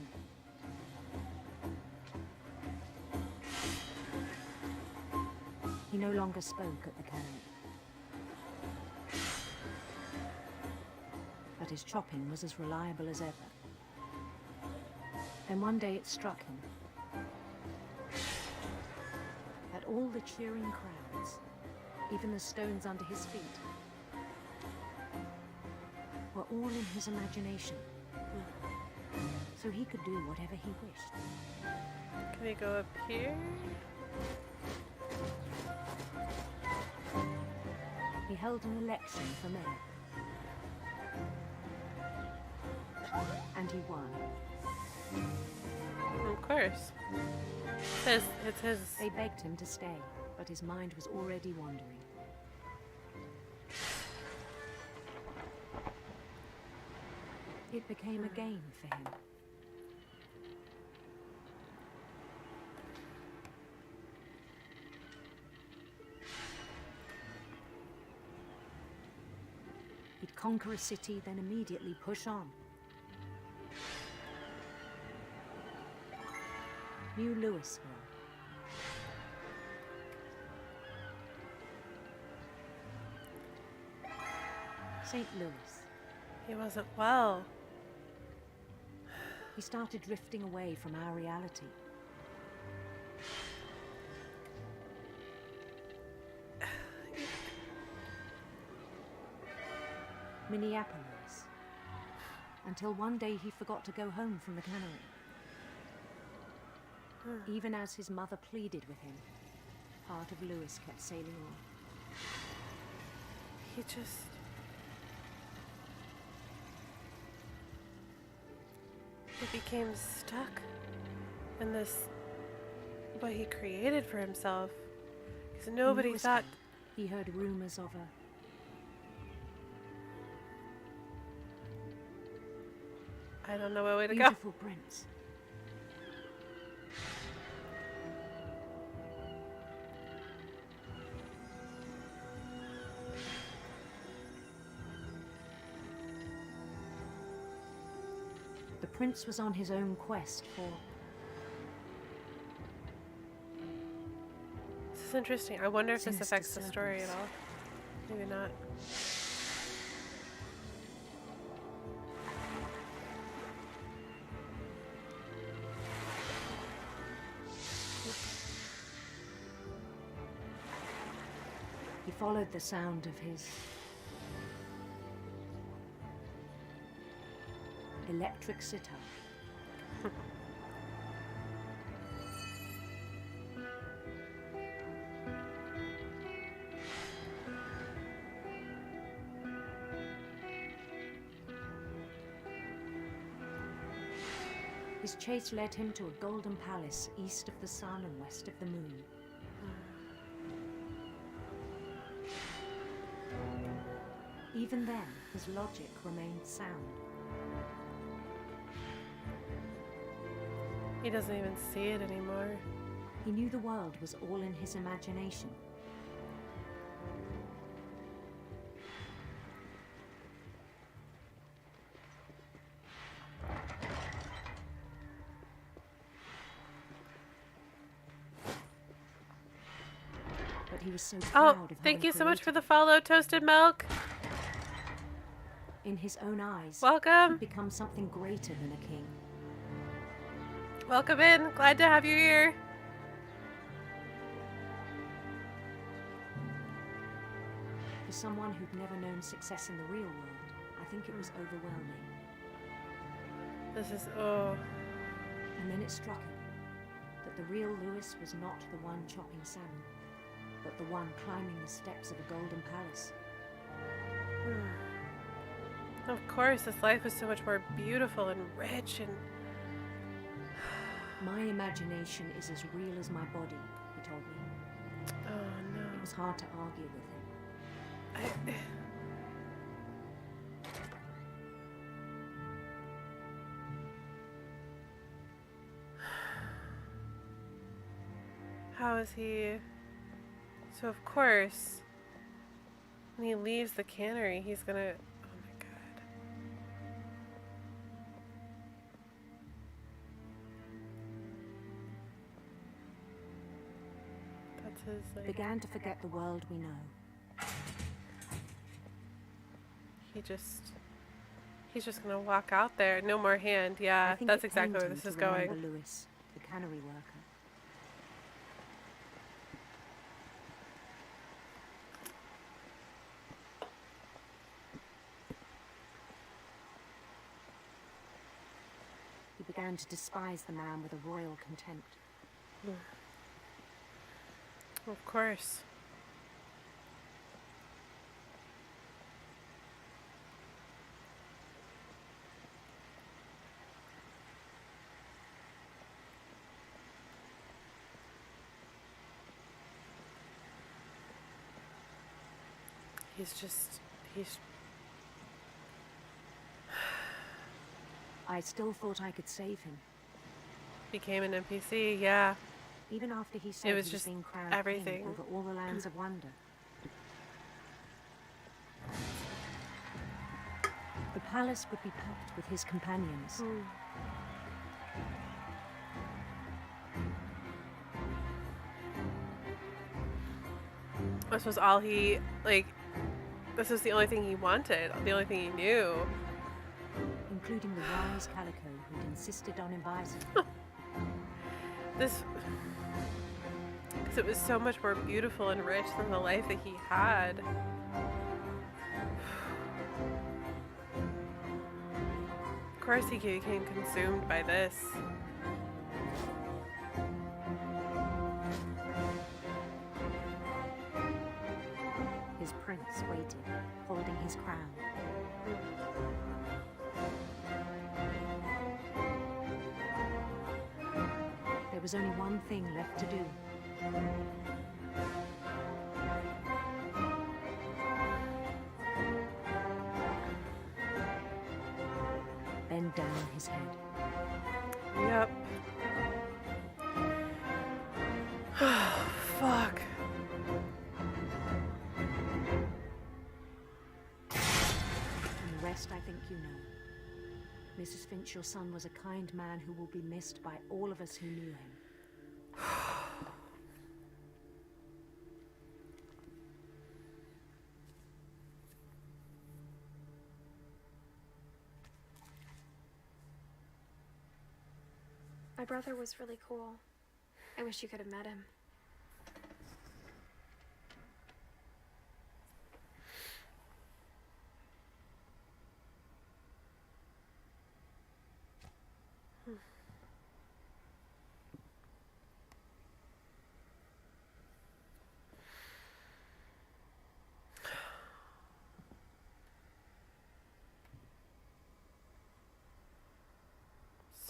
He no longer spoke at the cannery. But his chopping was as reliable as ever. Then one day it struck him that all the cheering crowds, even the stones under his feet, were all in his imagination. So he could do whatever he wished. Can we go up here? He held an election for mayor. And he won. Of course. It's his. They begged him to stay, but his mind was already wandering. It became a game for him. He'd conquer a city, then immediately push on. New Louisville. St. Louis. He wasn't well. He started drifting away from our reality. Minneapolis. Until one day he forgot to go home from the cannery. Even as his mother pleaded with him, part of Louis kept sailing on. He just... He became stuck in this, what he created for himself. Because nobody thought... He heard rumors of her. I don't know what way to go. Beautiful prince. The prince was on his own quest for... This is interesting. I wonder if this Sinister affects the story at serpents. all. Maybe not. He followed the sound of his electric sitar. His chase led him to a golden palace east of the sun and west of the moon. Even then, his logic remained sound. He doesn't even see it anymore. He knew the world was all in his imagination. But he was so proud of thank having you so much for created the follow, Toasted Milk. In his own eyes, Welcome. he'd become something greater than a king. Welcome in. Glad to have you here. For someone who'd never known success in the real world, I think it was overwhelming. This is, oh. And then it struck him that the real Louis was not the one chopping salmon, but the one climbing the steps of a golden palace. Of course, this life was so much more beautiful and rich and... My imagination is as real as my body, he told me. Oh, no. It was hard to argue with him. How is he... So, of course, when he leaves the cannery, he's gonna... Oh, my God. That's his, like... Began to forget the world we know. He's just gonna walk out there. No more hand. Yeah, I think that's it exactly pained where him this to is going. remember Louis, the cannery worker. He began to despise the man with a royal contempt. Of course. he's I still thought I could save him. became an NPC, yeah. Even after he said It was he just being crowned everything. king over all the lands of wonder. The palace would be packed with his companions. This was all he, like, this was the only thing he wanted, the only thing he knew. Including the wise Calico who'd insisted on advising. This, because it was so much more beautiful and rich than the life that he had. Of course he became consumed by this. His prince waited, holding his crown. There was only one thing left to do. Bend down his head. Yep. Fuck. And the rest I think you know. Mrs. Finch, your son was a kind man who will be missed by all of us who knew him. My brother was really cool. I wish you could have met him.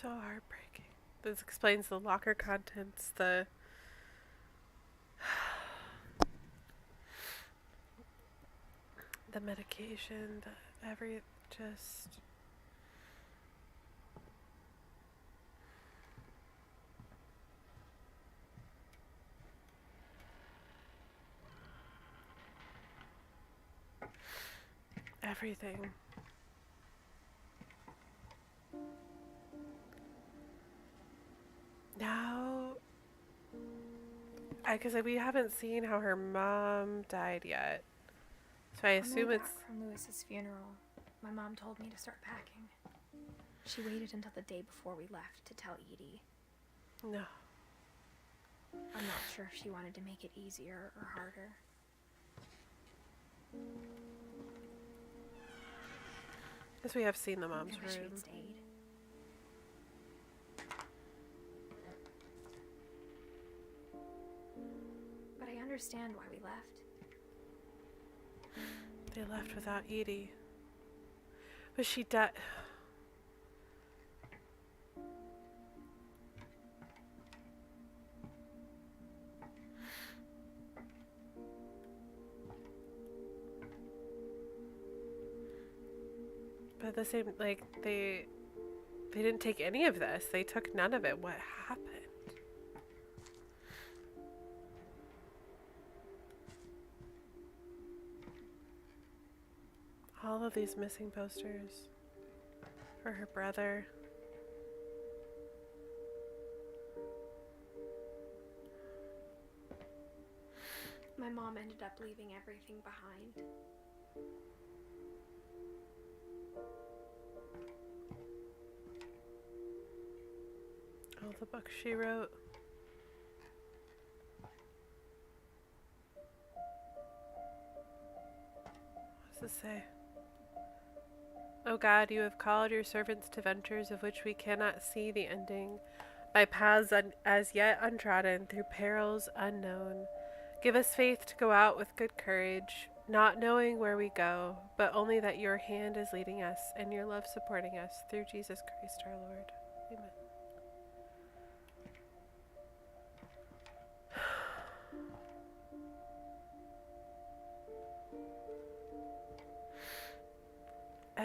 So heartbreaking. This explains the locker contents, the medication, just everything. Now, because we haven't seen how her mom died yet, so I assume it's from Lewis's funeral. My mom told me to start packing. She waited until the day before we left to tell Edie. No. I'm not sure if she wanted to make it easier or harder. Because we have seen the mom's I wish room. we'd stayed. But I understand why we left. They left without Edie. But she died. But the same, like, they didn't take any of this. They took none of it. What happened? All of these missing posters for her brother. My mom ended up leaving everything behind. All the books she wrote. What does this say? O God, you have called your servants to ventures of which we cannot see the ending, by paths as yet untrodden, through perils unknown. Give us faith to go out with good courage, not knowing where we go, but only that your hand is leading us and your love supporting us through Jesus Christ our Lord. Amen.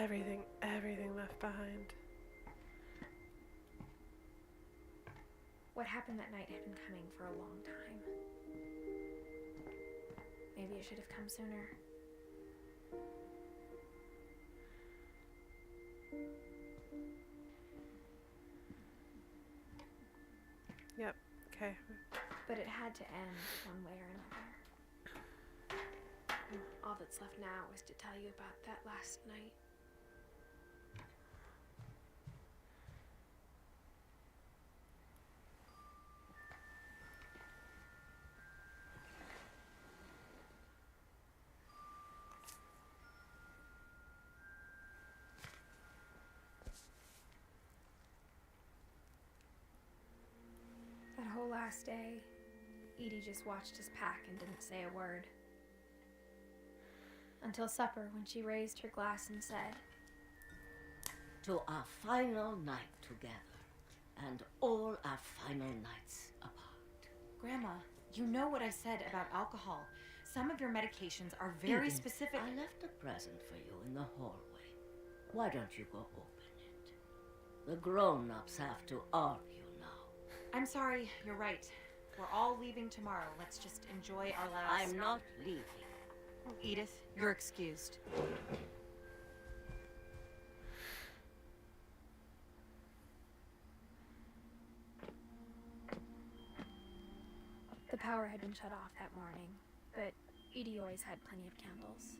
everything left behind. What happened that night had been coming for a long time. Maybe it should have come sooner. Yep, okay. But it had to end one way or another. All that's left now is to tell you about that last night. That whole last day, Edie just watched us pack and didn't say a word. Until supper, when she raised her glass and said, "To our final night together, and all our final nights apart." Grandma, you know what I said about alcohol. Some of your medications are very Edith, specific. I left a present for you in the hallway. Why don't you go open it? The grown-ups have to argue now. I'm sorry, you're right. We're all leaving tomorrow. Let's just enjoy our last... I'm not leaving. Edith, you're excused. The power had been shut off that morning, but Edie always had plenty of candles.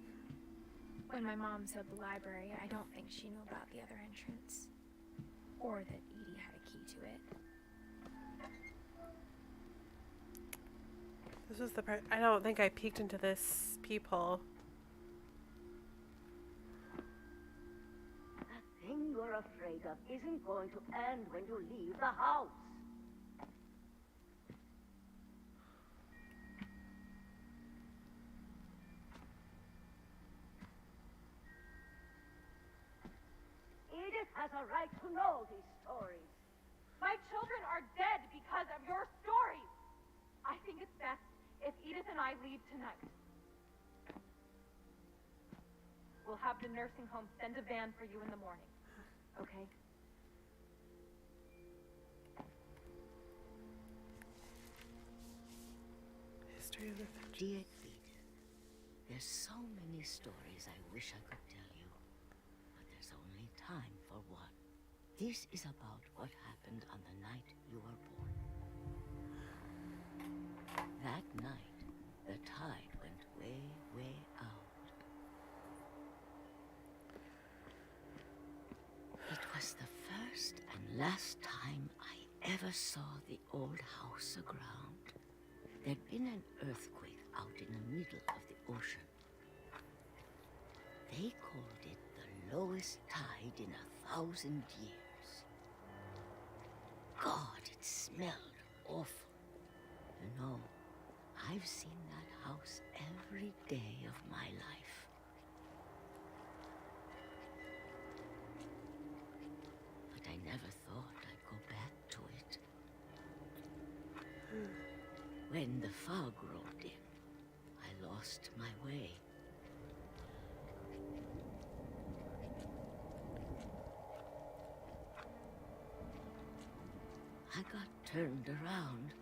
When my mom sealed the library, I don't think she knew about the other entrance, or that Edie had a key to it. This was the part. I don't think I peeked into this peephole. The thing you're afraid of isn't going to end when you leave the house. Edith has a right to know these stories. My children are dead because of your stories. I think it's best if Edith and I leave tonight. We'll have the nursing home send a van for you in the morning. Okay? History of the Finch. Dear Edith, there's so many stories I wish I could tell you, but there's only time for one. This is about what happened on the night you were born. That night, the tide went way, way out. It was the first and last time I ever saw the old house aground. There'd been an earthquake out in the middle of the ocean. They called it the lowest tide in 1,000 years. God, it smelled awful. You know, I've seen that house every day of my life. But I never thought I'd go back to it. When the fog rolled in, I lost my way. I got turned around.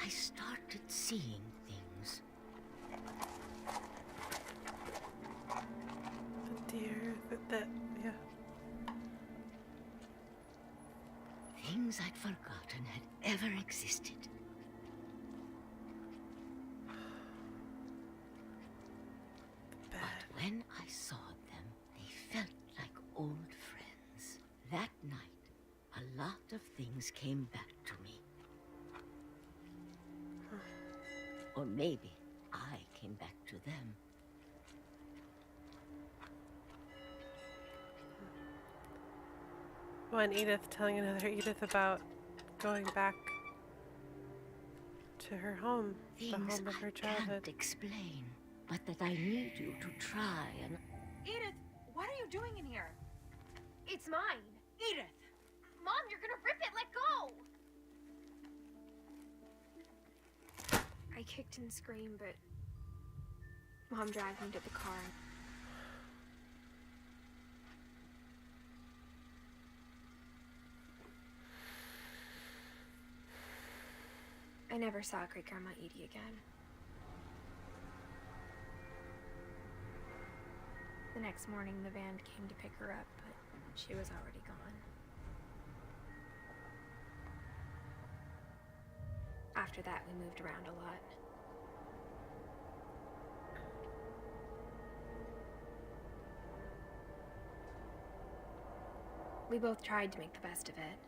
I started seeing things. The deer, yeah. Things I'd forgotten had ever existed. But when I saw them, they felt like old friends. That night, a lot of things came back to me. Or maybe I came back to them. One Edith telling another Edith about going back to her home, the Things home of her I childhood. can't explain, but that I need you to try and... Edith, what are you doing in here? It's mine. Edith! Mom, you're gonna rip it. Let go. I kicked and screamed, but Mom dragged me to the car. I never saw Great Grandma Edie again. The next morning, the van came to pick her up, but she was already gone. After that, we moved around a lot. We both tried to make the best of it.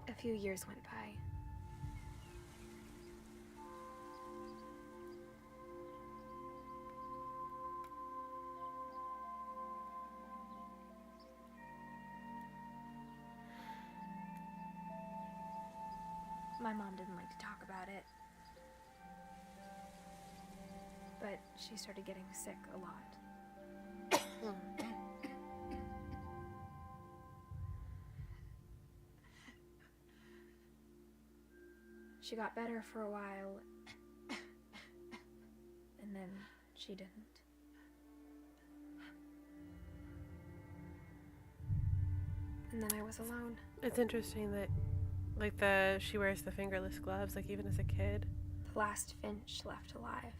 A few years went by. My mom didn't like to talk about it, but she started getting sick a lot. She got better for a while, and then she didn't. And then I was alone. It's interesting that, like, she wears the fingerless gloves, like, even as a kid. The last Finch left alive.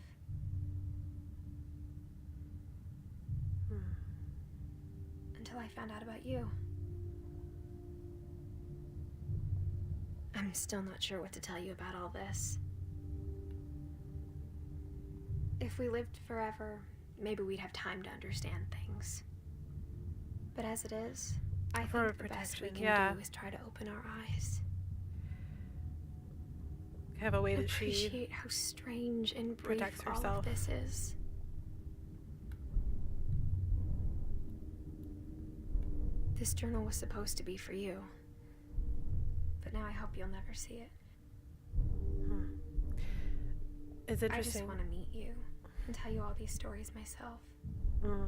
Until I found out about you. I'm still not sure what to tell you about all this. If we lived forever, maybe we'd have time to understand things. But as it is, I think the best we can do is try to open our eyes. Have a way that she appreciate how strange and brief protects all herself. of this is. This journal was supposed to be for you. But now I hope you'll never see it. It's I just interesting. want to meet you and tell you all these stories myself. But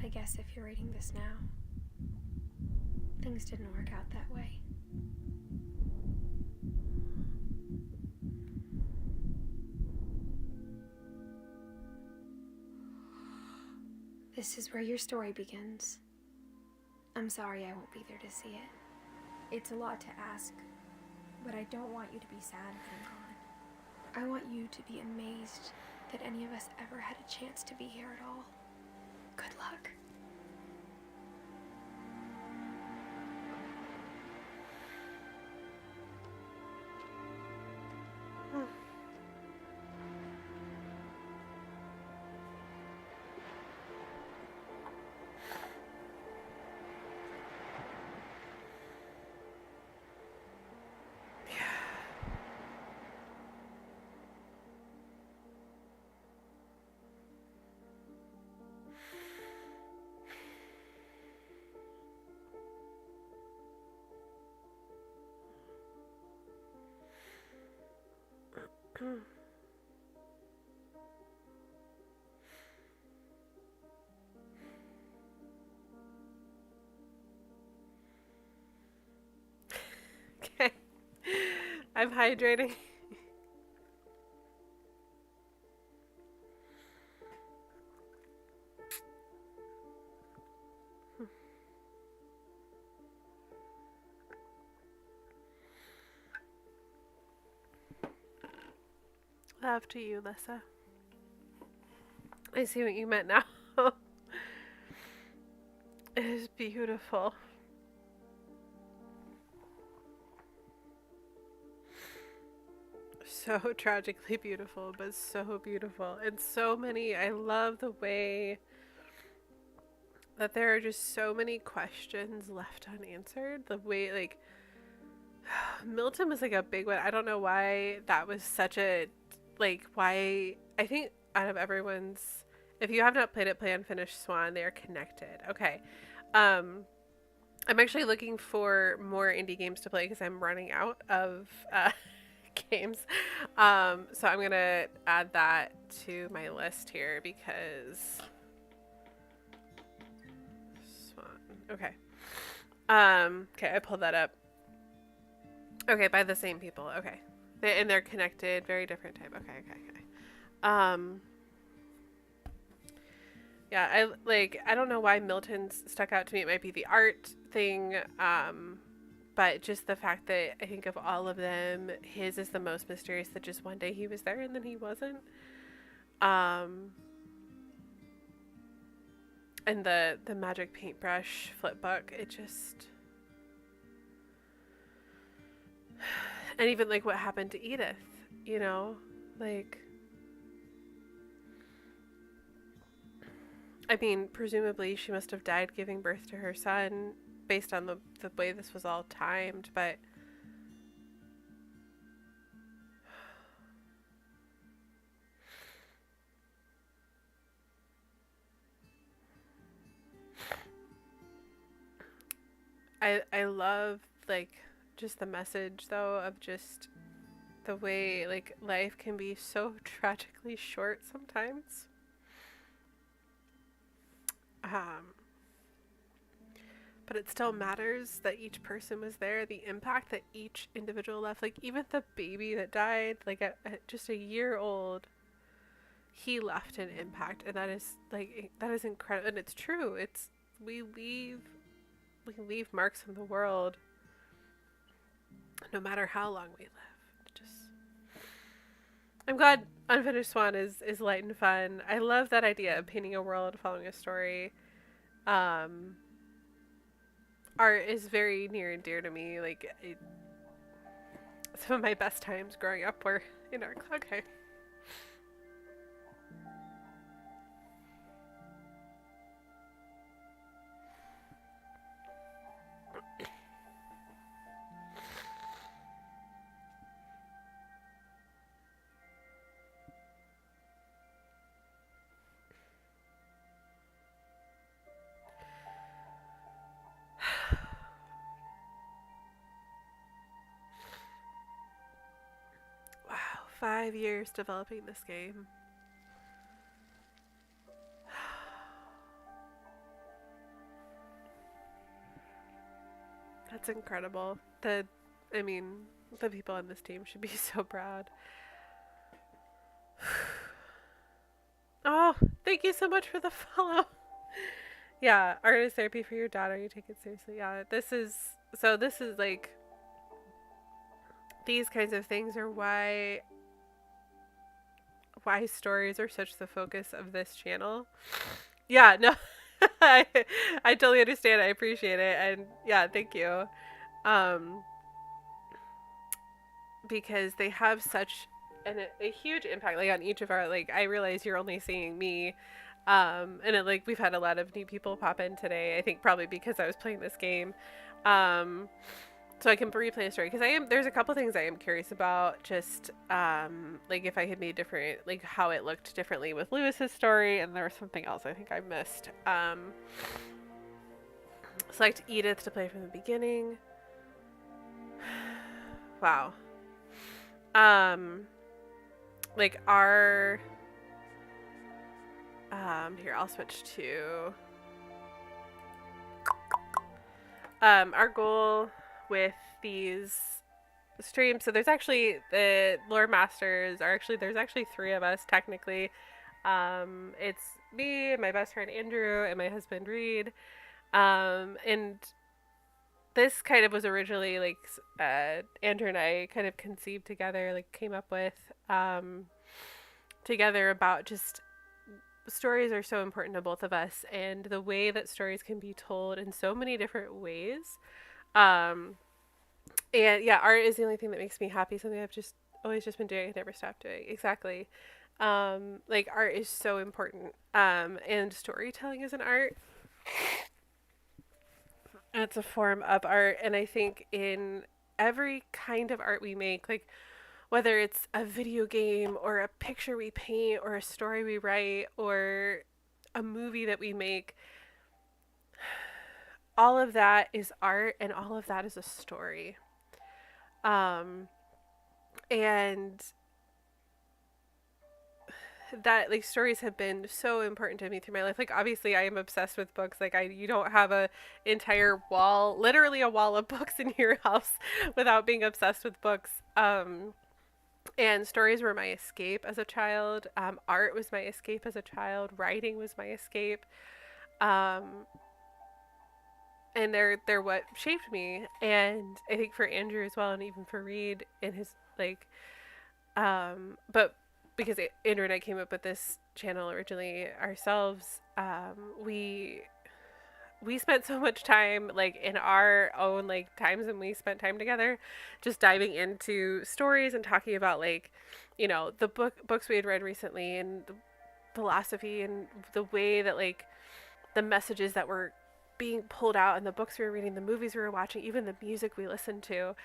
I guess if you're reading this now, things didn't work out that way. This is where your story begins. I'm sorry I won't be there to see it. It's a lot to ask, but I don't want you to be sad that I'm gone. I want you to be amazed that any of us ever had a chance to be here at all. Good luck. Okay. I'm hydrating. Love to you, Lissa. I see what you meant now. It is beautiful. So tragically beautiful, but so beautiful. And so many, I love the way that there are just so many questions left unanswered. The way, like, Milton was like a big one. I don't know why that was such a, like, why, I think out of everyone's, if you have not played it, play Unfinished Swan, they are connected. Okay. I'm actually looking for more indie games to play because I'm running out of games. So I'm gonna add that to my list here because okay. Okay, I pulled that up. Okay, by the same people. Okay, and they're connected. Very different type. Okay. Yeah, I don't know why Milton's stuck out to me. It might be the art thing. But just the fact that I think of all of them, his is the most mysterious, that just one day he was there and then he wasn't. And the magic paintbrush flip book, it just... And even like what happened to Edith, you know? Like... I mean, presumably she must have died giving birth to her son based on the way this was all timed, but... I love, like, just the message, though, of just the way, like, life can be so tragically short sometimes. But it still matters that each person was there, the impact that each individual left. Like, even the baby that died, like, at just a year old, he left an impact. And that is, like, that is incredible. And it's true. We leave marks in the world no matter how long we live. I'm glad Unfinished Swan is light and fun. I love that idea of painting a world, following a story. Art is very near and dear to me. Like, some of my best times growing up were in art class. Okay. Wow, 5 years developing this game. That's incredible. The people on this team should be so proud. Oh, thank you so much for the follow. Yeah, art is therapy for your daughter. You take it seriously. Yeah, this is like, these kinds of things are why stories are such the focus of this channel. Yeah, no, I totally understand. I appreciate it. And yeah, thank you. Because they have such a huge impact, like, on each of our, like, I realize you're only seeing me, and it, like, we've had a lot of new people pop in today, I think probably because I was playing this game, so I can replay a story, because there's a couple things I am curious about, just, like, if I had made different, like, how it looked differently with Lewis's story, and there was something else I think I missed. Select Edith to play from the beginning. Wow. Like, our, here, I'll switch to, our goal with these streams, so there's actually, the lore masters are actually, there's actually 3 of us, technically. It's me, my best friend Andrew, and my husband Reed, and this kind of was originally, like, Andrew and I kind of conceived together, like, came up with, together, about just, stories are so important to both of us, and the way that stories can be told in so many different ways. And yeah, art is the only thing that makes me happy, something I've just always just been doing, I've never stopped doing. Exactly. Like, art is so important, and storytelling is an art. It's a form of art, and I think in every kind of art we make, like, whether it's a video game or a picture we paint or a story we write or a movie that we make, all of that is art and all of that is a story. And that, like, stories have been so important to me through my life. Like, obviously I am obsessed with books. Like, you don't have a entire wall, literally a wall of books in your house without being obsessed with books. And stories were my escape as a child. Art was my escape as a child. Writing was my escape. And they're what shaped me. And I think for Andrew as well, and even for Reed in his, like, but because Andrew and I came up with this channel originally ourselves, we spent so much time, like, in our own, like, times when we spent time together, just diving into stories and talking about, like, you know, the books we had read recently and the philosophy and the way that, like, the messages that were being pulled out in the books we were reading, the movies we were watching, even the music we listened to.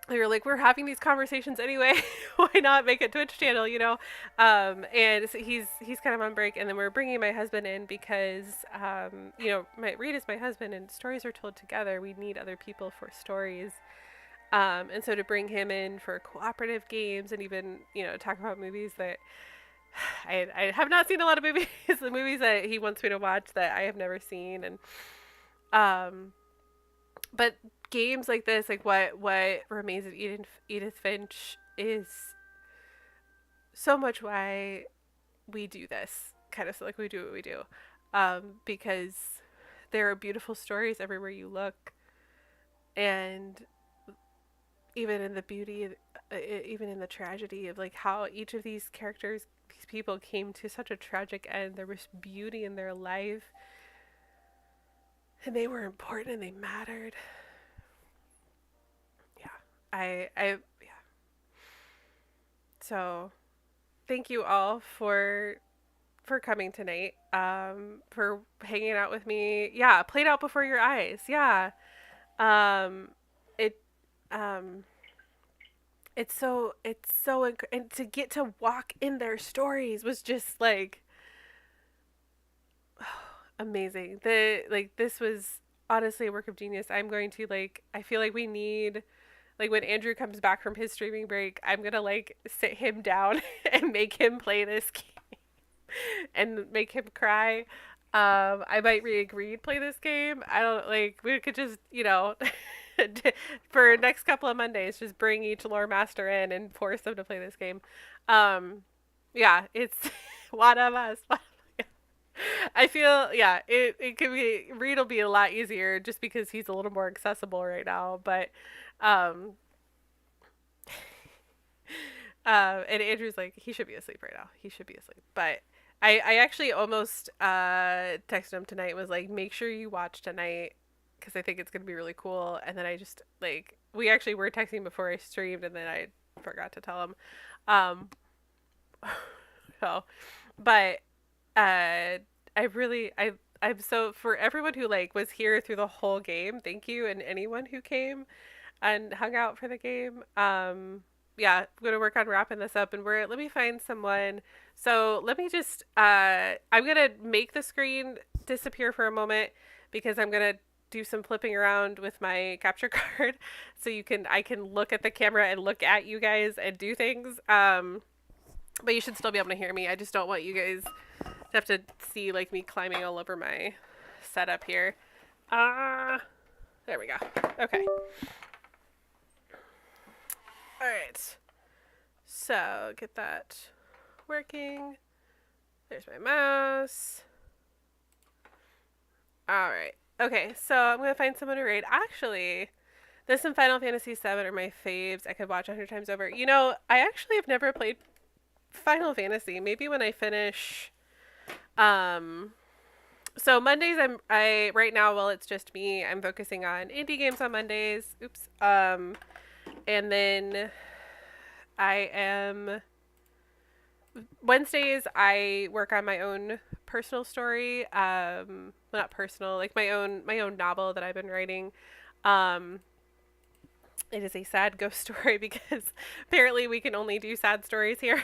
We were like, we're having these conversations anyway. Why not make a Twitch channel, you know? And so he's kind of on break, and then we're bringing my husband in because, you know, Reed is my husband, and stories are told together. We need other people for stories. And so to bring him in for cooperative games and even, you know, talk about movies that I have not seen a lot of movies, the movies that he wants me to watch that I have never seen. And, but games like this, like what Remains of Edith Finch, is so much why we do this kind of stuff. Like, we do what we do, because there are beautiful stories everywhere you look, and even in the beauty, even in the tragedy of, like, how each of these characters, these people, came to such a tragic end. There was beauty in their life, and they were important and they mattered. Yeah. So thank you all for coming tonight, for hanging out with me. Yeah, played out before your eyes. Yeah. It's so and to get to walk in their stories was just, like, amazing. This was honestly a work of genius. I'm going to, like, I feel like we need, like, when Andrew comes back from his streaming break, I'm gonna, like, sit him down and make him play this game and make him cry. I might re-agree to play this game. I don't, like, we could just, you know, for next couple of Mondays, just bring each lore master in and force them to play this game. Yeah, it's one of us. I feel, yeah, it could be, Reed will be a lot easier just because he's a little more accessible right now, but, and Andrew's like, he should be asleep right now. He should be asleep. But I actually almost texted him tonight, was like, make sure you watch tonight, because I think it's going to be really cool. And then I just, like, we actually were texting before I streamed, and then I forgot to tell him. So, but I'm so, for everyone who, like, was here through the whole game, thank you. And anyone who came and hung out for the game. Yeah, I'm going to work on wrapping this up, and let me find someone. So let me just, I'm going to make the screen disappear for a moment, because I'm going to do some flipping around with my capture card so I can look at the camera and look at you guys and do things. But you should still be able to hear me. I just don't want you guys to have to see, like, me climbing all over my setup here. There we go. Okay. All right. So get that working. There's my mouse. All right. Okay, so I'm going to find someone to raid. Actually, this and Final Fantasy VII are my faves. I could watch 100 times over. You know, I actually have never played Final Fantasy. Maybe when I finish. So Mondays, right now, while it's just me, I'm focusing on indie games on Mondays. Oops. And then Wednesdays, I work on my own personal story. Well, not personal, like my own novel that I've been writing. It is a sad ghost story because apparently we can only do sad stories here.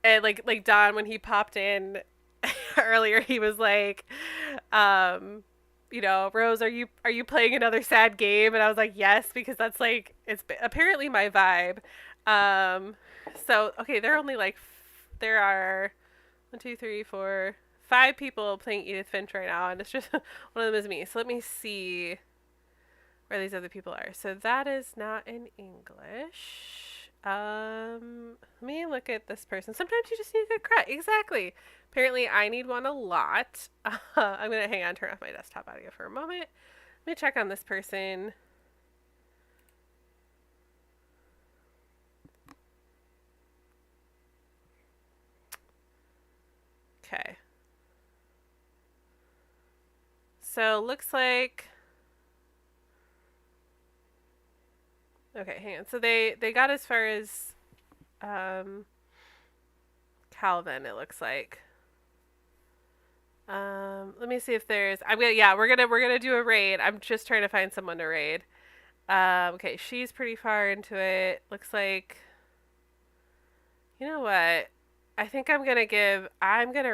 And like Don, when he popped in, earlier he was like, you know, Rose, are you playing another sad game? And I was like, yes, because that's like, it's apparently my vibe. So okay, there are only like there are 1, 2, 3, 4, 5 people playing Edith Finch right now, and it's just one of them is me. So let me see where these other people are. So that is not in English. Let me look at this person. Sometimes you just need a good cry. Exactly. Apparently I need one a lot. I'm going to hang on, turn off my desktop audio for a moment. Let me check on this person. Okay. So looks like, okay, hang on. So they got as far as Calvin, it looks like. Let me see if there's, we're gonna do a raid. I'm just trying to find someone to raid. Okay, she's pretty far into it. Looks like, you know what? I think I'm gonna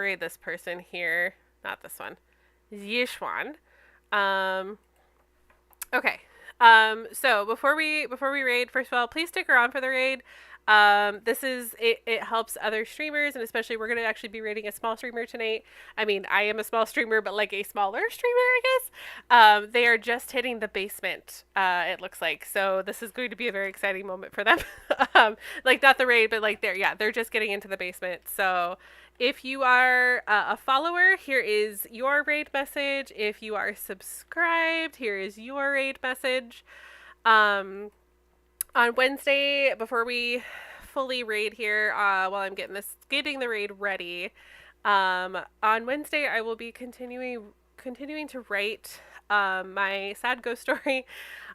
raid this person here. Not this one. This one. Okay. So before we raid, first of all, please stick around for the raid. It helps other streamers, and especially we're going to actually be raiding a small streamer tonight. I mean, I am a small streamer, but like a smaller streamer, I guess. They are just hitting the basement, it looks like. So this is going to be a very exciting moment for them. Like not the raid, but like they're just getting into the basement. So if you are a follower, here is your raid message. If you are subscribed, here is your raid message. On Wednesday, before we fully raid here, while I'm getting the raid ready, on Wednesday I will be continuing to write my sad ghost story.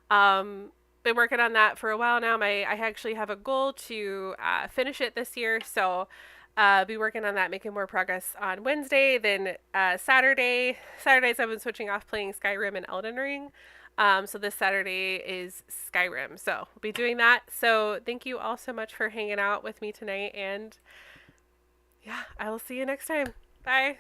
Been working on that for a while now. I actually have a goal to finish it this year, so be working on that, making more progress on Wednesday. Then Saturdays I've been switching off playing Skyrim and Elden Ring. So this Saturday is Skyrim. So we'll be doing that. So thank you all so much for hanging out with me tonight. And yeah, I will see you next time. Bye.